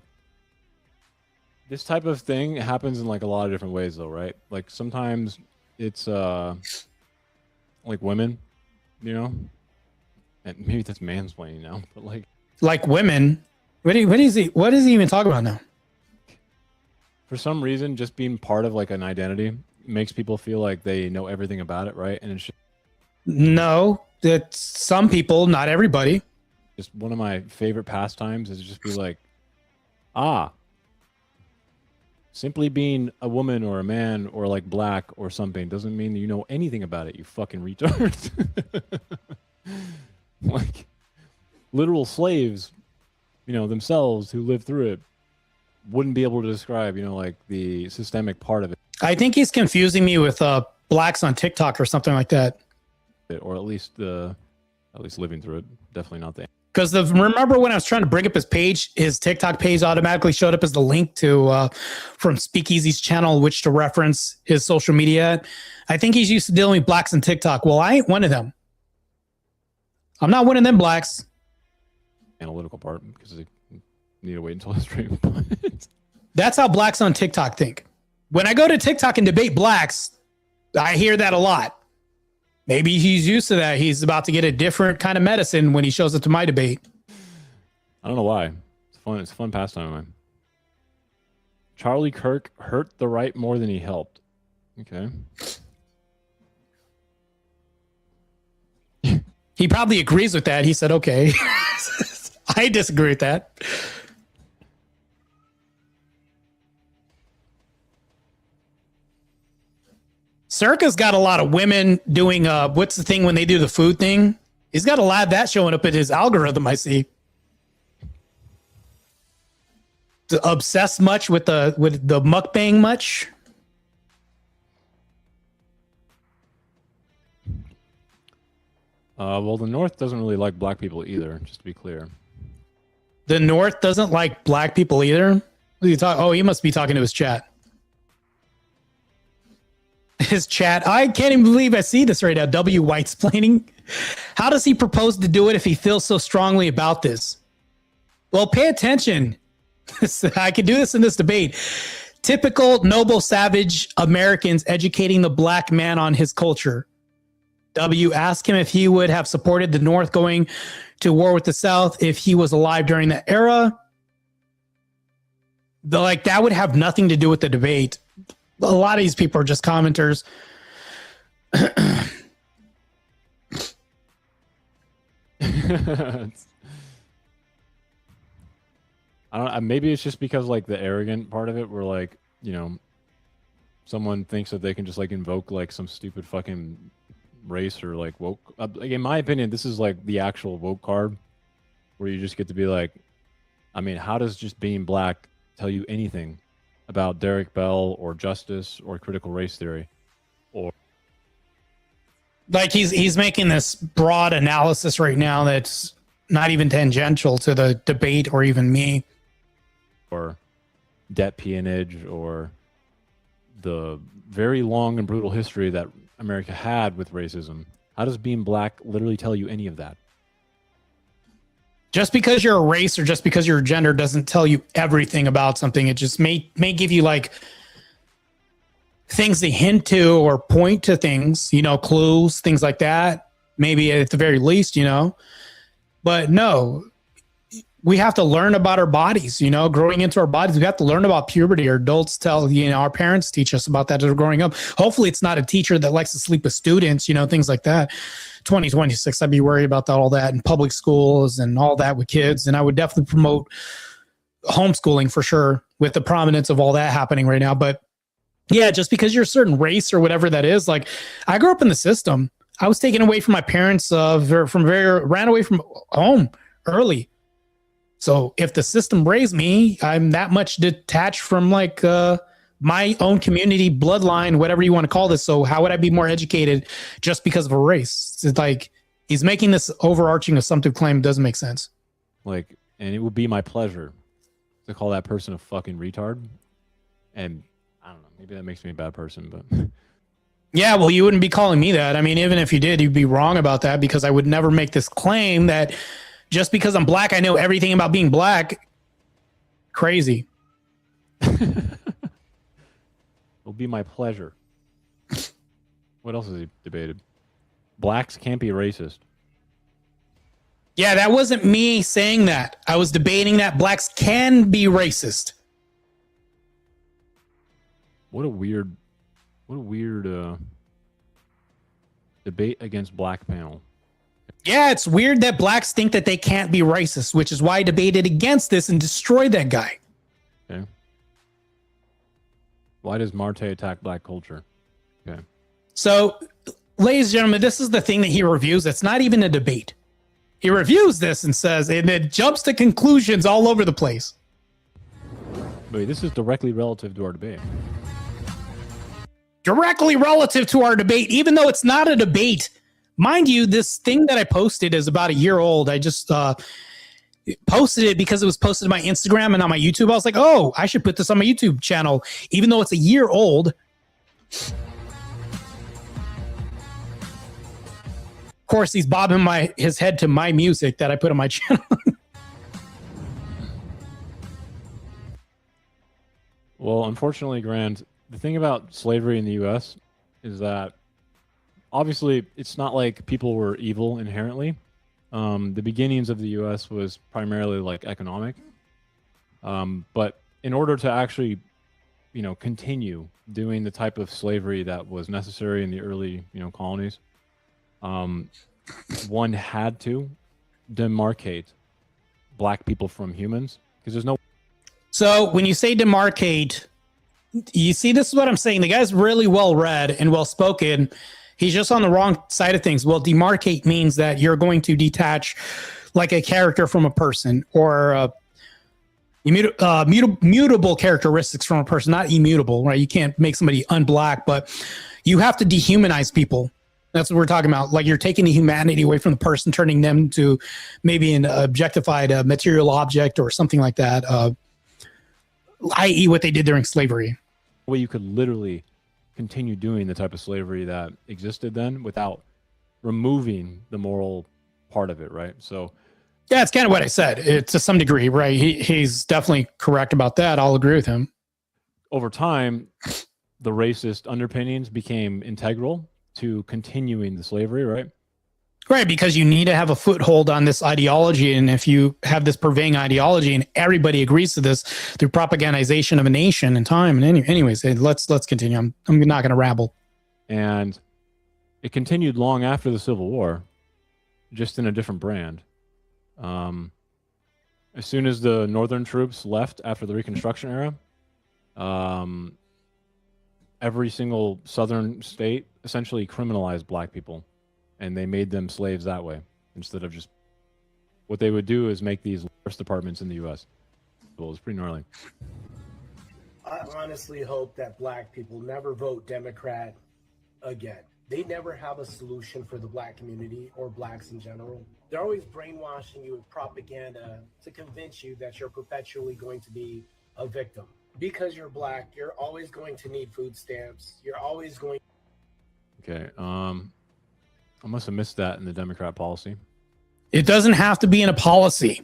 This type of thing happens in like a lot of different ways though, right? Like sometimes it's like women, you know? And maybe that's mansplaining now, but like women? What is he even talking about now? For some reason, just being part of like an identity makes people feel like they know everything about it, right? And it's just... No, that's some people, not everybody. Just one of my favorite pastimes is just be like, simply being a woman or a man or like black or something doesn't mean that you know anything about it, you fucking retards. Like literal slaves, you know, themselves who lived through it wouldn't be able to describe, you know, like the systemic part of it. I think he's confusing me with blacks on TikTok or something like that. Or at least living through it. Definitely not the... Because remember when I was trying to bring up his TikTok page automatically showed up as the link to from Speakeasy's channel, which to reference his social media. I think he's used to dealing with blacks on TikTok. Well, I ain't one of them. I'm not winning them blacks. Analytical part, because they need to wait until the stream. That's how blacks on TikTok think. When I go to TikTok and debate blacks, I hear that a lot. Maybe he's used to that. He's about to get a different kind of medicine when he shows up to my debate. I don't know why. It's fun. It's a fun pastime, man. Charlie Kirk hurt the right more than he helped. Okay. He probably agrees with that. He said, okay. I disagree with that. Circa's got a lot of women doing, what's the thing when they do the food thing? He's got a lot of that showing up in his algorithm, I see. Obsessed much with the mukbang much? Well, the North doesn't really like black people either, just to be clear. The North doesn't like black people either? What are you talking? Oh, he must be talking to his chat. His chat. I can't even believe I see this right now. W. Whitesplaining. How does he propose to do it if he feels so strongly about this? Well, pay attention. I can do this in this debate. Typical noble savage Americans educating the black man on his culture. W, ask him if he would have supported the North going to war with the South if he was alive during that era. Like, that would have nothing to do with the debate. A lot of these people are just commenters. I don't. Maybe it's just because like the arrogant part of it, where like, you know, someone thinks that they can just like invoke like some stupid fucking race or like woke. Like, in my opinion, this is like the actual woke card, where you just get to be like, I mean, how does just being black tell you anything about Derek Bell or justice or critical race theory? Or like he's making this broad analysis right now that's not even tangential to the debate or even me. Or debt peonage, or the very long and brutal history that America had with racism. How does being black literally tell you any of that? Just because you're a race or just because you're a gender doesn't tell you everything about something. It just may give you like things to hint to or point to things, you know, clues, things like that. Maybe at the very least, you know. But no, we have to learn about our bodies, you know, growing into our bodies. We have to learn about puberty. Our adults tell, you know, our parents teach us about that as we're growing up. Hopefully it's not a teacher that likes to sleep with students, you know, things like that. 2026, I'd be worried about that, all that in public schools and all that with kids. And I would definitely promote homeschooling for sure with the prominence of all that happening right now. But yeah, just because you're a certain race or whatever that is, like I grew up in the system. I was taken away from my parents, ran away from home early. So if the system raised me, I'm that much detached from like my own community, bloodline, whatever you want to call this. So how would I be more educated just because of a race? It's like he's making this overarching assumptive claim. Doesn't make sense. Like, and it would be my pleasure to call that person a fucking retard. And I don't know, maybe that makes me a bad person, but yeah, well, you wouldn't be calling me that. I mean, even if you did, you'd be wrong about that because I would never make this claim that just because I'm black, I know everything about being black. Crazy. It'll be my pleasure. What else is he debated? Blacks can't be racist. Yeah, that wasn't me saying that. I was debating that blacks can be racist. What a weird debate against black panel. Yeah, it's weird that blacks think that they can't be racist, which is why I debated against this and destroyed that guy. Okay. Why does Marte attack black culture? Okay. So, ladies and gentlemen, this is the thing that he reviews. It's not even a debate. He reviews this and says, and it jumps to conclusions all over the place. Wait, this is directly relative to our debate. Directly relative to our debate, even though it's not a debate. Mind you, this thing that I posted is about a year old. I just posted it because it was posted to my Instagram and on my YouTube. I was like, oh, I should put this on my YouTube channel, even though it's a year old. Of course, he's bobbing his head to my music that I put on my channel. Well, unfortunately, Grand, the thing about slavery in the U.S. is that obviously it's not like people were evil inherently. The beginnings of the U.S. was primarily like economic. But in order to actually, continue doing the type of slavery that was necessary in the early, colonies, one had to demarcate black people from humans because there's no. So when you say demarcate, you see, this is what I'm saying. The guy's really well read and well spoken. He's just on the wrong side of things. Well, demarcate means that you're going to detach like a character from a person, or mutable characteristics from a person, not immutable, right? You can't make somebody unblack, but you have to dehumanize people. That's what we're talking about. Like, you're taking the humanity away from the person, turning them to maybe an objectified material object or something like that, i.e. what they did during slavery. Way you could literally continue doing the type of slavery that existed then without removing the moral part of it, right? So yeah, it's kind of what I said. It, to some degree, right? He's definitely correct about that. I'll agree with him. Over time, the racist underpinnings became integral to continuing the slavery, right? Right, because you need to have a foothold on this ideology. And if you have this purveying ideology and everybody agrees to this through propagandization of a nation and time. And anyways, let's continue. I'm not going to rabble. And it continued long after the Civil War, just in a different brand. As soon as the Northern troops left after the Reconstruction era, every single Southern state essentially criminalized black people. And they made them slaves that way, instead of just what they would do is make these worst departments in the U.S. Well, it's pretty gnarly. I honestly hope that black people never vote Democrat again. They never have a solution for the black community or blacks in general. They're always brainwashing you with propaganda to convince you that you're perpetually going to be a victim. Because you're black, you're always going to need food stamps. You're always going. Okay. I must have missed that in the Democrat policy. It doesn't have to be in a policy.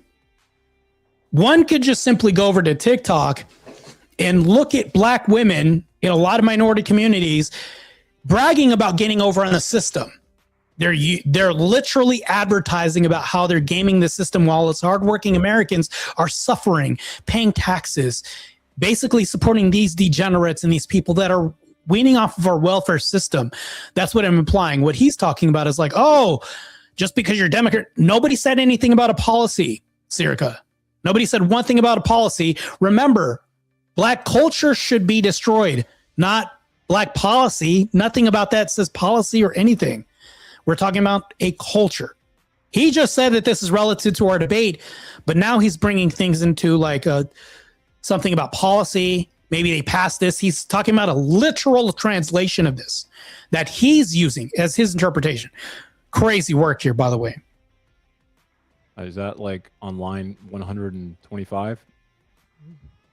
One could just simply go over to TikTok and look at black women in a lot of minority communities bragging about getting over on the system. They're literally advertising about how they're gaming the system while its hardworking Americans are suffering, paying taxes, basically supporting these degenerates and these people that are weaning off of our welfare system. That's what I'm implying. What he's talking about is like, oh, just because you're Democrat, nobody said anything about a policy, Sirica. Nobody said one thing about a policy. Remember, black culture should be destroyed, not black policy. Nothing about that says policy or anything. We're talking about a culture. He just said that this is relative to our debate, but now he's bringing things into like something about policy. Maybe they passed this. He's talking about a literal translation of this that he's using as his interpretation. Crazy work here, by the way. Is that like on line 125?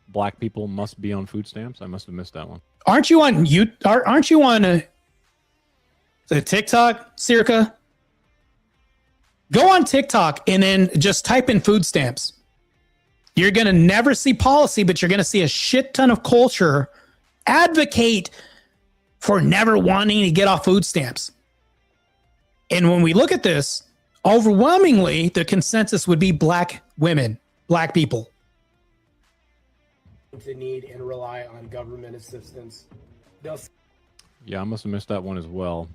Black people must be on food stamps? I must have missed that one. Aren't you on the TikTok, Sirica? Go on TikTok and then just type in food stamps. You're going to never see policy, but you're going to see a shit ton of culture advocate for never wanting to get off food stamps. And when we look at this, overwhelmingly, the consensus would be black women, black people. To need and rely on government assistance. Yeah, I must have missed that one as well.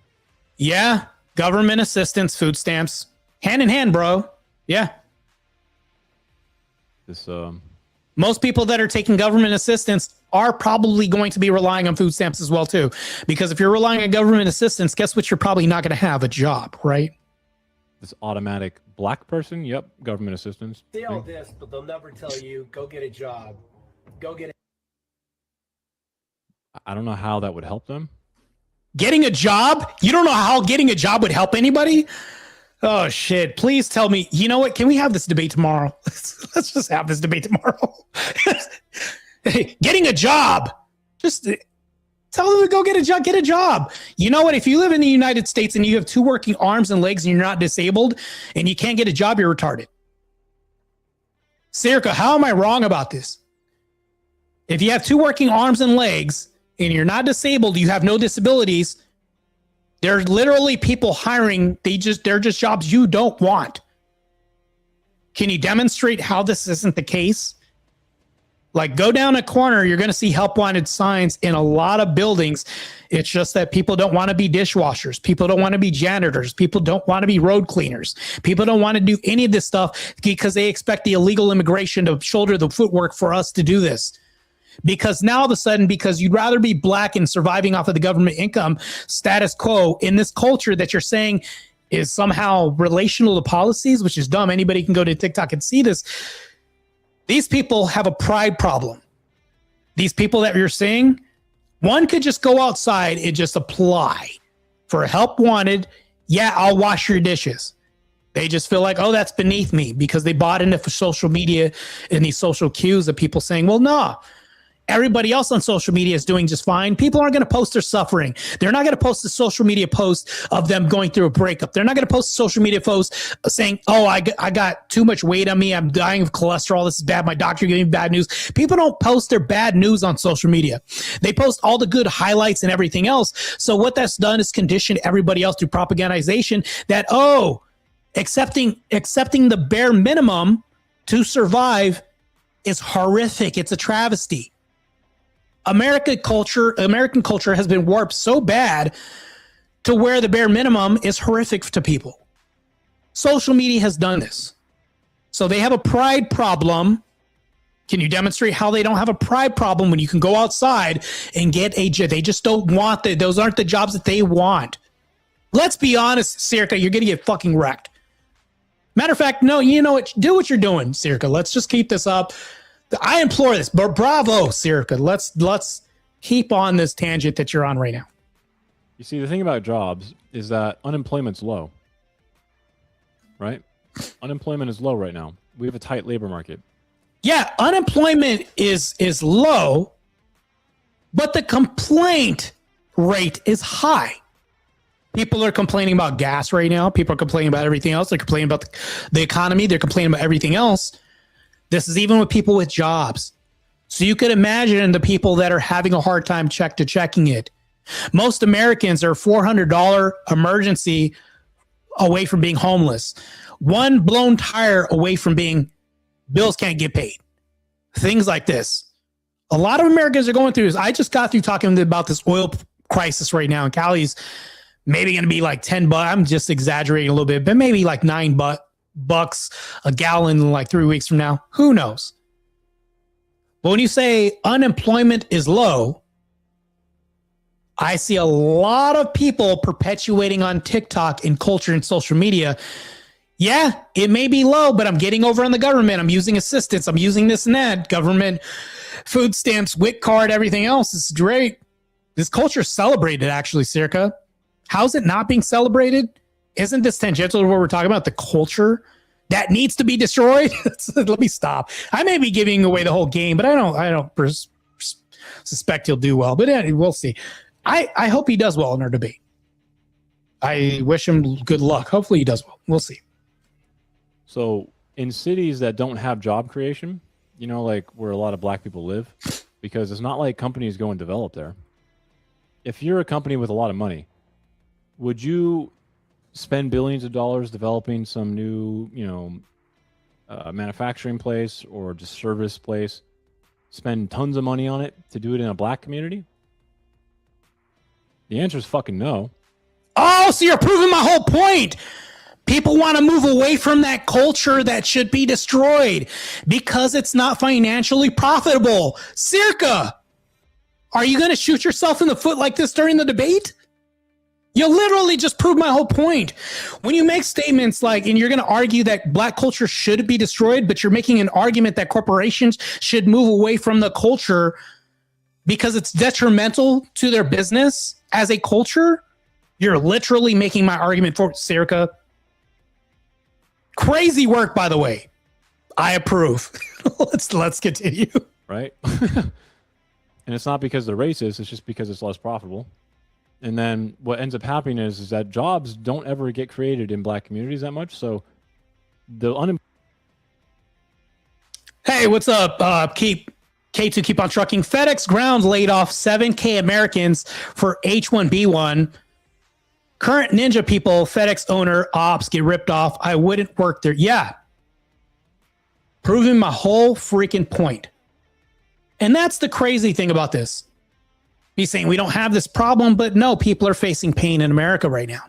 Yeah, government assistance, food stamps, hand in hand, bro. Yeah. This most people that are taking government assistance are probably going to be relying on food stamps as well too, because if you're relying on government assistance, guess what? You're probably not going to have a job, right? This automatic black person, yep, government assistance. Say all this, but they'll never tell you, go get a job. Go get it. I don't know how that would help them. Getting a job? You don't know how getting a job would help anybody? Oh, shit. Please tell me. You know what? Can we have this debate tomorrow? Let's just have this debate tomorrow. Hey, getting a job. Just Tell them to go get a job. Get a job. You know what? If you live in the United States and you have 2 working arms and legs and you're not disabled and you can't get a job, you're retarded. Serica, how am I wrong about this? If you have 2 working arms and legs and you're not disabled, you have no disabilities, there's literally people hiring. They're just jobs you don't want. Can you demonstrate how this isn't the case? Like, go down a corner, you're going to see help wanted signs in a lot of buildings. It's just that people don't want to be dishwashers. People don't want to be janitors. People don't want to be road cleaners. People don't want to do any of this stuff because they expect the illegal immigration to shoulder the footwork for us to do this. Because now all of a sudden, because you'd rather be black and surviving off of the government income status quo in this culture that you're saying is somehow relational to policies, which is dumb. Anybody can go to TikTok and see this. These people have a pride problem. These people that you're seeing, one could just go outside and just apply for help wanted. Yeah, I'll wash your dishes. They just feel like, oh, that's beneath me because they bought into social media and these social cues of people saying, well, no. Everybody else on social media is doing just fine. People aren't going to post their suffering. They're not going to post a social media post of them going through a breakup. They're not going to post a social media post saying, oh, I got too much weight on me. I'm dying of cholesterol. This is bad. My doctor gave me bad news. People don't post their bad news on social media. They post all the good highlights and everything else. So what that's done is conditioned everybody else through propagandization that, oh, accepting the bare minimum to survive is horrific. It's a travesty. American culture has been warped so bad to where the bare minimum is horrific to people. Social media has done this. So they have a pride problem. Can you demonstrate how they don't have a pride problem when you can go outside and get a job? They just don't want that. Those aren't the jobs that they want. Let's be honest, Serica, you're going to get fucking wrecked. Matter of fact, no, you know what? Do what you're doing, Serica. Let's just keep this up. I implore this, but bravo, Serica. Let's keep on this tangent that you're on right now. You see, the thing about jobs is that unemployment's low, right? Unemployment is low right now. We have a tight labor market. Yeah, unemployment is low, but the complaint rate is high. People are complaining about gas right now. People are complaining about everything else. They're complaining about the economy. They're complaining about everything else. This is even with people with jobs. So you could imagine the people that are having a hard time checking it. Most Americans are $400 emergency away from being homeless. One blown tire away from being bills can't get paid. Things like this. A lot of Americans are going through this. I just got through talking about this oil crisis right now. And Cali's maybe going to be like 10 bucks. I'm just exaggerating a little bit, but maybe like $9 a gallon like 3 weeks from now. Who knows? But when you say unemployment is low, I see a lot of people perpetuating on TikTok and culture and social media. Yeah, it may be low, but I'm getting over on the government. I'm using assistance. I'm using this and that. Government, food stamps, WIC card, everything else. It's great. This culture is celebrated, actually, Serica. How's it not being celebrated? Isn't this tangential to what we're talking about? The culture that needs to be destroyed? Let me stop. I may be giving away the whole game, but I don't suspect he'll do well. But we'll see. I hope he does well in our debate. I wish him good luck. Hopefully he does well. We'll see. So in cities that don't have job creation, you know, like where a lot of black people live, because it's not like companies go and develop there. If you're a company with a lot of money, would you spend billions of dollars developing some new, manufacturing place or just service place, spend tons of money on it to do it in a black community? The answer is fucking no. Oh, so you're proving my whole point. People want to move away from that culture that should be destroyed because it's not financially profitable. Serica, are you going to shoot yourself in the foot like this during the debate? You literally just proved my whole point. When you make statements like, and you're going to argue that black culture should be destroyed, but you're making an argument that corporations should move away from the culture because it's detrimental to their business as a culture, you're literally making my argument for Serica. Crazy work, by the way. I approve. Let's continue. Right? And it's not because they're racist, it's just because it's less profitable. And then what ends up happening is that jobs don't ever get created in black communities that much. So the unemployment. Hey, what's up? Keep on trucking. FedEx Ground laid off 7K Americans for H1B1. Current Ninja people, FedEx owner, ops get ripped off. I wouldn't work there. Yeah. Proving my whole freaking point. And that's the crazy thing about this. He's saying we don't have this problem, but no, people are facing pain in America right now.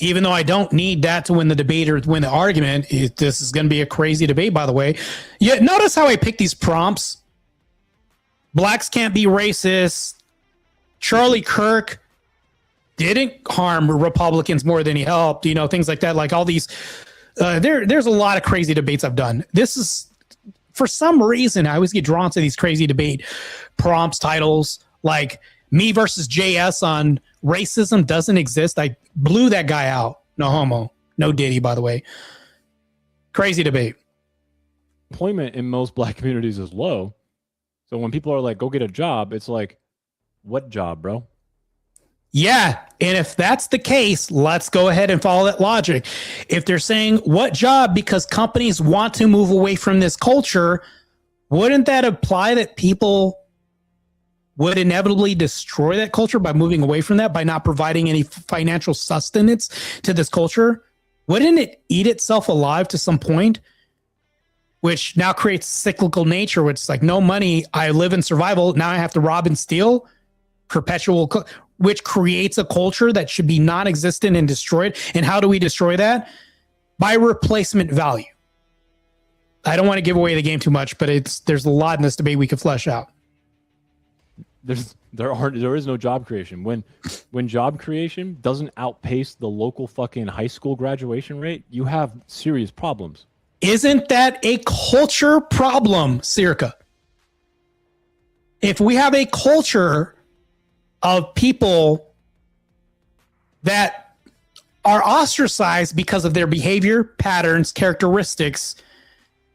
Even though I don't need that to win the debate or win the argument, this is going to be a crazy debate, by the way. Yeah, notice how I pick these prompts. Blacks can't be racist. Charlie Kirk didn't harm Republicans more than he helped. You know, things like that. Like all these, there's a lot of crazy debates I've done. This is, for some reason, I always get drawn to these crazy debate prompts, titles, like me versus JS on racism doesn't exist. I blew that guy out. No homo. No Diddy, by the way. Crazy debate. Employment in most black communities is low. So when people are like, go get a job, it's like, what job, bro? Yeah. And if that's the case, let's go ahead and follow that logic. If they're saying what job because companies want to move away from this culture, wouldn't that imply that people would inevitably destroy that culture by moving away from that, by not providing any financial sustenance to this culture? Wouldn't it eat itself alive to some point? Which now creates cyclical nature, which is like no money, I live in survival, now I have to rob and steal, perpetual, which creates a culture that should be non-existent and destroyed. And how do we destroy that? By replacement value. I don't want to give away the game too much, but there's a lot in this debate we could flesh out. There is no job creation. When job creation doesn't outpace the local fucking high school graduation rate, you have serious problems. Isn't that a culture problem, Circa? If we have a culture of people that are ostracized because of their behavior, patterns, characteristics,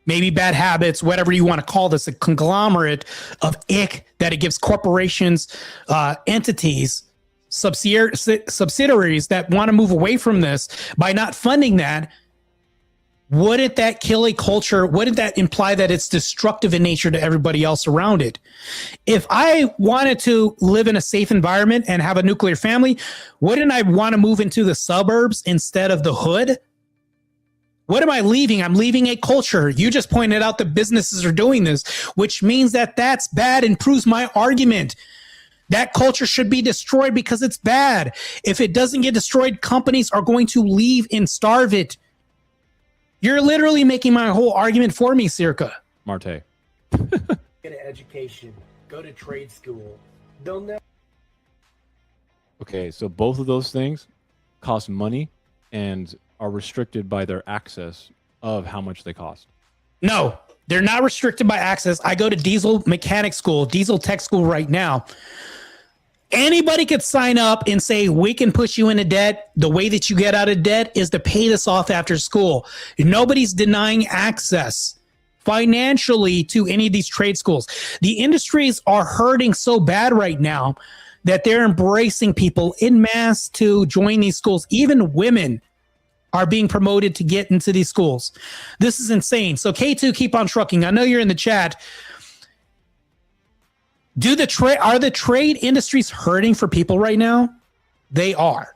maybe bad habits, whatever you want to call this, a conglomerate of ick that it gives corporations, entities, subsidiaries that want to move away from this by not funding that, wouldn't that kill a culture? Wouldn't that imply that it's destructive in nature to everybody else around it? If I wanted to live in a safe environment and have a nuclear family, wouldn't I want to move into the suburbs instead of the hood? What am I leaving? I'm leaving a culture. You just pointed out that businesses are doing this, which means that that's bad and proves my argument. That culture should be destroyed because it's bad. If it doesn't get destroyed, companies are going to leave and starve it. You're literally making my whole argument for me, Circa. Marte. Get an education. Go to trade school. They'll never. Okay, so both of those things cost money and are restricted by their access of how much they cost. No, they're not restricted by access. I go to diesel mechanic school, diesel tech school right now. Anybody could sign up and say, we can push you into debt. The way that you get out of debt is to pay this off after school. Nobody's denying access financially to any of these trade schools. The industries are hurting so bad right now that they're embracing people en masse to join these schools. Even women are being promoted to get into these schools. This is insane. So K2, keep on trucking. I know you're in the chat. Are the trade industries hurting for people right now? They are.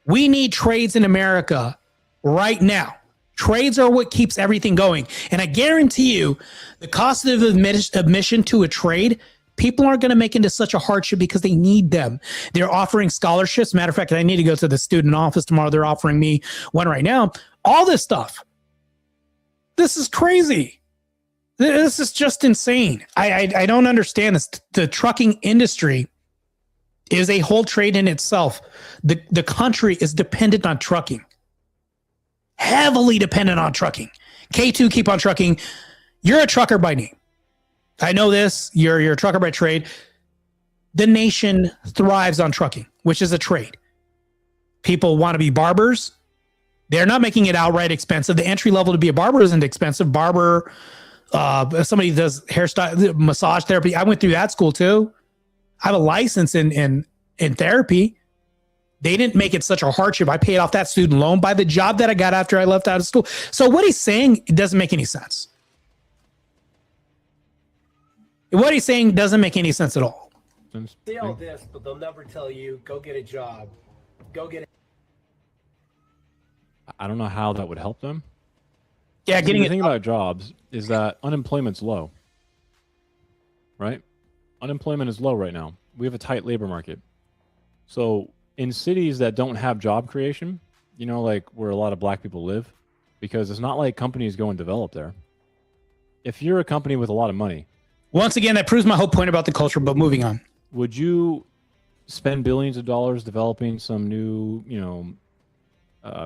We need trades in America right now. Trades are what keeps everything going. And I guarantee you, the cost of admission to a trade, people aren't going to make into such a hardship because they need them. They're offering scholarships. Matter of fact, I need to go to the student office tomorrow. They're offering me one right now. All this stuff. This is crazy. This is just insane. I don't understand this. The trucking industry is a whole trade in itself. The country is dependent on trucking. Heavily dependent on trucking. K2, keep on trucking. You're a trucker by name. I know this. You're a trucker by trade. The nation thrives on trucking, which is a trade. People want to be barbers. They're not making it outright expensive. The entry level to be a barber isn't expensive. Barber somebody does hairstyle, massage therapy. I went through that school too. I have a license in therapy. They didn't make it such a hardship. I paid off that student loan by the job that I got after I left out of school. So what he's saying, it doesn't make any sense. What he's saying doesn't make any sense at all. Say all this, but they'll never tell you, go get a job. Go get it. I don't know how that would help them. Yeah, getting the thing about jobs is that unemployment's low. Right? Unemployment is low right now. We have a tight labor market. So in cities that don't have job creation, you know, like where a lot of black people live, because it's not like companies go and develop there. If you're a company with a lot of money, once again, that proves my whole point about the culture, but moving on. Would you spend billions of dollars developing some new,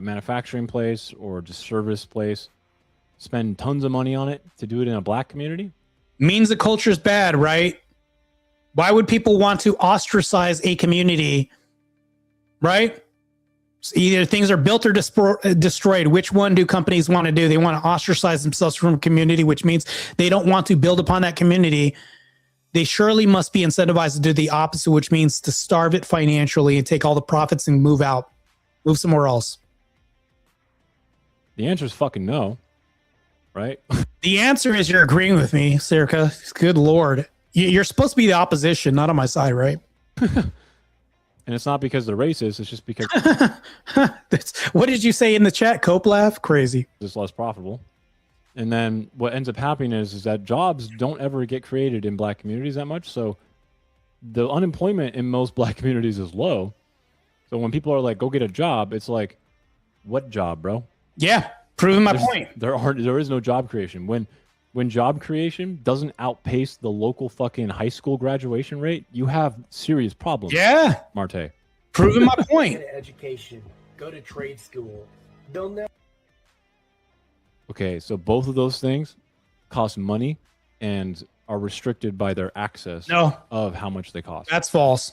manufacturing place or just service place, spend tons of money on it to do it in a black community? Means the culture is bad, right? Why would people want to ostracize a community, right? So either things are built or destroyed. Which one do companies want to do? They want to ostracize themselves from a community, which means they don't want to build upon that community. They surely must be incentivized to do the opposite, which means to starve it financially and take all the profits and move out, move somewhere else. The answer is fucking no, right? The answer is you're agreeing with me, Circa. Good Lord. You're supposed to be the opposition, not on my side, right? And it's not because they're racist. It's just because what did you say in the chat? Cope laugh? Crazy. it's less profitable. And then what ends up happening is that jobs don't ever get created in black communities that much. So the unemployment in most black communities is low. So when people are like, go get a job, it's like, what job, bro? Yeah, proving my point. There is no job creation. When job creation doesn't outpace the local fucking high school graduation rate, you have serious problems. Yeah. Marte. Proving my point. Get an education. Go to trade school. They'll never. Okay, so both of those things cost money and are restricted by their access of how much they cost. That's false.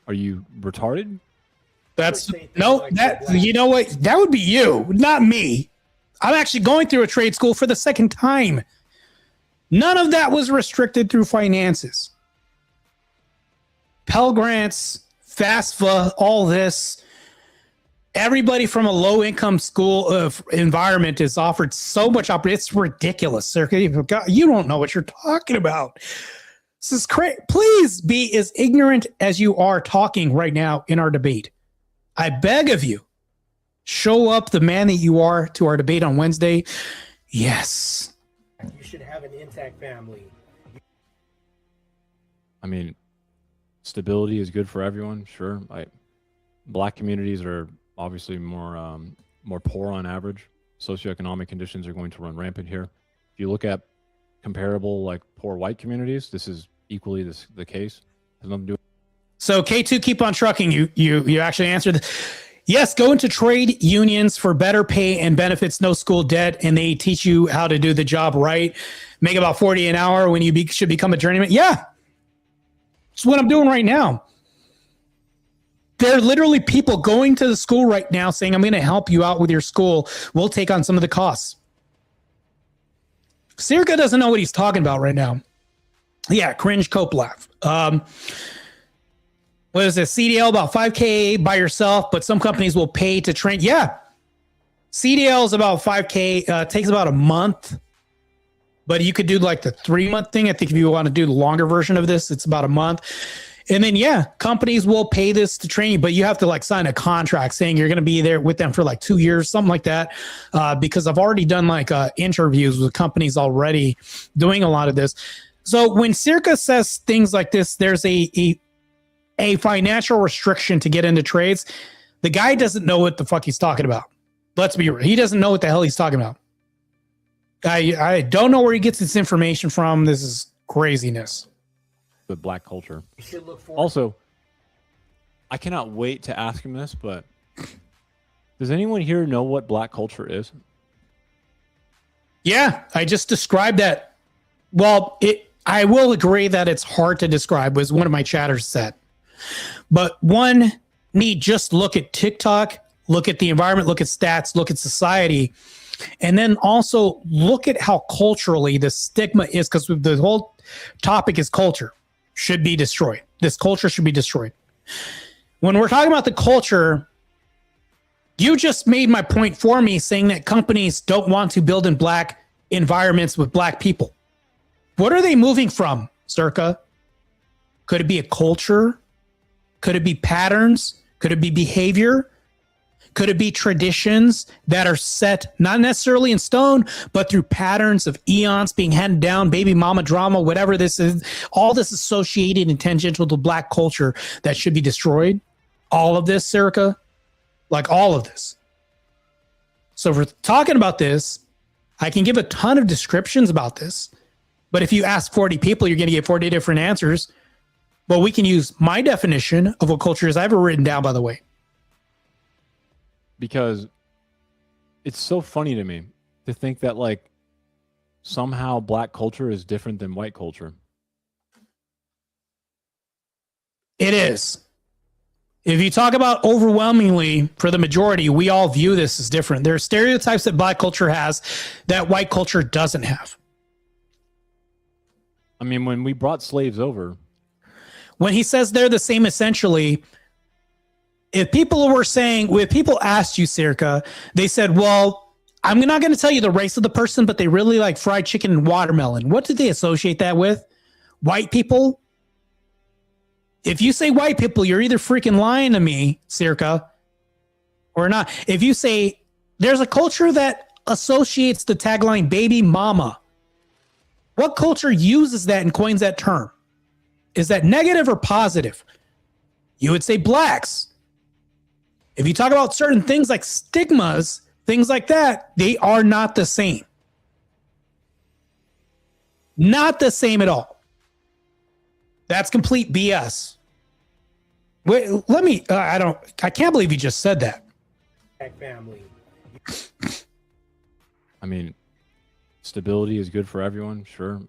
Are you retarded? That's no, you know what? That would be you, not me. I'm actually going through a trade school for the second time. None of that was restricted through finances. Pell Grants, FAFSA, all this. Everybody from a low-income school environment is offered so much opportunity. It's ridiculous, sir. You don't know what you're talking about. This is crazy. Please be as ignorant as you are talking right now in our debate. I beg of you, show up the man that you are to our debate on Wednesday. Yes. You should have an intact family. I mean, stability is good for everyone, sure. Black communities are obviously more poor on average. Socioeconomic conditions are going to run rampant here. If you look at comparable like poor white communities, this is equally the case. Has nothing to do. So K2, keep on trucking. You actually answered. Yes, go into trade unions for better pay and benefits, no school debt, and they teach you how to do the job right. Make about $40 an hour when you should become a journeyman. Yeah, that's what I'm doing right now. There are literally people going to the school right now saying, I'm going to help you out with your school. We'll take on some of the costs. Circa doesn't know what he's talking about right now. Yeah, cringe, cope, laugh. What is it? CDL about $5K by yourself, but some companies will pay to train. Yeah. CDL is about $5K. Takes about a month, but you could do like the 3-month thing. I think if you want to do the longer version of this, it's about a month. And then, yeah, companies will pay this to train you, but you have to like sign a contract saying you're going to be there with them for like 2 years, something like that. Because I've already done like interviews with companies already doing a lot of this. So when Circa says things like this, there's a financial restriction to get into trades. The guy doesn't know what the fuck he's talking about. Let's be real. He doesn't know what the hell he's talking about. I don't know where he gets this information from. This is craziness. With black culture. Also, I cannot wait to ask him this, but does anyone here know what black culture is? Yeah, I just described that. Well, I will agree that it's hard to describe, as one of my chatters said. But one need just look at TikTok, look at the environment, look at stats, look at society, and then also look at how culturally the stigma is, because the whole topic is culture should be destroyed. This culture should be destroyed. When we're talking about the culture, you just made my point for me, saying that companies don't want to build in black environments with black people. What are they moving from, Circa? Could it be a culture? Could it be patterns? Could it be behavior? Could it be traditions that are set, not necessarily in stone, but through patterns of eons being handed down, baby mama drama, whatever this is, all this associated and tangential to black culture that should be destroyed? All of this, Circa? Like all of this. So if we're talking about this, I can give a ton of descriptions about this, but if you ask 40 people, you're going to get 40 different answers. But we can use my definition of what culture is. I have it written down, by the way. Because it's so funny to me to think that like somehow black culture is different than white culture. It is. If you talk about overwhelmingly, for the majority, we all view this as different. There are stereotypes that black culture has that white culture doesn't have. I mean, when we brought slaves over, when he says they're the same, essentially, if people asked you, Circa, they said, well, I'm not going to tell you the race of the person, but they really like fried chicken and watermelon. What did they associate that with? White people? If you say white people, you're either freaking lying to me, Circa, or not. If you say there's a culture that associates the tagline baby mama, what culture uses that and coins that term? Is that negative or positive? You would say blacks. If you talk about certain things like stigmas, things like that, they are not the same. Not the same at all. That's complete BS. Wait, let me, I can't believe you just said that. Family. I mean, stability is good for everyone, sure.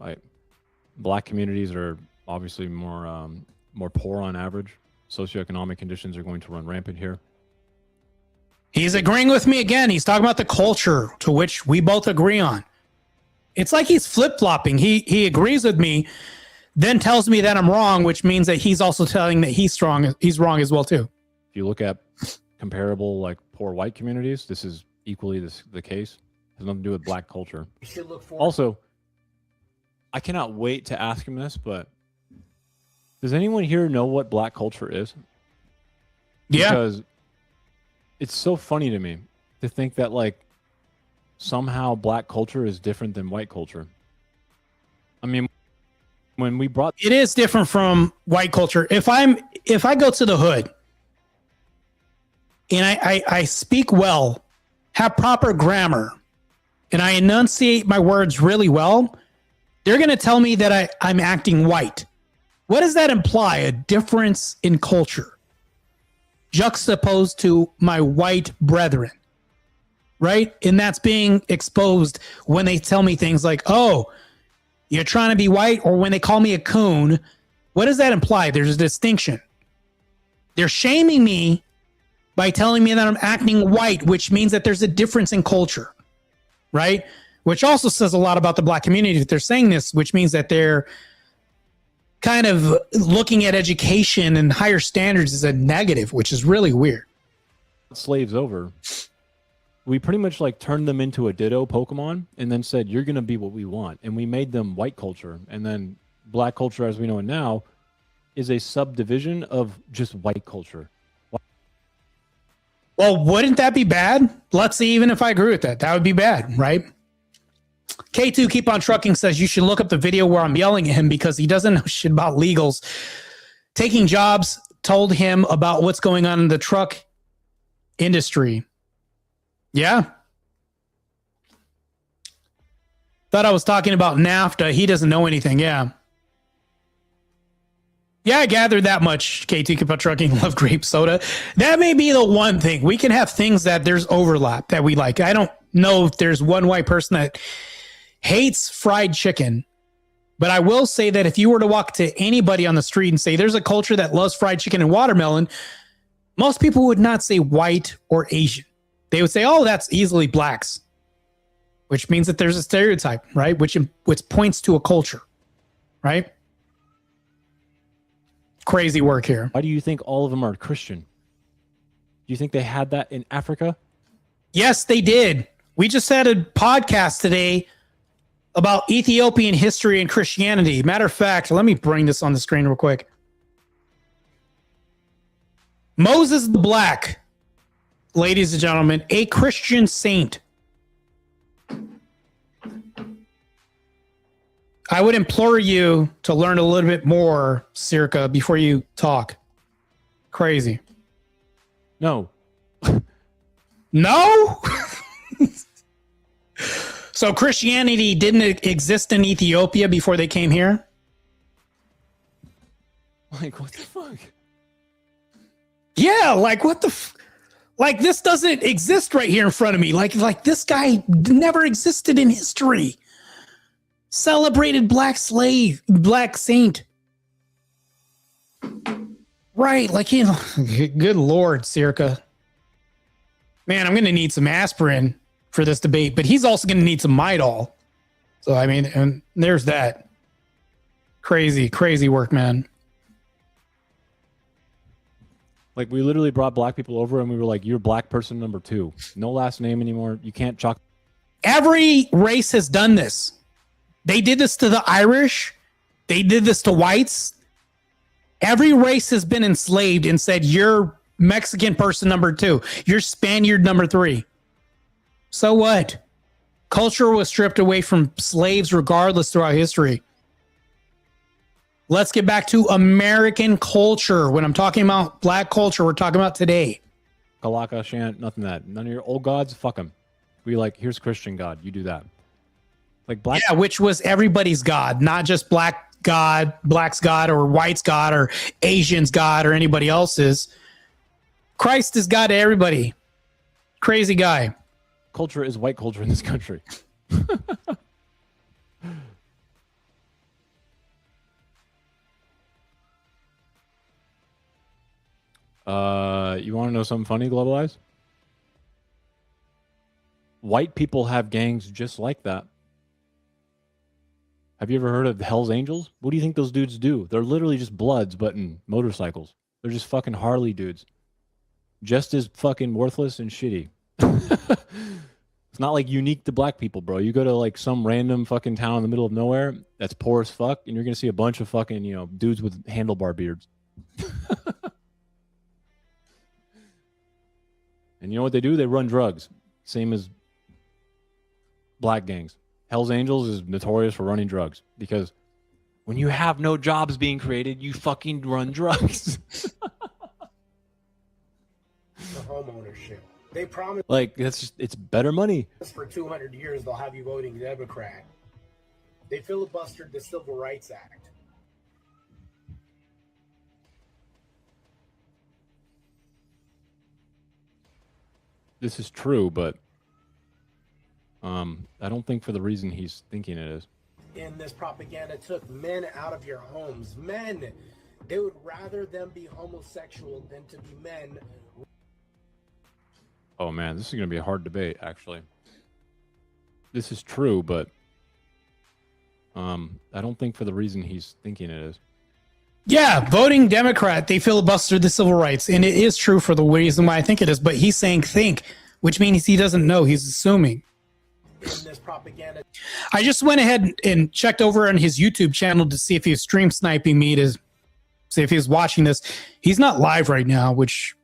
Black communities are obviously more poor on average. Socioeconomic conditions are going to run rampant here. He's agreeing with me again. He's talking about the culture to which we both agree on. It's like he's flip-flopping. He agrees with me, then tells me that I'm wrong, which means that he's also telling that he's wrong as well too. If you look at comparable like poor white communities, this is equally the case. It has nothing to do with black culture. You should look for. Also, I cannot wait to ask him this, but does anyone here know what black culture is? Yeah. Because it's so funny to me to think that like somehow black culture is different than white culture. I mean, when we brought it is different from white culture. If I go to the hood and I speak well, have proper grammar, and I enunciate my words really well, they're going to tell me that I'm acting white. What does that imply? A difference in culture juxtaposed to my white brethren, right? And that's being exposed when they tell me things like, oh, you're trying to be white, or when they call me a coon. What does that imply? There's a distinction. They're shaming me by telling me that I'm acting white, which means that there's a difference in culture, right? Which also says a lot about the black community if they're saying this, which means that they're kind of looking at education and higher standards as a negative, which is really weird. Slaves over, we pretty much like turned them into a Ditto Pokemon and then said, you're going to be what we want. And we made them white culture. And then black culture, as we know it now, is a subdivision of just white culture. Well, wouldn't that be bad? Let's see, even if I agree with that, that would be bad, right? K2 Keep On Trucking says you should look up the video where I'm yelling at him because he doesn't know shit about legals. Taking jobs told him about what's going on in the truck industry. Yeah. Thought I was talking about NAFTA. He doesn't know anything. Yeah. Yeah, I gathered that much. K2 Keep On Trucking, love grape soda. That may be the one thing. We can have things that there's overlap that we like. I don't know if there's one white person that hates fried chicken, but I will say that if you were to walk to anybody on the street and say there's a culture that loves fried chicken and watermelon, most people would not say white or Asian. They would say, oh, that's easily blacks, which means that there's a stereotype, right? Which points to a culture, right? Crazy work here. Why do you think all of them are Christian? Do you think they had that in Africa? Yes, they did. We just had a podcast today about Ethiopian history and Christianity. Matter of fact, let me bring this on the screen real quick. Moses the Black, ladies and gentlemen, a Christian saint. I would implore you to learn a little bit more, Circa, before you talk. Crazy. No. No? So Christianity didn't exist in Ethiopia before they came here? Like, what the fuck? Yeah, like what the like this doesn't exist right here in front of me. Like this guy never existed in history. Celebrated black saint. Right, like, you know, good Lord, Circa. Man, I'm going to need some aspirin for this debate, but he's also going to need some Midol. So, I mean, and there's that. Crazy, crazy work, man. Like, we literally brought black people over and we were like, you're black person number 2. No last name anymore. You can't chalk. Every race has done this. They did this to the Irish. They did this to whites. Every race has been enslaved and said, you're Mexican person number 2. You're Spaniard number 3. So what? Culture was stripped away from slaves regardless throughout history. Let's get back to American culture. When I'm talking about black culture, we're talking about today. Kalaka, Shant, nothing that. None of your old gods, fuck them. We like, here's Christian God. You do that. Like black. Yeah, which was everybody's God, not just black's God, or white's God, or Asian's God, or anybody else's. Christ is God to everybody. Crazy guy. Culture is white culture in this country. You want to know something funny, Globalize? White people have gangs just like that. Have you ever heard of Hell's Angels? What do you think those dudes do? They're literally just Bloods, but in motorcycles. They're just fucking Harley dudes. Just as fucking worthless and shitty. It's not like unique to black people, bro. You go to like some random fucking town in the middle of nowhere that's poor as fuck, and you're gonna see a bunch of fucking, you know, dudes with handlebar beards. And you know what they do? They run drugs. Same as black gangs. Hell's Angels is notorious for running drugs because when you have no jobs being created, you fucking run drugs. The home ownership. They promise Like, that's just, it's better money. for 200 years they'll have you voting Democrat. They filibustered the Civil Rights Act. This is true, but I don't think for the reason he's thinking it is. In this propaganda took men out of your homes. Men. They would rather them be homosexual than to be men. Oh man, this is going to be a hard debate, actually. This is true, but I don't think for the reason he's thinking it is. Yeah, voting Democrat, they filibustered the civil rights, and it is true for the reason why I think it is, but he's saying think, which means he doesn't know, he's assuming. In this propaganda. I just went ahead and checked over on his YouTube channel to see if he was stream sniping me, to see if he was watching this. He's not live right now, which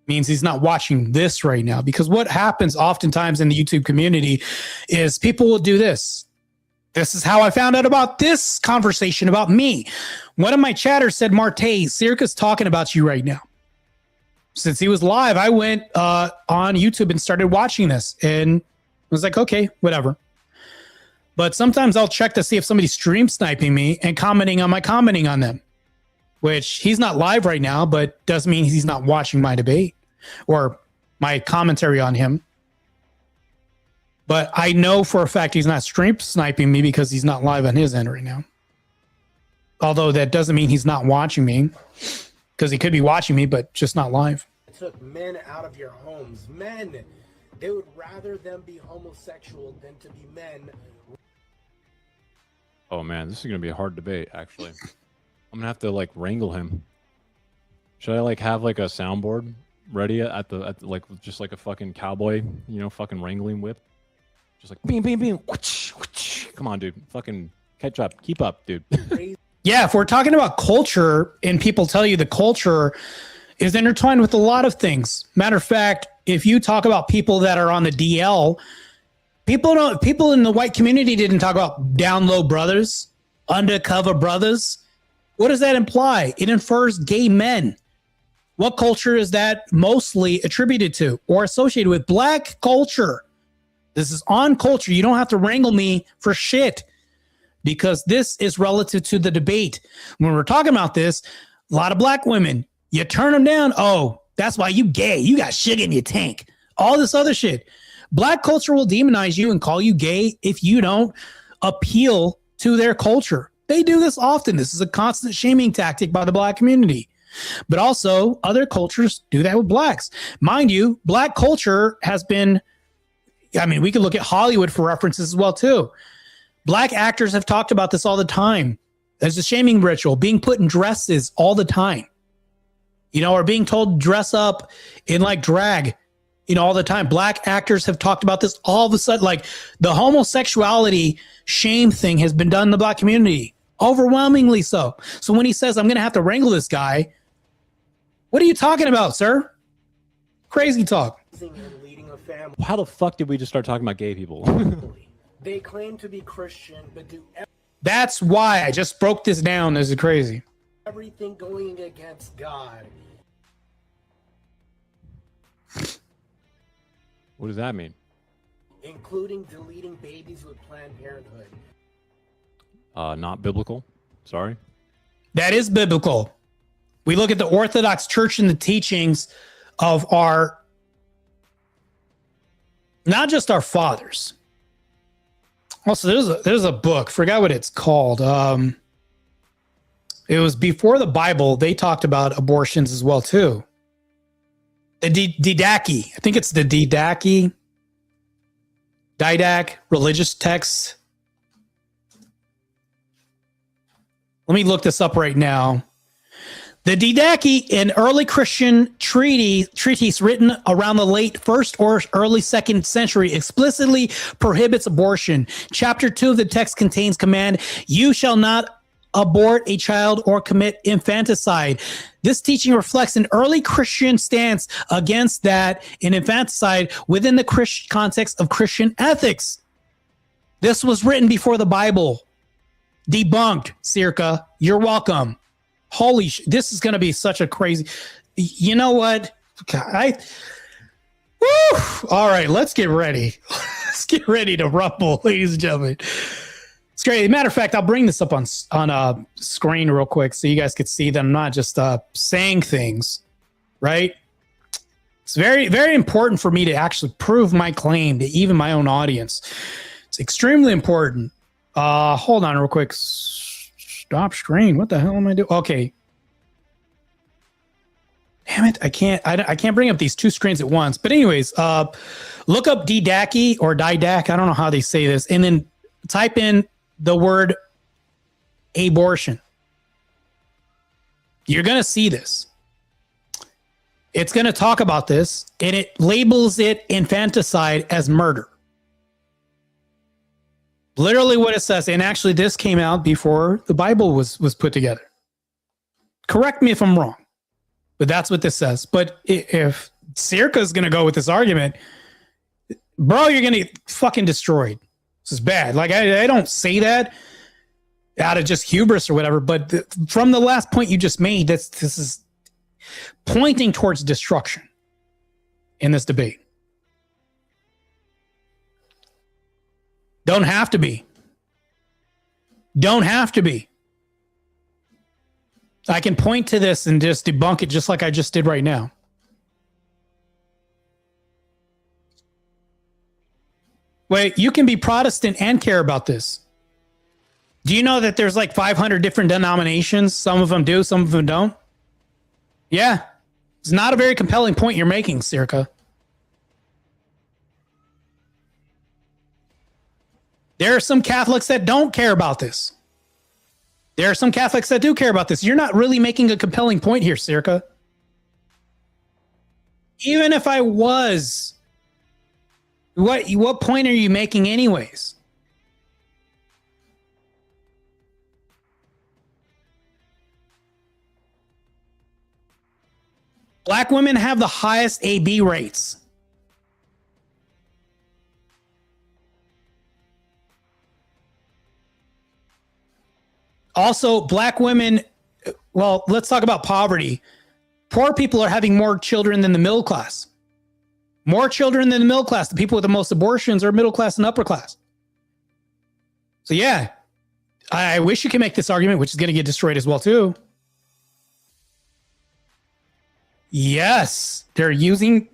means he's not watching this right now, because what happens oftentimes in the YouTube community is people will do this. This is how I found out about this conversation about me. One of my chatters said, Marte, Circa's talking about you right now. Since he was live, I went on YouTube and started watching this and was like, okay, whatever. But sometimes I'll check to see if somebody's stream sniping me and commenting on them, which he's not live right now, but doesn't mean he's not watching my debate or my commentary on him. But I know for a fact he's not stream sniping me because he's not live on his end right now. Although that doesn't mean he's not watching me, because he could be watching me, but just not live. Took men out of your homes. Men, they would rather them be homosexual than to be men. Oh man, this is gonna be a hard debate. Actually, I'm gonna have to like wrangle him. Should I like have like a soundboard ready at the like just like a fucking cowboy, you know, fucking wrangling whip, just like beam, beam, beam. Whoosh, whoosh. Come on, dude, fucking catch up, keep up, dude. Yeah, if we're talking about culture, and people tell you the culture is intertwined with a lot of things. Matter of fact, if you talk about people that are on the DL, people in the white community didn't talk about down low brothers, undercover brothers. What does that imply? It infers gay men. What culture is that mostly attributed to or associated with? Black culture. This is on culture. You don't have to wrangle me for shit, because this is relative to the debate. When we're talking about this, a lot of black women, you turn them down. Oh, that's why you gay. You got sugar in your tank. All this other shit. Black culture will demonize you and call you gay if you don't appeal to their culture. They do this often. This is a constant shaming tactic by the black community. But also, other cultures do that with blacks. Mind you, black culture has been, I mean, we could look at Hollywood for references as well, too. Black actors have talked about this all the time. There's a shaming ritual, being put in dresses all the time, you know, or being told to dress up in like drag, you know, all the time. Black actors have talked about this all of a sudden. Like the homosexuality shame thing has been done in the black community, overwhelmingly so. So when he says, I'm going to have to wrangle this guy, what are you talking about, sir? Crazy talk. How the fuck did we just start talking about gay people? They claim to be Christian, but do That's why I just broke this down. This is crazy. everything going against God. What does that mean? Including deleting babies with Planned Parenthood. Not biblical. Sorry. That is biblical. We look at the Orthodox Church and the teachings of our, not just our fathers. Also, there's a book. Forgot what it's called. It was before the Bible. They talked about abortions as well too. The Didache. I think it's the Didache religious text. Let me look this up right now. The Didache, an early Christian treatise written around the late 1st or early 2nd century, explicitly prohibits abortion. Chapter 2 of the text contains command, you shall not abort a child or commit infanticide. This teaching reflects an early Christian stance against that in infanticide within the context of Christian ethics. This was written before the Bible. Debunked, Circa. You're welcome. Holy this is going to be such a crazy, you know what? All right, let's get ready. Let's get ready to rumble, ladies and gentlemen. It's great. Matter of fact, I'll bring this up on screen real quick so you guys could see that I'm not just saying things, right? It's very, very important for me to actually prove my claim to even my own audience. It's extremely important. Hold on real quick. Stop screen. What the hell am I doing? Okay. Damn it. I can't bring up these two screens at once. But anyways, look up Didache or Didache. I don't know how they say this. And then type in the word abortion. You're going to see this. It's going to talk about this, and it labels it infanticide as murder. Literally what it says, and actually this came out before the Bible was put together. Correct me if I'm wrong, but that's what this says. But if Circa is going to go with this argument, bro, you're going to get fucking destroyed. This is bad. Like, I don't say that out of just hubris or whatever, but from the last point you just made, this is pointing towards destruction in this debate. Don't have to be. Don't have to be. I can point to this and just debunk it just like I just did right now. Wait, you can be Protestant and care about this. Do you know that there's like 500 different denominations? Some of them do, some of them don't. Yeah. It's not a very compelling point you're making, Circa. There are some Catholics that don't care about this. There are some Catholics that do care about this. You're not really making a compelling point here, Circa. Even if I was, what point are you making anyways? Black women have the highest AB rates. Also, black women, well, let's talk about poverty. Poor people are having more children than the middle class. More children than the middle class. The people with the most abortions are middle class and upper class. So yeah, I wish you could make this argument, which is going to get destroyed as well too. Yes, they're using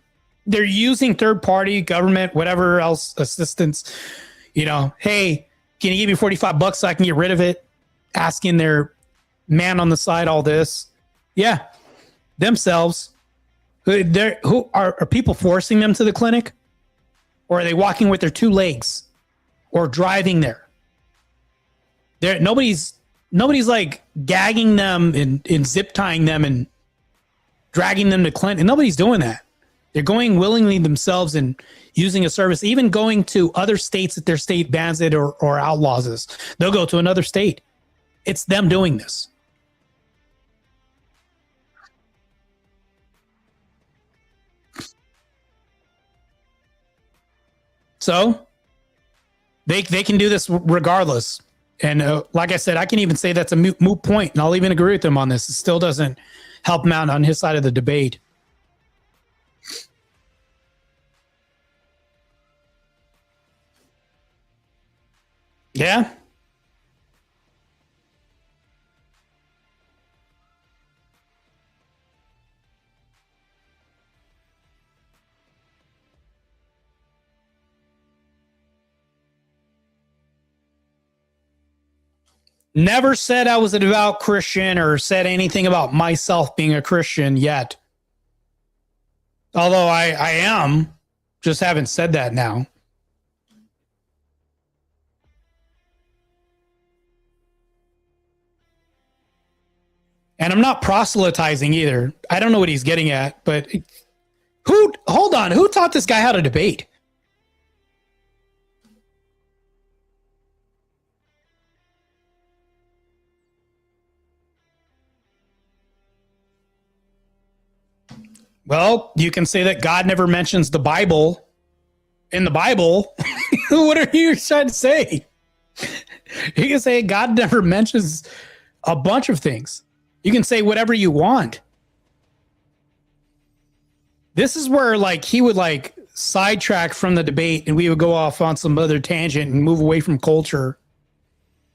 third party government, whatever else assistance. You know, hey, can you give me $45 so I can get rid of it? Asking their man on the side all this. Yeah, themselves. Who are people forcing them to the clinic? Or are they walking with their two legs or driving there? Nobody's like gagging them and zip tying them and dragging them to clinic. Nobody's doing that. They're going willingly themselves and using a service, even going to other states that their state bans it or outlaws this. They'll go to another state. It's them doing this. So they can do this regardless. And like I said, I can even say that's a moot point, and I'll even agree with him on this. It still doesn't help him out on his side of the debate. Yeah. Never said I was a devout Christian or said anything about myself being a Christian yet. Although I am, just haven't said that now. And I'm not proselytizing either. I don't know what he's getting at, but hold on, who taught this guy how to debate? Well, you can say that God never mentions the Bible in the Bible. What are you trying to say? You can say God never mentions a bunch of things. You can say whatever you want. This is where like he would like sidetrack from the debate and we would go off on some other tangent and move away from culture.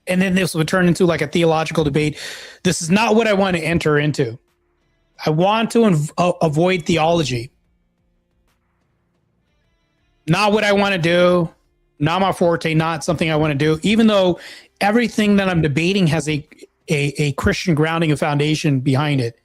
And then this would turn into like a theological debate. This is not what I want to enter into. I want to avoid theology. Not what I want to do. Not my forte. Not something I want to do. Even though everything that I'm debating has a Christian grounding and foundation behind it.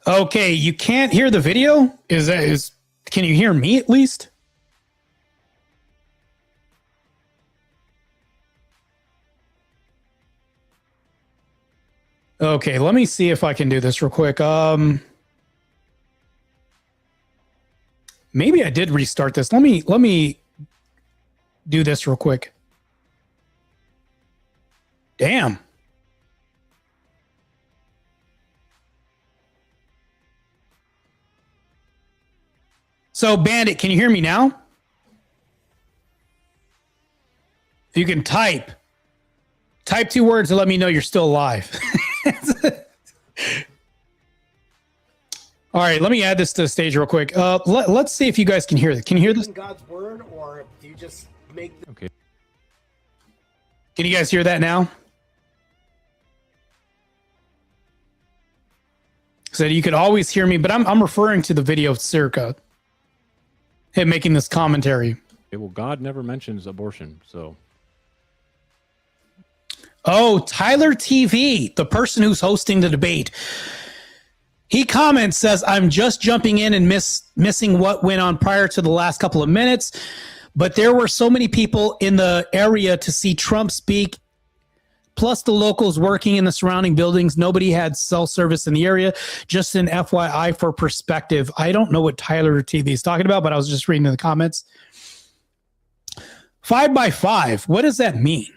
Okay, you can't hear the video? Can you hear me at least? Okay, let me see if I can do this real quick. Maybe I did restart this. Let me do this real quick. Damn. So, Bandit, can you hear me now? You can type 2 words to let me know you're still alive. All right, let me add this to the stage real quick. Let's see if you guys can hear this. Can you hear this? God's word, or do you just make? Okay. Can you guys hear that now? So you could always hear me, but I'm referring to the video of Circa. Him making this commentary. Okay, well, God never mentions abortion, so. Oh, Tyler TV, the person who's hosting the debate. He comments, says, I'm just jumping in and missing what went on prior to the last couple of minutes, but there were so many people in the area to see Trump speak, plus the locals working in the surrounding buildings. Nobody had cell service in the area. Just an FYI for perspective. I don't know what Tyler TV is talking about, but I was just reading in the comments. 5x5, what does that mean?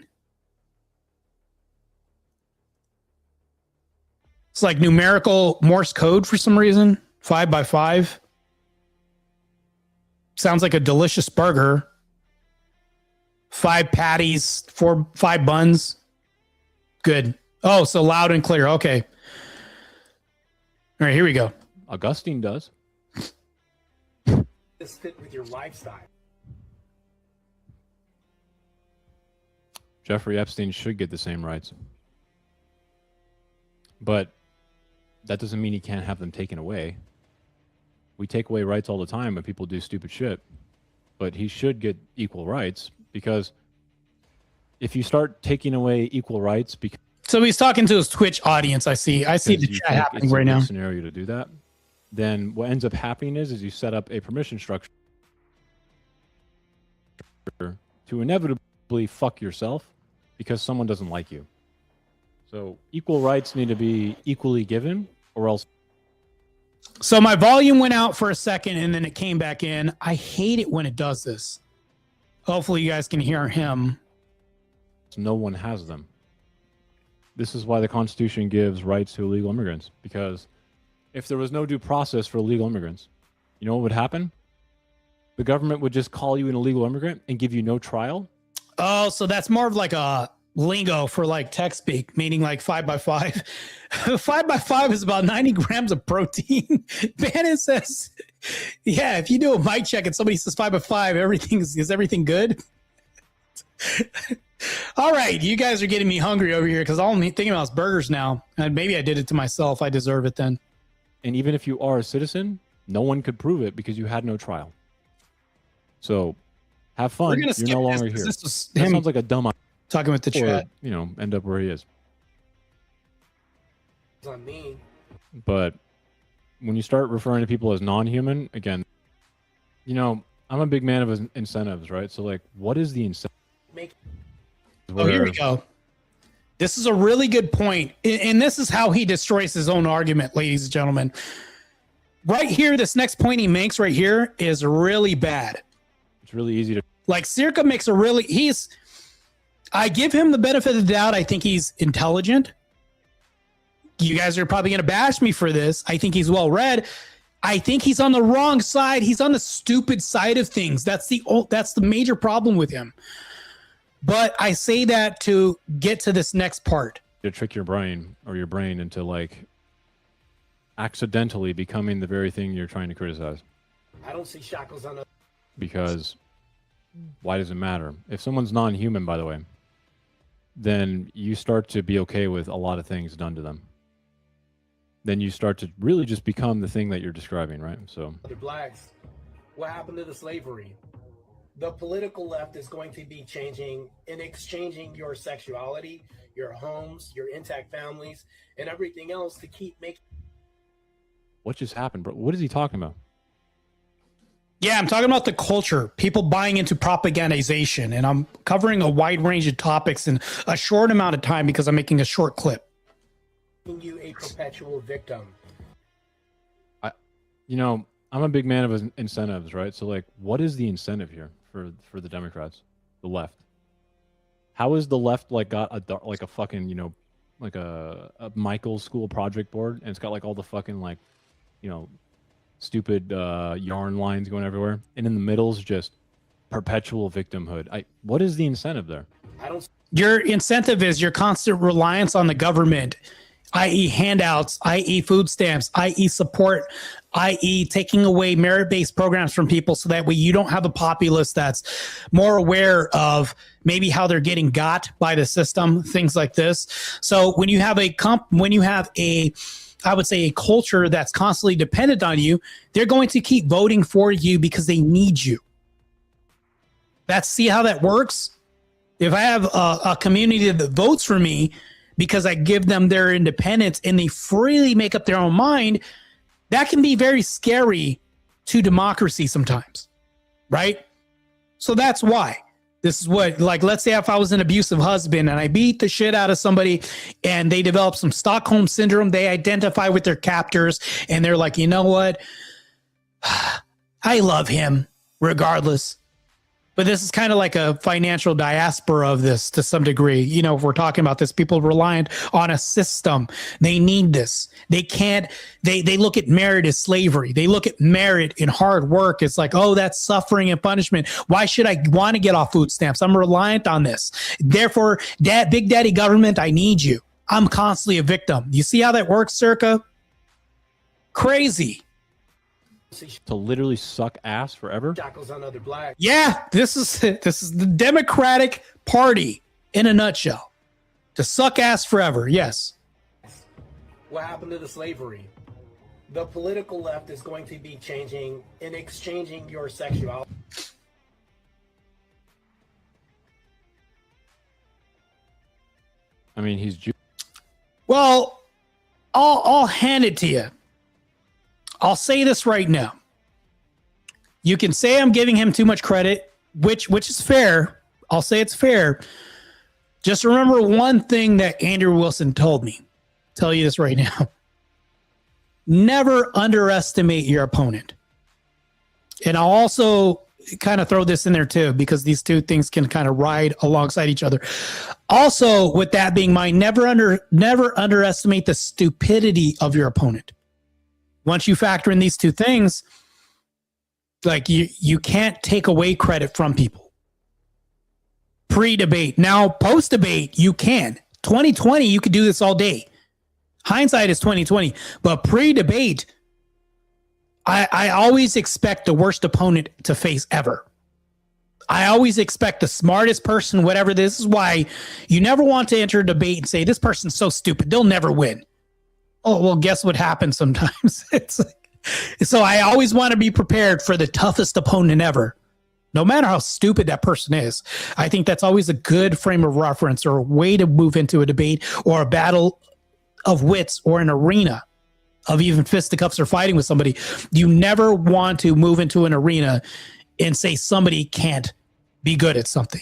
It's like numerical Morse code for some reason. 5x5. Sounds like a delicious burger. 5 patties, 5 buns. Good. Oh, so loud and clear. Okay. All right, here we go. Augustine does. This fit with your lifestyle. Jeffrey Epstein should get the same rights. But that doesn't mean he can't have them taken away. We take away rights all the time when people do stupid shit. But he should get equal rights, because if you start taking away equal rights because So he's talking to his Twitch audience. I see the you chat think happening it's a right good now. scenario to do that, then what ends up happening is you set up a permission structure to inevitably fuck yourself because someone doesn't like you. So equal rights need to be equally given, or else. So my volume went out for a second and then it came back in. I hate it when it does this. Hopefully you guys can hear him. No one has them. This is why the Constitution gives rights to illegal immigrants, because if there was no due process for illegal immigrants, you know what would happen? The government would just call you an illegal immigrant and give you no trial. Oh, so that's more of like a lingo for like tech speak, meaning like 5x5. 5x5 is about 90 grams of protein. Bannon says, yeah, if you do a mic check and somebody says 5x5, is everything good? All right, you guys are getting me hungry over here because all I'm thinking about is burgers now. And maybe I did it to myself. I deserve it then. And even if you are a citizen, no one could prove it because you had no trial. So have fun. You're no longer here. This was That him sounds like a dumb talking with the chat. End up where he is. It's on me. But when you start referring to people as non-human, again, I'm a big man of incentives, right? So like, what is the incentive? Oh, here we go. This is a really good point. And this is how he destroys his own argument, ladies and gentlemen. Right here, this next point he makes right here is really bad. It's really easy to... Like, Circa makes I give him the benefit of the doubt. I think he's intelligent. You guys are probably going to bash me for this. I think he's well read. I think he's on the wrong side. He's on the stupid side of things. That's the major problem with him. But I say that to get to this next part. To trick your brain into like accidentally becoming the very thing you're trying to criticize. I don't see shackles on a... Because why does it matter? If someone's non-human, by the way, then you start to be okay with a lot of things done to them. Then you start to really just become the thing that you're describing, right? So The blacks. What happened to the slavery? The political left is going to be changing and exchanging your sexuality, your homes, your intact families, and everything else to keep making... what just happened, bro? What is he talking about? Yeah, I'm talking about the culture, people buying into propagandization, and I'm covering a wide range of topics in a short amount of time because I'm making a short clip. you a perpetual victim. I'm a big man of incentives, right? So like, what is the incentive here for the Democrats, the left? How is the left like got a fucking, like a Michael's school project board, and it's got like all the fucking like, stupid yarn lines going everywhere, and in the middle is just perpetual victimhood. What is the incentive there? Your incentive is your constant reliance on the government i.e. handouts, i.e. food stamps, i.e. support, i.e. taking away merit-based programs from people so that way you don't have a populace that's more aware of maybe how they're getting got by the system, things like this. So when you have I would say a culture that's constantly dependent on you, they're going to keep voting for you because they need you. See how that works? If I have a community that votes for me because I give them their independence and they freely make up their own mind, that can be very scary to democracy sometimes, right? So that's why. This is what, like, let's say if I was an abusive husband and I beat the shit out of somebody and they develop some Stockholm syndrome, they identify with their captors and they're like, you know what? I love him regardless. But this is kind of like a financial diaspora of this to some degree. You know, if we're talking about this, people reliant on a system. They need this. They can't, they look at merit as slavery. They look at merit in hard work. It's like, oh, that's suffering and punishment. Why should I want to get off food stamps? I'm reliant on this. Therefore, Big Daddy government, I need you. I'm constantly a victim. You see how that works, Circa? Crazy. To literally suck ass forever. Shackles on other black. Yeah, this is the Democratic Party in a nutshell. To suck ass forever. Yes. What happened to the slavery? The political left is going to be changing and exchanging your sexuality. I mean, he's Jew. Well, I'll hand it to you. I'll say this right now. You can say I'm giving him too much credit, which is fair. I'll say it's fair. Just remember one thing that Andrew Wilson told me. Tell you this right now. Never underestimate your opponent. And I'll also kind of throw this in there too, because these two things can kind of ride alongside each other. Also, with that being mine, never underestimate the stupidity of your opponent. Once you factor in these two things, like you can't take away credit from people. Pre-debate. Now, post-debate, you can. 2020, you could do this all day. Hindsight is 2020. But pre-debate, I always expect the worst opponent to face ever. I always expect the smartest person, whatever. This is why you never want to enter a debate and say, this person's so stupid, they'll never win. Oh, well, guess what happens sometimes? It's like, so I always want to be prepared for the toughest opponent ever, no matter how stupid that person is. I think that's always a good frame of reference or a way to move into a debate or a battle of wits or an arena of even fisticuffs or fighting with somebody. You never want to move into an arena and say somebody can't be good at something,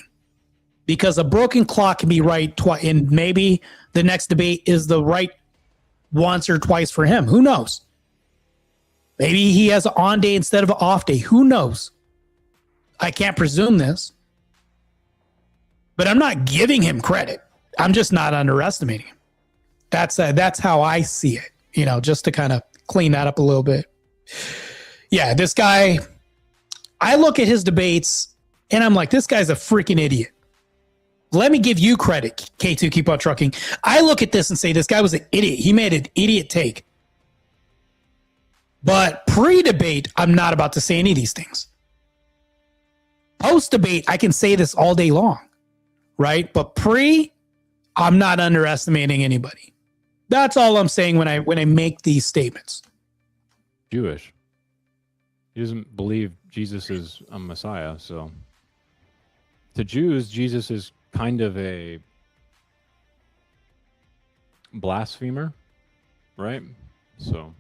because a broken clock can be right twice, and maybe the next debate is the right once or twice for him. Who knows? Maybe he has an on day instead of an off day. Who knows? I can't presume this, but I'm not giving him credit. I'm just not underestimating him. That's how I see it, you know, just to kind of clean that up a little bit. Yeah, this guy, I look at his debates and I'm like, this guy's a freaking idiot. Let me give you credit, K2, keep on trucking. I look at this and say, this guy was an idiot. He made an idiot take. But pre-debate, I'm not about to say any of these things. Post-debate, I can say this all day long, right? But I'm not underestimating anybody. That's all I'm saying when I make these statements. Jewish. He doesn't believe Jesus is a Messiah, so to Jews, Jesus is kind of a blasphemer, right? So,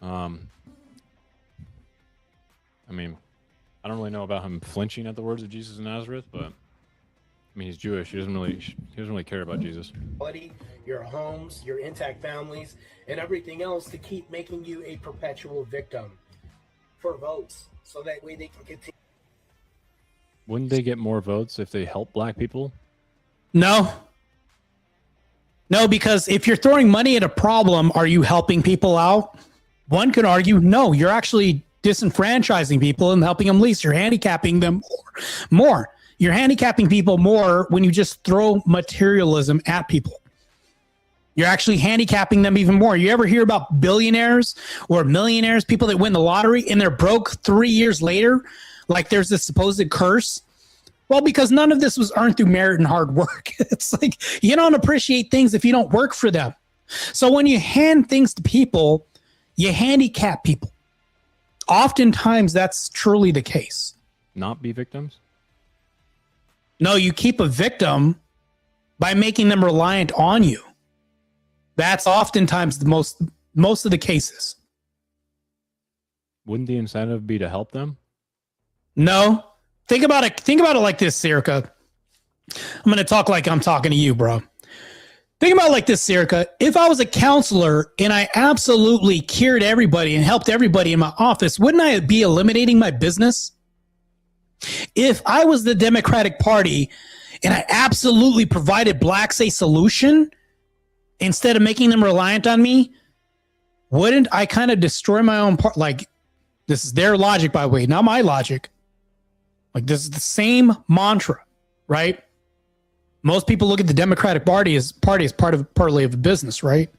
I mean, I don't really know about him flinching at the words of Jesus of Nazareth, but I mean, he's Jewish. He doesn't really care about Jesus. Your homes, your intact families, and everything else to keep making you a perpetual victim for votes, so that way they can continue. Wouldn't they get more votes if they help black people? No, because if you're throwing money at a problem, are you helping people out? One could argue, no, you're actually disenfranchising people and helping them least. You're handicapping them more. You're handicapping people more when you just throw materialism at people. You're actually handicapping them even more. You ever hear about billionaires or millionaires, people that win the lottery and they're broke 3 years later? Like there's this supposed curse. Well, because none of this was earned through merit and hard work. It's like you don't appreciate things if you don't work for them. So when you hand things to people, you handicap people. Oftentimes that's truly the case. Not be victims? No, you keep a victim by making them reliant on you. That's oftentimes the most of the cases. Wouldn't the incentive be to help them? No. Think about it. Think about it like this, Sirica. I'm going to talk like I'm talking to you, bro. Think about it like this, Sirica. If I was a counselor and I absolutely cured everybody and helped everybody in my office, wouldn't I be eliminating my business? If I was the Democratic Party and I absolutely provided blacks a solution instead of making them reliant on me, wouldn't I kind of destroy my own part? Like, this is their logic, by the way, not my logic. Like, this is the same mantra, right? Most people look at the Democratic Party as partly of a business, right?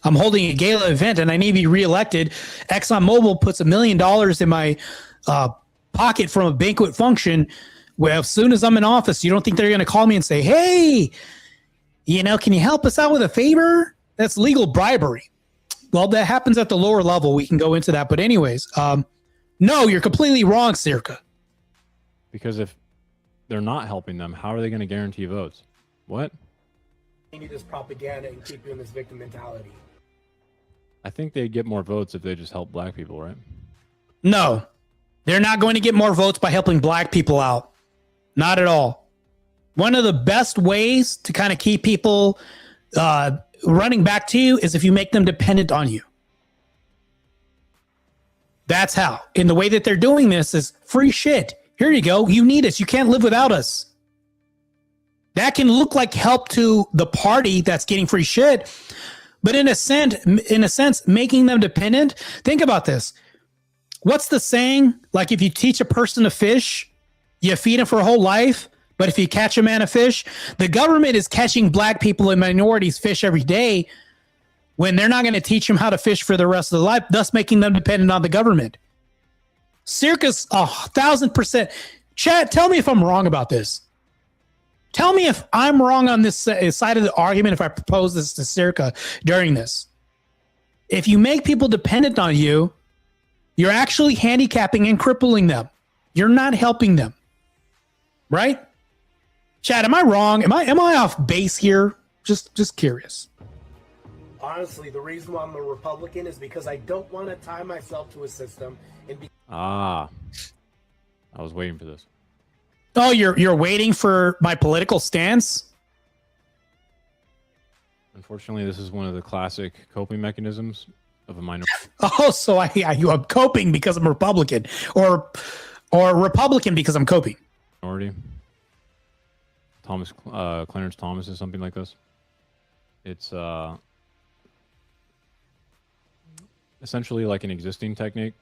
I'm holding a gala event and I need to be reelected. ExxonMobil puts $1 million in my pocket from a banquet function. Well, as soon as I'm in office, you don't think they're going to call me and say, hey, can you help us out with a favor? That's legal bribery. Well, that happens at the lower level. We can go into that. But anyways, no, you're completely wrong, Sirica. Because if they're not helping them, how are they going to guarantee votes? What? They need this propaganda and keep you in this victim mentality. I think they'd get more votes if they just help black people, right? No, they're not going to get more votes by helping black people out. Not at all. One of the best ways to kind of keep people running back to you is if you make them dependent on you. That's how. And the way that they're doing this is free shit. Here you go. You need us. You can't live without us. That can look like help to the party that's getting free shit. But in a sense, making them dependent. Think about this. What's the saying? Like if you teach a person to fish, you feed him for a whole life. But if you catch a man a fish, the government is catching black people and minorities fish every day when they're not going to teach them how to fish for the rest of their life, thus making them dependent on the government. Circus 1,000%. Chat, tell me if I'm wrong about this. Tell me if I'm wrong on this side of the argument if I propose this to Circa during this. If you make people dependent on you, you're actually handicapping and crippling them. You're not helping them. Right? Chad, am I wrong? Am I off base here? Just curious. Honestly, the reason why I'm a Republican is because I don't want to tie myself to a system and be. I was waiting for this. Oh, you're waiting for my political stance? Unfortunately, this is one of the classic coping mechanisms of a minority. Oh, so I'm coping because I'm Republican, or Republican because I'm coping. Minority. Clarence Thomas is something like this. It's essentially like an existing technique.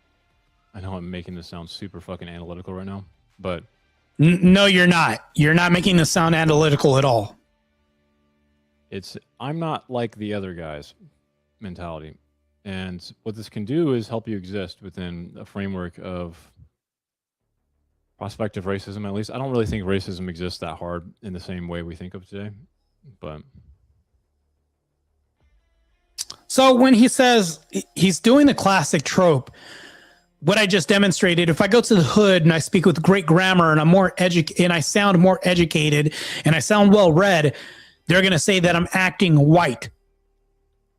I know I'm making this sound super fucking analytical right now, but no, you're not. You're not making this sound analytical at all. I'm not like the other guys mentality. And what this can do is help you exist within a framework of prospective racism, at least. I don't really think racism exists that hard in the same way we think of today, but. So when he says he's doing the classic trope, what I just demonstrated, if I go to the hood and I speak with great grammar and I'm more and I sound more educated and I sound well read, they're going to say that I'm acting white.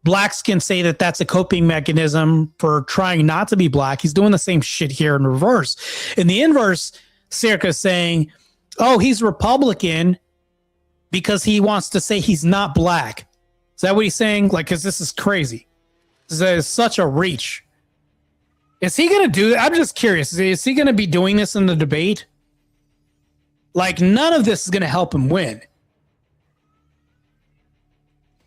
Blacks can say that that's a coping mechanism for trying not to be black. He's doing the same shit here in reverse. In the inverse, Circa's saying, oh, he's Republican because he wants to say he's not black. Is that what he's saying? Like, because this is crazy. This is such a reach. Is he going to do that? I'm just curious. Is he going to be doing this in the debate? Like, none of this is going to help him win.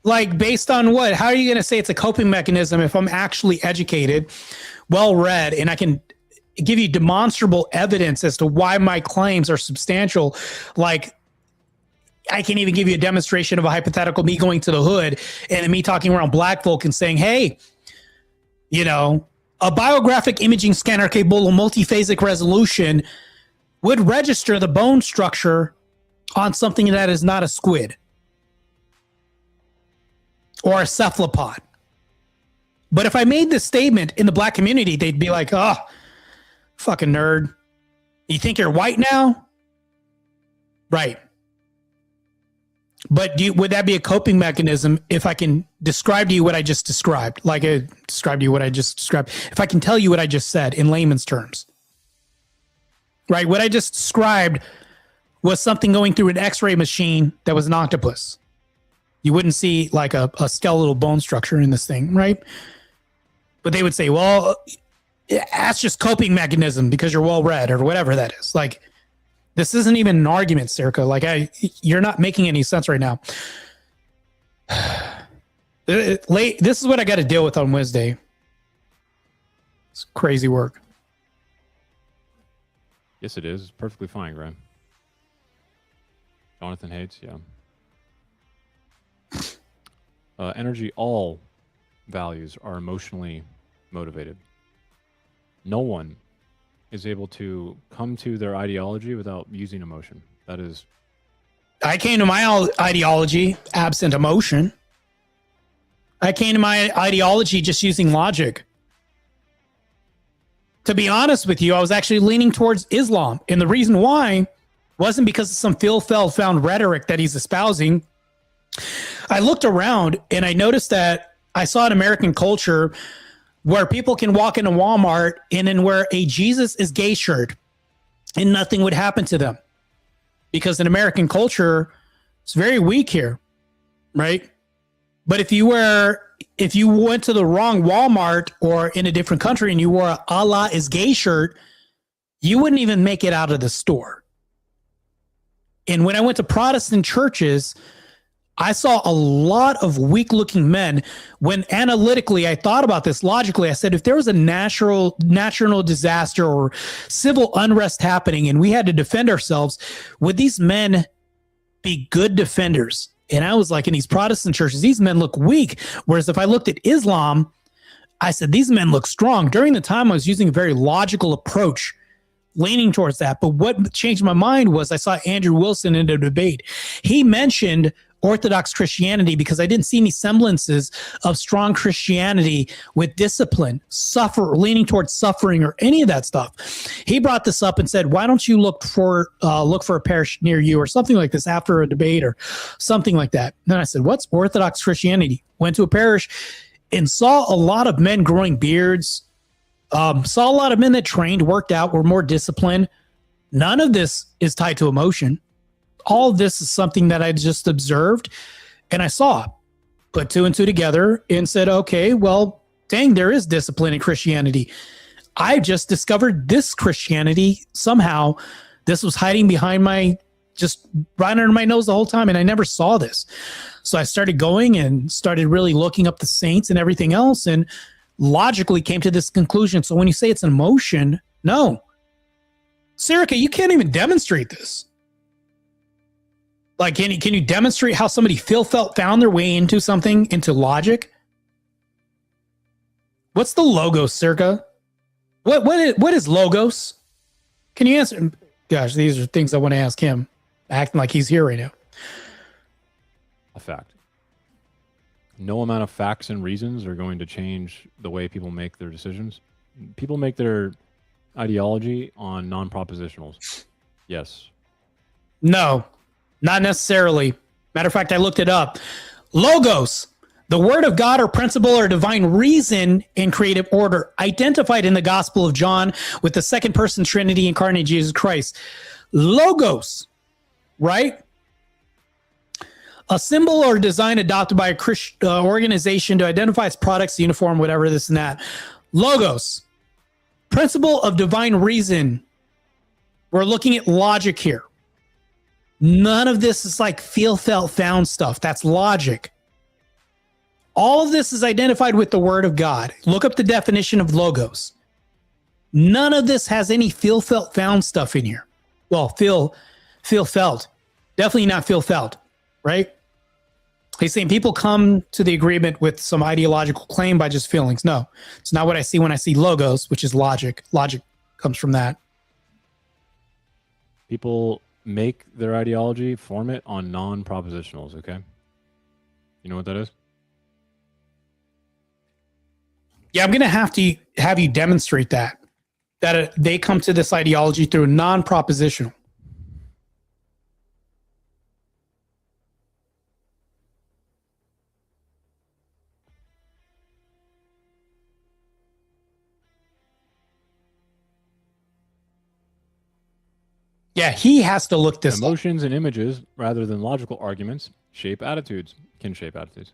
Like, based on what? How are you going to say it's a coping mechanism if I'm actually educated, well-read, and I can give you demonstrable evidence as to why my claims are substantial? Like, I can't even give you a demonstration of a hypothetical me going to the hood and then me talking around black folk and saying, hey, you know, a biographic imaging scanner capable of multiphasic resolution would register the bone structure on something that is not a squid or a cephalopod. But if I made this statement in the black community, they'd be like, oh, fucking nerd. You think you're white now? Right. But would that be a coping mechanism if I can describe to you what I just described? Like I described to you what I just described. If I can tell you what I just said in layman's terms. Right? What I just described was something going through an x-ray machine that was an octopus. You wouldn't see like a skeletal bone structure in this thing, right? But they would say, well, that's just coping mechanism because you're well-read or whatever that is. Like, this isn't even an argument, Circa. Like, you're not making any sense right now. This is what I got to deal with on Wednesday. It's crazy work. Yes, it is. It's perfectly fine, Graham. Jonathan hates, yeah. Energy, all values are emotionally motivated. No one is able to come to their ideology without using emotion. That is... I came to my ideology absent emotion. I came to my ideology just using logic. To be honest with you, I was actually leaning towards Islam. And the reason why wasn't because of some found rhetoric that he's espousing. I looked around and I noticed that I saw an American culture where people can walk into Walmart and then wear a Jesus is gay shirt and nothing would happen to them. Because in American culture, it's very weak here, right? But if you went to the wrong Walmart or in a different country and you wore a Allah is gay shirt, you wouldn't even make it out of the store. And when I went to Protestant churches, I saw a lot of weak-looking men. When analytically I thought about this logically, I said, if there was a natural disaster or civil unrest happening and we had to defend ourselves, would these men be good defenders? And I was like, in these Protestant churches, these men look weak. Whereas if I looked at Islam, I said, these men look strong. During the time, I was using a very logical approach, leaning towards that. But what changed my mind was I saw Andrew Wilson in a debate. He mentioned Orthodox Christianity because I didn't see any semblances of strong Christianity with discipline, leaning towards suffering or any of that stuff. He brought this up and said, why don't you look for a parish near you or something like this after a debate or something like that. And then I said, what's Orthodox Christianity? Went to a parish and saw a lot of men growing beards, saw a lot of men that trained, worked out, were more disciplined. None of this is tied to emotion. All of this is something that I just observed and I saw, put two and two together and said, okay, well, dang, there is discipline in Christianity. I just discovered this Christianity somehow. This was hiding behind just right under my nose the whole time. And I never saw this. So I started going and started really looking up the saints and everything else and logically came to this conclusion. So when you say it's an emotion, no. Serica, you can't even demonstrate this. Like, can you demonstrate how somebody found their way into something, into logic? What's the logos, Circa? What is logos? Can you answer? Gosh, these are things I want to ask him, acting like he's here right now. A fact. No amount of facts and reasons are going to change the way people make their decisions. People make their ideology on non-propositionals. Yes. No. Not necessarily. Matter of fact, I looked it up. Logos, the word of God or principle or divine reason in creative order, identified in the Gospel of John with the second person Trinity incarnate Jesus Christ. Logos, right? A symbol or design adopted by a Christian organization to identify its products, uniform, whatever, this and that. Logos, principle of divine reason. We're looking at logic here. None of this is like feel, felt, found stuff. That's logic. All of this is identified with the word of God. Look up the definition of logos. None of this has any feel, felt, found stuff in here. Well, feel, felt. Definitely not feel felt, right? He's saying people come to the agreement with some ideological claim by just feelings. No, it's not what I see when I see logos, which is logic. Logic comes from that. People make their ideology, form it on non-propositionals, okay? You know what that is? Yeah, I'm going to have you demonstrate that they come to this ideology through non-propositional. Yeah, he has to look this Emotions and images, rather than logical arguments, shape attitudes. Can shape attitudes.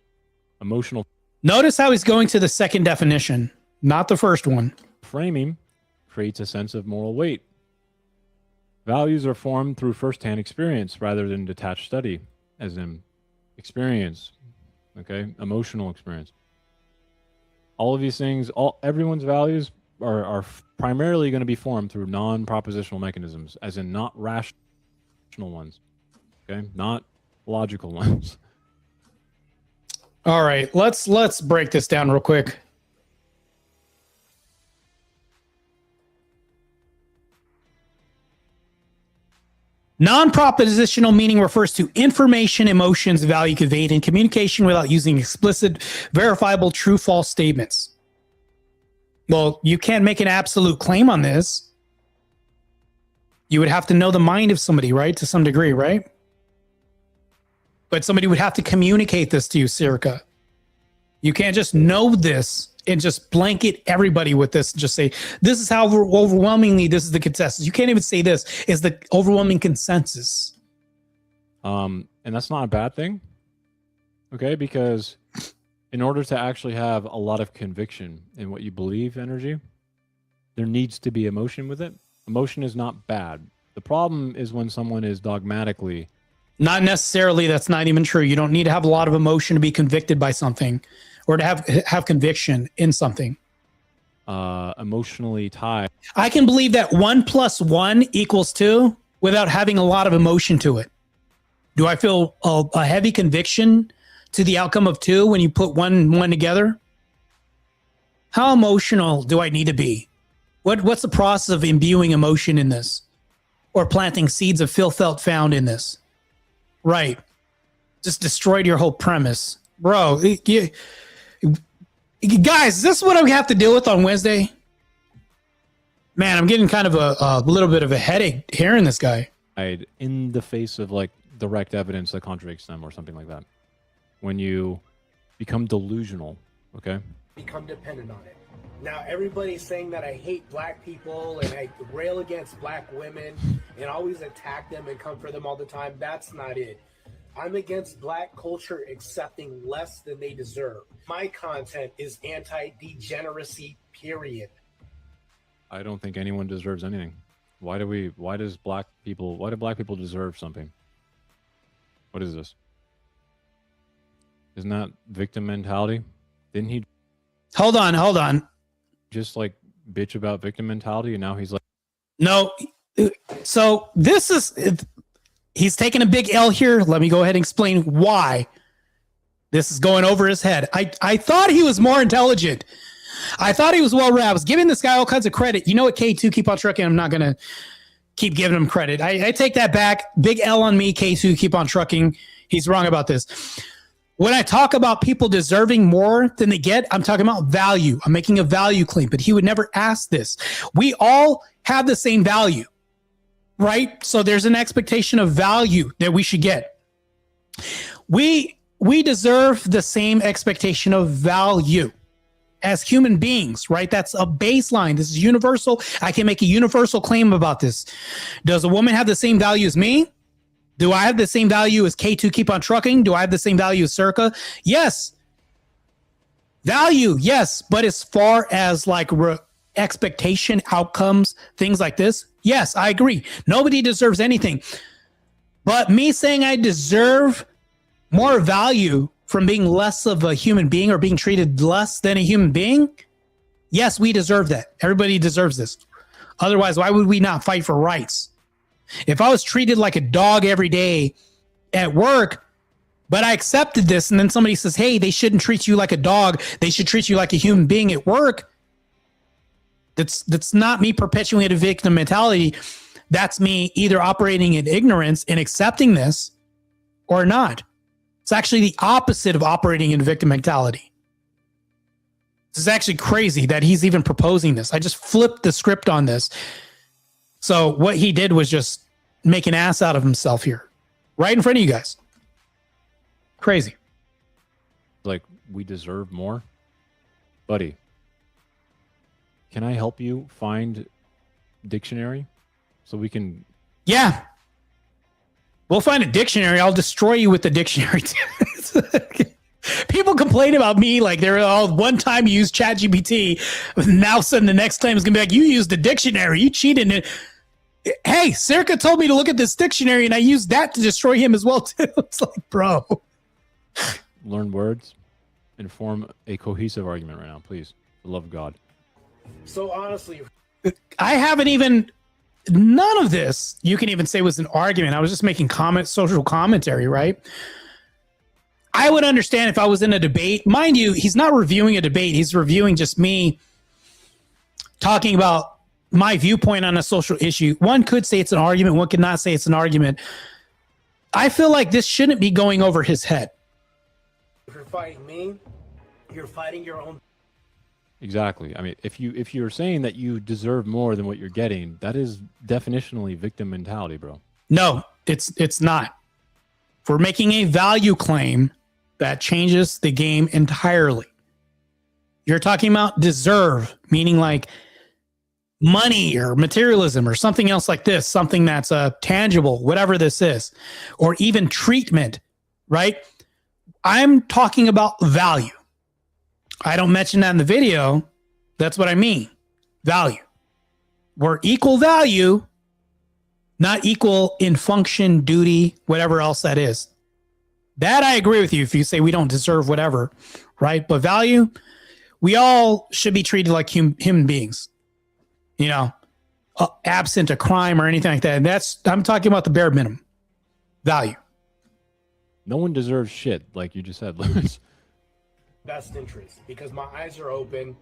Emotional Notice how he's going to the second definition, not the first one. framing creates a sense of moral weight. Values are formed through firsthand experience rather than detached study, as in experience, okay? Emotional experience. All of these things, everyone's values are primarily going to be formed through non-propositional mechanisms, as in not rational ones, okay? Not logical ones. All right, let's break this down real quick. Non-propositional meaning refers to information, emotions, value conveyed in communication without using explicit, verifiable, true, false statements. Well, you can't make an absolute claim on this. You would have to know the mind of somebody, right? To some degree, right? But somebody would have to communicate this to you, Sirica. You can't just know this and just blanket everybody with this and just say, this is how overwhelmingly this is the consensus. You can't even say this is the overwhelming consensus. And that's not a bad thing, okay? Because in order to actually have a lot of conviction in what you believe, energy, there needs to be emotion with it. Emotion is not bad. The problem is when someone is dogmatically... Not necessarily. That's not even true. You don't need to have a lot of emotion to be convicted by something or to have conviction in something. Emotionally tied. I can believe that 1 + 1 = 2 without having a lot of emotion to it. Do I feel a heavy conviction to the outcome of 2 when you put 1 and 1 together? How emotional do I need to be? What's the process of imbuing emotion in this? Or planting seeds of feel felt found in this? Right. Just destroyed your whole premise. Bro, guys, is this what I have to deal with on Wednesday? Man, I'm getting kind of a little bit of a headache hearing this guy. In the face of like direct evidence that contradicts them or something like that. When you become delusional, okay? Become dependent on it. Now, everybody's saying that I hate black people and I rail against black women and always attack them and come for them all the time. That's not it. I'm against black culture accepting less than they deserve. My content is anti-degeneracy, period. I don't think anyone deserves anything. Why do black people deserve something? What is this? Isn't that victim mentality? Didn't he Hold on. just like bitch about victim mentality and now he's like, No. So this is, he's taking a big L here. Let me go ahead and explain why this is going over his head. I thought he was more intelligent. I thought he was well-read. I was giving this guy all kinds of credit. You know what, K2, keep on trucking. I'm not going to keep giving him credit. I take that back. Big L on me, K2, keep on trucking. He's wrong about this. When I talk about people deserving more than they get, I'm talking about value. I'm making a value claim, but he would never ask this. We all have the same value, right? So there's an expectation of value that we should get. We deserve the same expectation of value as human beings, right? That's a baseline. This is universal. I can make a universal claim about this. Does a woman have the same value as me? Do I have the same value as K2 Keep on Trucking? Do I have the same value as Circa? Yes. Value, yes. But as far as like expectation, outcomes, things like this, yes, I agree. Nobody deserves anything. But me saying I deserve more value from being less of a human being or being treated less than a human being, yes, we deserve that. Everybody deserves this. Otherwise, why would we not fight for rights? If I was treated like a dog every day at work, but I accepted this. And then somebody says, hey, they shouldn't treat you like a dog. They should treat you like a human being at work. That's not me perpetuating a victim mentality. That's me either operating in ignorance and accepting this or not. It's actually the opposite of operating in victim mentality. This is actually crazy that he's even proposing this. I just flipped the script on this. So what he did was just make an ass out of himself here, right in front of you guys. Crazy. Like, we deserve more. Buddy, can I help you find dictionary so we can... Yeah. We'll find a dictionary. I'll destroy you with the dictionary. People complain about me like they're all one time you used ChatGPT. Now sudden the next time it's going to be like, you used a dictionary. You cheated. Hey, Circa told me to look at this dictionary and I used that to destroy him as well too. It's like, bro. Learn words and form a cohesive argument right now, please. For the love of God. So honestly, I haven't even, none of this you can even say was an argument. I was just making social commentary, right? I would understand if I was in a debate. Mind you, he's not reviewing a debate. He's reviewing just me talking about my viewpoint on a social issue. One could say it's an argument. One could not say it's an argument. I feel like this shouldn't be going over his head. if you're fighting me, you're fighting your own. Exactly. I mean, if you're saying that you deserve more than what you're getting, that is definitionally victim mentality, bro. No, it's not. If we're making a value claim, that changes the game entirely. You're talking about deserve, meaning like money or materialism or something else like this, something that's tangible, whatever this is, or even treatment, right? I'm talking about value. I don't mention that in the video. That's what I mean. Value. We're equal value, not equal in function, duty, whatever else that is. That I agree with you if you say we don't deserve whatever, right? But value, we all should be treated like human beings, you know, absent a crime or anything like that. And I'm talking about the bare minimum value. No one deserves shit, like you just said, Lewis. Best interest, because my eyes are open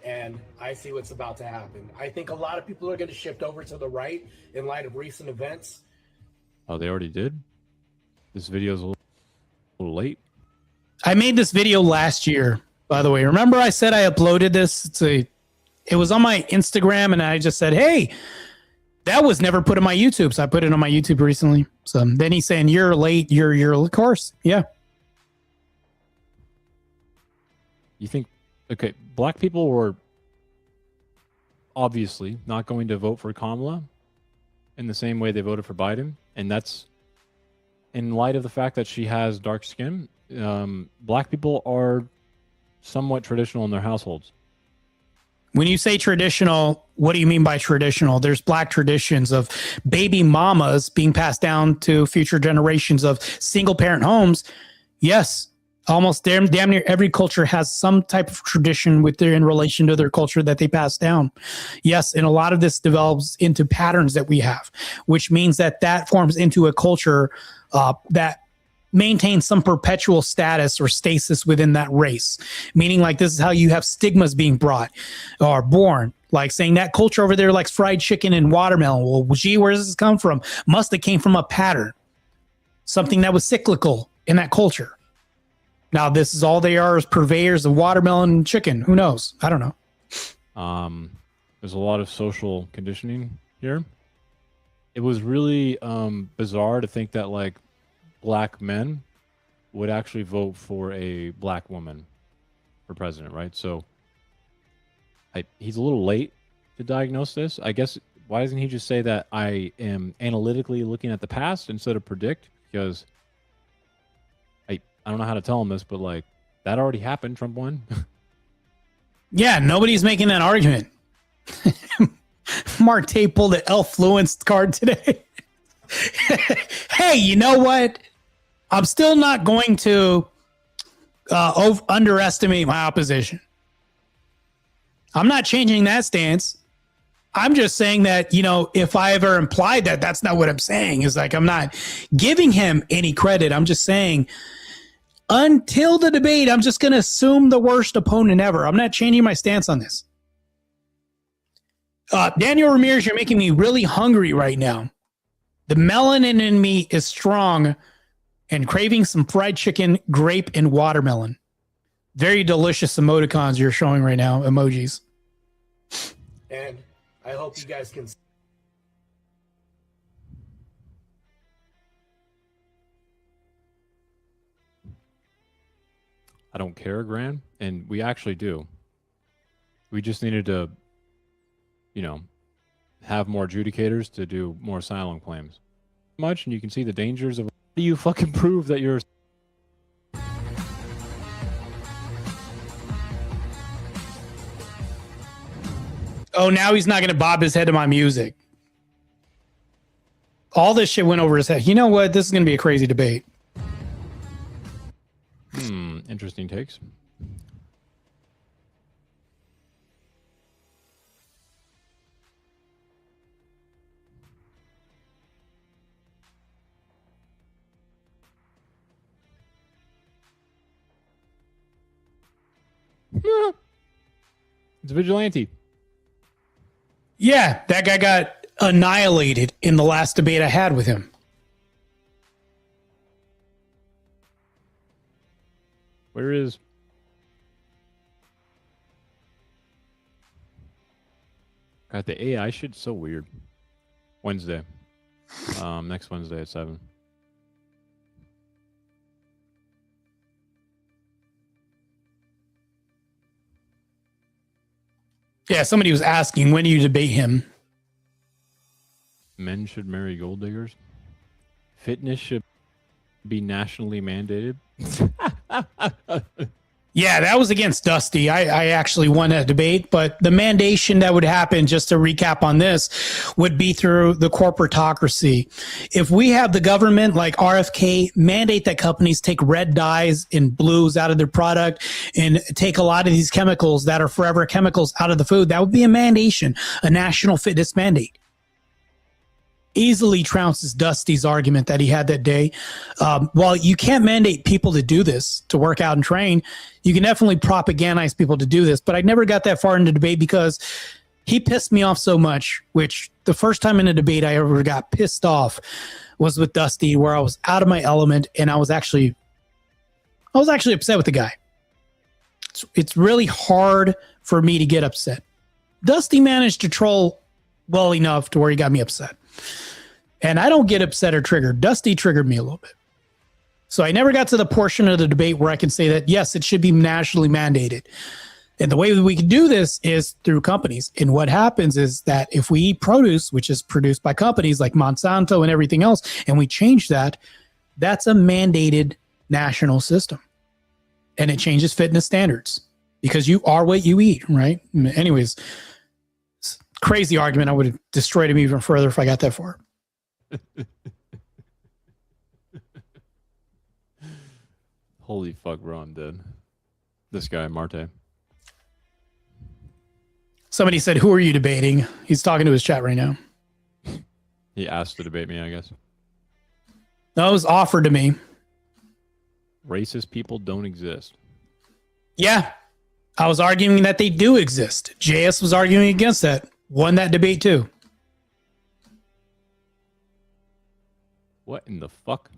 and I see what's about to happen. I think a lot of people are going to shift over to the right in light of recent events. Oh, they already did? This video is a little late. I made this video last year, by the way. Remember I said I uploaded this? It was on my Instagram and I just said, hey, that was never put on my YouTube. So I put it on my YouTube recently. So then he's saying, you're late. You're of course. Yeah. You think, okay, black people were obviously not going to vote for Kamala in the same way they voted for Biden. And that's in light of the fact that she has dark skin. Black people are somewhat traditional in their households. When you say traditional, what do you mean by traditional? There's black traditions of baby mamas being passed down to future generations of single parent homes. Yes. Almost damn near every culture has some type of tradition in relation to their culture that they pass down. Yes, and a lot of this develops into patterns that we have, which means that forms into a culture that maintains some perpetual status or stasis within that race. Meaning like this is how you have stigmas being brought or born. Like saying that culture over there likes fried chicken and watermelon. Well, gee, where does this come from? Must have came from a pattern. Something that was cyclical in that culture. Now, this is all they are is purveyors of watermelon and chicken. Who knows? I don't know. There's a lot of social conditioning here. It was really bizarre to think that like black men would actually vote for a black woman for president, right? So he's a little late to diagnose this. I guess, why doesn't he just say that I am analytically looking at the past instead of predict? Because I don't know how to tell him this, but like that already happened. Trump won. Yeah, nobody's making that argument. Mark Tate pulled the Elfluence card today. Hey, you know what? I'm still not going to underestimate my opposition. I'm not changing that stance. I'm just saying that, you know, if I ever implied that, that's not what I'm saying. Is like, I'm not giving him any credit. I'm just saying until the debate, I'm just going to assume the worst opponent ever. I'm not changing my stance on this. Daniel Ramirez, you're making me really hungry right now. The melanin in me is strong and craving some fried chicken, grape, and watermelon. Very delicious emoticons you're showing right now, emojis. And I hope you guys can. I don't care, Gran, and we actually do. We just needed to, you know, have more adjudicators to do more asylum claims. Much, and you can see the dangers of. How do you fucking prove that you're? Oh, now he's not going to bob his head to my music. All this shit went over his head. You know what? This is going to be a crazy debate. Interesting takes. It's a vigilante. Yeah, that guy got annihilated in the last debate I had with him. Where is? God, the AI shit's so weird. Wednesday. Next Wednesday at 7. Yeah, somebody was asking, when do you debate him? Men should marry gold diggers. Fitness should be nationally mandated. Yeah, that was against Dusty. I actually won that debate, but the mandation that would happen, just to recap on this, would be through the corporatocracy. If we have the government like RFK mandate that companies take red dyes and blues out of their product and take a lot of these chemicals that are forever chemicals out of the food, that would be a mandation, a national fitness mandate. Easily trounces Dusty's argument that he had that day. While you can't mandate people to do this, to work out and train, you can definitely propagandize people to do this. But I never got that far into debate because he pissed me off so much, which the first time in a debate I ever got pissed off was with Dusty, where I was out of my element and I was actually upset with the guy. It's really hard for me to get upset. Dusty managed to troll well enough to where he got me upset. And I don't get upset or triggered. Dusty triggered me a little bit. So I never got to the portion of the debate where I can say that, yes, it should be nationally mandated. And the way that we can do this is through companies. And what happens is that if we eat produce, which is produced by companies like Monsanto and everything else, and we change that, that's a mandated national system. And it changes fitness standards because you are what you eat, right? Anyways, crazy argument. I would have destroyed him even further if I got that far. Holy fuck, bro, I'm dead. This guy, Marte. Somebody said, who are you debating? He's talking to his chat right now. He asked to debate me, I guess. That was offered to me. Racist people don't exist. Yeah. I was arguing that they do exist. JS was arguing against that. Won that debate too. What in the fuck?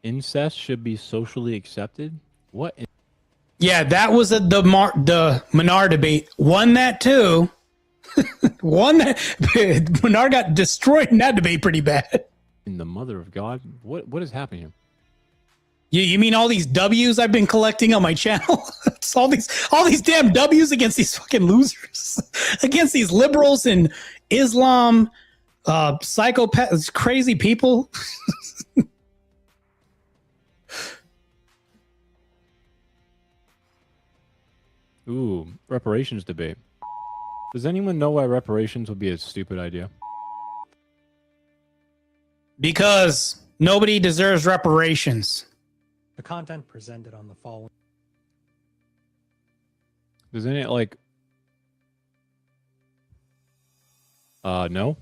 Incest should be socially accepted? What? Yeah, that was the Menard debate. Won that too. Won that. Menard got destroyed in that debate pretty bad. In the mother of God? What is happening here? You mean all these W's I've been collecting on my channel? It's all these damn W's against these fucking losers, against these liberals and Islam, psychopaths, crazy people. Ooh, reparations debate. Does anyone know why reparations would be a stupid idea? Because nobody deserves reparations. The content presented on the following. Does any like? No.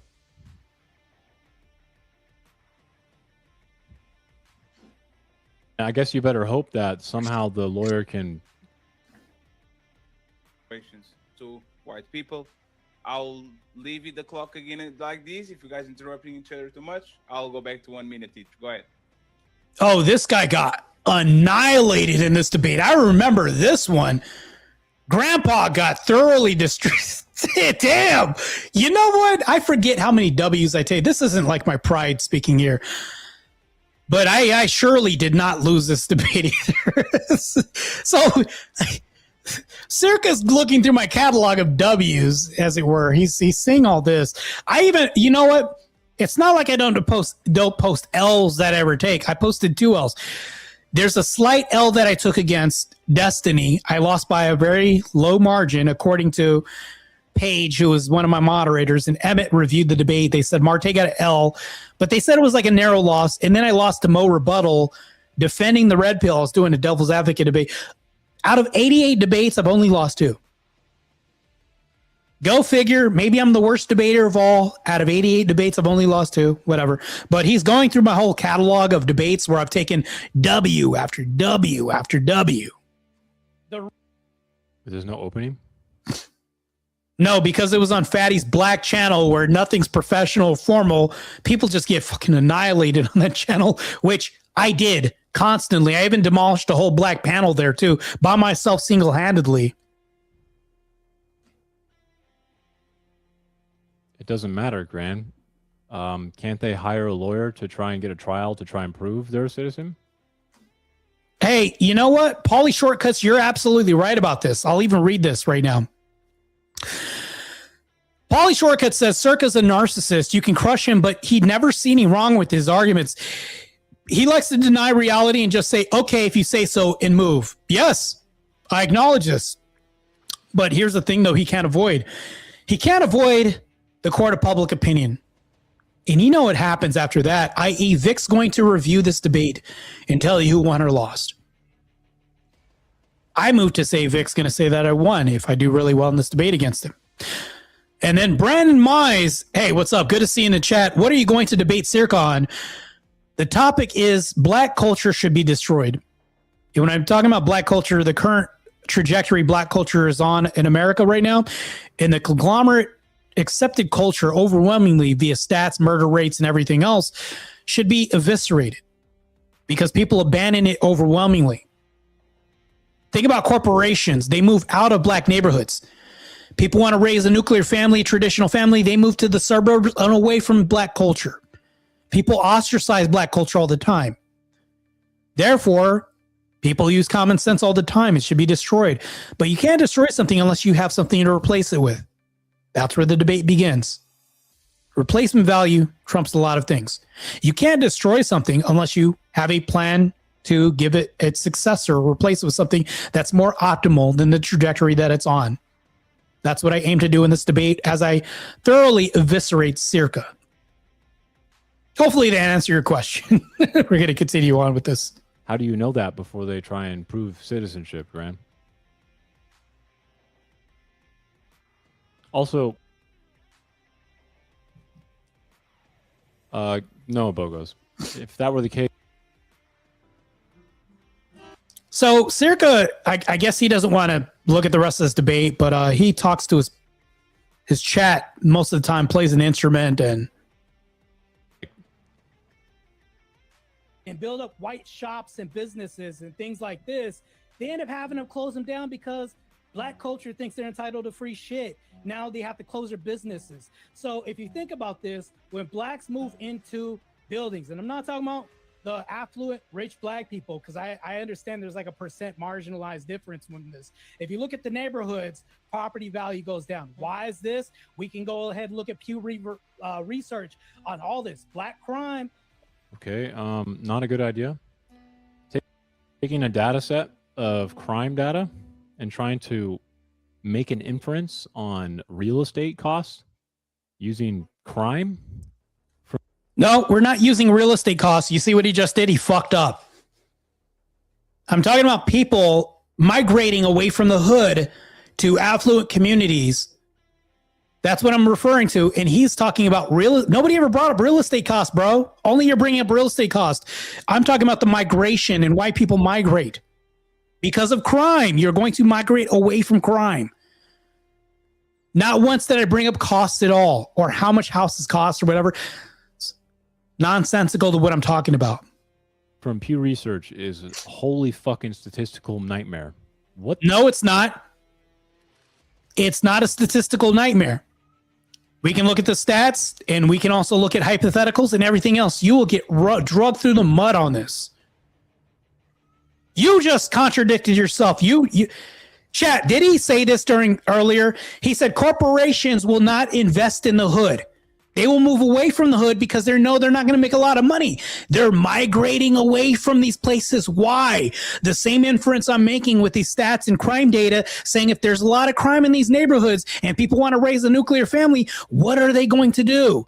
I guess you better hope that somehow the lawyer can. To white people, I'll leave you the clock again like this. If you guys interrupting each other too much, I'll go back to 1 minute each. Go ahead. Oh, this guy got annihilated in this debate. I remember this one. Grandpa got thoroughly distressed. Damn. You know what? I forget how many W's I take. This isn't like my pride speaking here. But I surely did not lose this debate either. So Circa's looking through my catalog of W's, as it were. He's seeing all this. I even, you know what? It's not like I don't post L's that I ever take. I posted 2 L's. There's a slight L that I took against Destiny. I lost by a very low margin, according to Paige, who was one of my moderators, and Emmett reviewed the debate. They said Marte got an L, but they said it was like a narrow loss. And then I lost to Mo Rebuttal defending the red pill. I was doing a devil's advocate debate. Out of 88 debates, I've only lost 2. Go figure. Maybe I'm the worst debater of all. Out of 88 debates, I've only lost 2. Whatever. But he's going through my whole catalog of debates where I've taken W after W after W. There's no opening? No, because it was on Fatty's Black channel where nothing's professional or formal. People just get fucking annihilated on that channel, which I did constantly. I even demolished a whole black panel there too, by myself single-handedly. It doesn't matter, Gran. Can't they hire a lawyer to try and get a trial to try and prove they're a citizen? Hey, you know what? Pauly Shortcuts, you're absolutely right about this. I'll even read this right now. Pauly Shortcut says Circa's a narcissist. You can crush him, but he'd never see any wrong with his arguments. He likes to deny reality and just say, okay, if you say so, and move. Yes, I acknowledge this. But here's the thing, though, he can't avoid. He can't avoid the court of public opinion. And you know what happens after that, i.e. Vic's going to review this debate and tell you who won or lost. I moved to say Vic's going to say that I won if I do really well in this debate against him. And then Brandon Mize, hey, what's up? Good to see you in the chat. What are you going to debate Circa on? The topic is black culture should be destroyed. And when I'm talking about black culture, the current trajectory black culture is on in America right now, and the conglomerate accepted culture overwhelmingly via stats, murder rates, and everything else should be eviscerated because people abandon it overwhelmingly. Think about corporations. They move out of black neighborhoods. People want to raise a nuclear family, traditional family. They move to the suburbs and away from black culture. People ostracize black culture all the time. Therefore, people use common sense all the time. It should be destroyed. But you can't destroy something unless you have something to replace it with. That's where the debate begins. Replacement value trumps a lot of things. You can't destroy something unless you have a plan to give it its successor, or replace it with something that's more optimal than the trajectory that it's on. That's what I aim to do in this debate as I thoroughly eviscerate Circa. Hopefully that answer your question. We're going to continue on with this. How do you know that before they try and prove citizenship, Gran? Also, no, Bogos. If that were the case. So Circa, I guess he doesn't want to look at the rest of this debate, but he talks to his chat most of the time, plays an instrument, and build up white shops and businesses and things like this. They end up having to close them down because black culture thinks they're entitled to free shit. Now they have to close their businesses. So if you think about this, when blacks move into buildings, and I'm not talking about the affluent, rich black people, because I understand there's like a percent marginalized difference when this. If you look at the neighborhoods, property value goes down. Why is this? We can go ahead and look at Pew research on all this. Black crime. Okay, not a good idea. Taking a data set of crime data and trying to make an inference on real estate costs using crime? No, we're not using real estate costs. You see what he just did? He fucked up. I'm talking about people migrating away from the hood to affluent communities. That's what I'm referring to. And he's talking about nobody ever brought up real estate costs, bro. Only you're bringing up real estate costs. I'm talking about the migration and why people migrate. Because of crime. You're going to migrate away from crime. Not once did I bring up costs at all or how much houses cost or whatever. It's nonsensical to what I'm talking about. From Pew Research is a holy fucking statistical nightmare. What? No, it's not. It's not a statistical nightmare. We can look at the stats and we can also look at hypotheticals and everything else. You will get drugged through the mud on this. You just contradicted yourself. You chat, did he say this earlier? He said corporations will not invest in the hood. They will move away from the hood because they know they're not going to make a lot of money. They're migrating away from these places. Why? The same inference I'm making with these stats and crime data saying if there's a lot of crime in these neighborhoods and people want to raise a nuclear family, what are they going to do?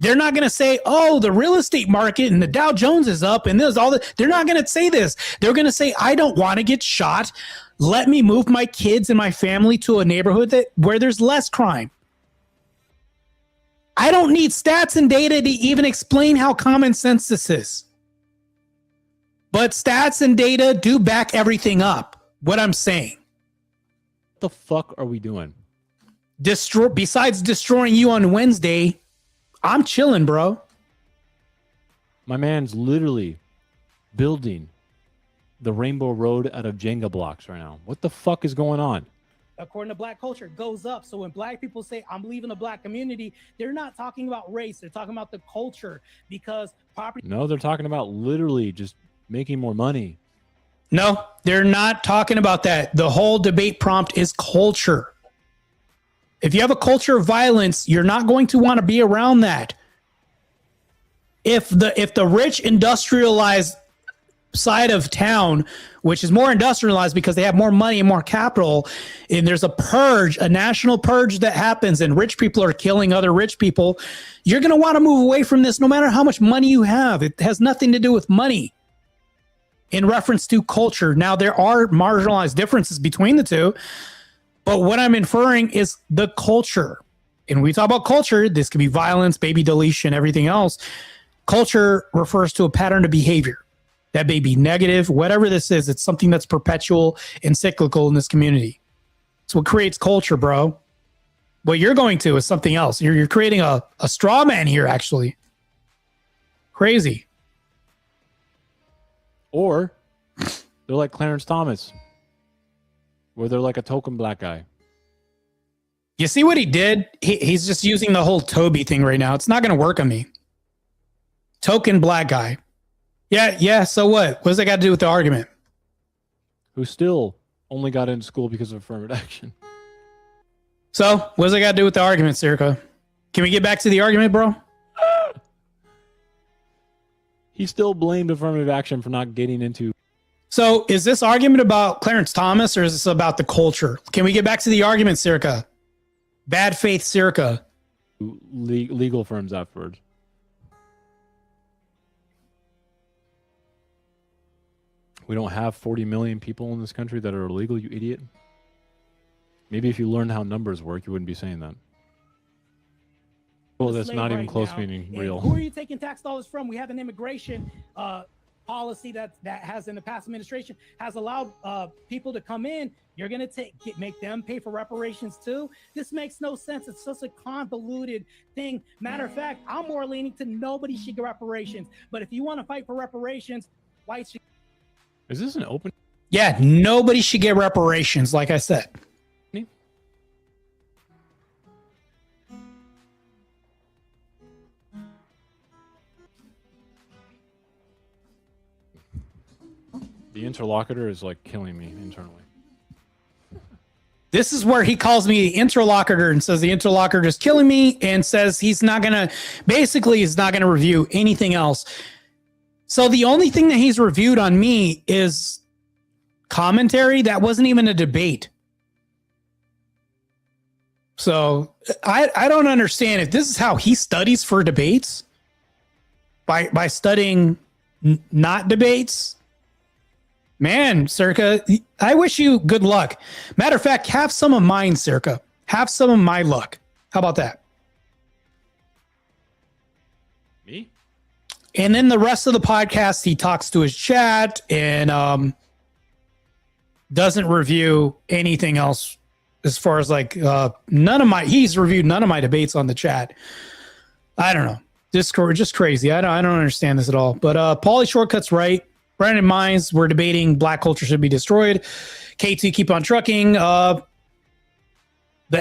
They're not going to say, oh, the real estate market and the Dow Jones is up and there's all that. They're not going to say this. They're going to say, I don't want to get shot. Let me move my kids and my family to a neighborhood where there's less crime. I don't need stats and data to even explain how common sense this is. But stats and data do back everything up. What I'm saying. What the fuck are we doing? Besides destroying you on Wednesday, I'm chilling, bro. My man's literally building the Rainbow Road out of Jenga blocks right now. What the fuck is going on? According to black culture, goes up. So when black people say, I'm leaving the black community, they're not talking about race. They're talking about the culture because property. No, they're talking about literally just making more money. No, they're not talking about that. The whole debate prompt is culture. If you have a culture of violence, you're not going to want to be around that. If the rich industrialized side of town, which is more industrialized because they have more money and more capital, and there's a purge, a national purge that happens and rich people are killing other rich people, you're going to want to move away from this no matter how much money you have. It has nothing to do with money in reference to culture. Now, there are marginalized differences between the two, but what I'm inferring is the culture. And we talk about culture, this could be violence, baby deletion, everything else. Culture refers to a pattern of behavior. That may be negative, whatever this is, it's something that's perpetual and cyclical in this community. It's what creates culture, bro. What you're going to is something else. You're creating a straw man here, actually. Crazy. Or they're like Clarence Thomas, where they're like a token black guy. You see what he did? He's just using the whole Toby thing right now. It's not going to work on me. Token black guy. Yeah, so what? What does that got to do with the argument? Who still only got into school because of affirmative action. So, what does that got to do with the argument, Sirka? Can we get back to the argument, bro? He still blamed affirmative action for not getting into. So, is this argument about Clarence Thomas or is this about the culture? Can we get back to the argument, Sirka? Bad faith Sirka. Legal firms afterwards. We don't have 40 million people in this country that are illegal, you idiot. Maybe if you learned how numbers work, you wouldn't be saying that. Well, that's not even close meaning real. Who are you taking tax dollars from? We have an immigration policy that has in the past administration has allowed people to come in. You're going to make them pay for reparations too. This makes no sense. It's such a convoluted thing. Matter of fact, I'm more leaning to nobody should get reparations. But if you want to fight for reparations, whites should. Is this an open? Yeah, nobody should get reparations, like I said. The interlocutor is like killing me internally. This is where he calls me the interlocutor and says the interlocutor is killing me and says he's not going to review anything else. So the only thing that he's reviewed on me is commentary. That wasn't even a debate. So I don't understand if this is how he studies for debates by studying not debates. Man, Circa, I wish you good luck. Matter of fact, have some of mine, Circa. Have some of my luck. How about that? Me? And then the rest of the podcast, he talks to his chat and doesn't review anything else as far as like he's reviewed none of my debates on the chat. I don't know. Just crazy. I don't understand this at all. But Paulie Shortcut's right. Brandon Mines, we're debating black culture should be destroyed. KT, keep on trucking. The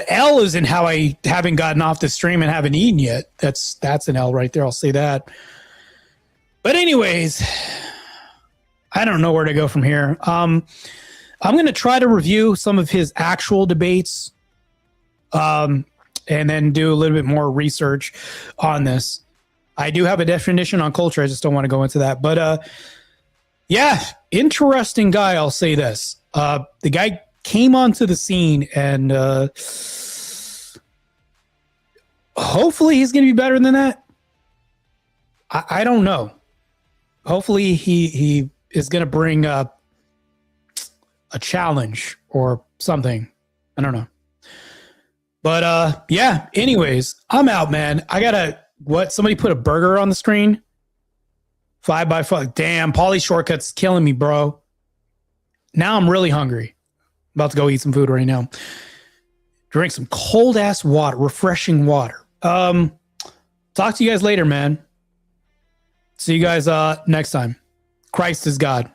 L is in how I haven't gotten off the stream and haven't eaten yet. That's an L right there. I'll say that. But anyways, I don't know where to go from here. I'm going to try to review some of his actual debates and then do a little bit more research on this. I do have a definition on culture. I just don't want to go into that. But yeah, interesting guy. I'll say this. The guy came onto the scene and hopefully he's going to be better than that. I don't know. Hopefully he is going to bring a challenge or something. I don't know. But yeah, anyways, I'm out, man. I gotta somebody put a burger on the screen. 5x5. Damn, Paulie Shortcut's killing me, bro. Now I'm really hungry. About to go eat some food right now. Drink some cold ass water, refreshing water. Talk to you guys later, man. See you guys next time. Christ is God.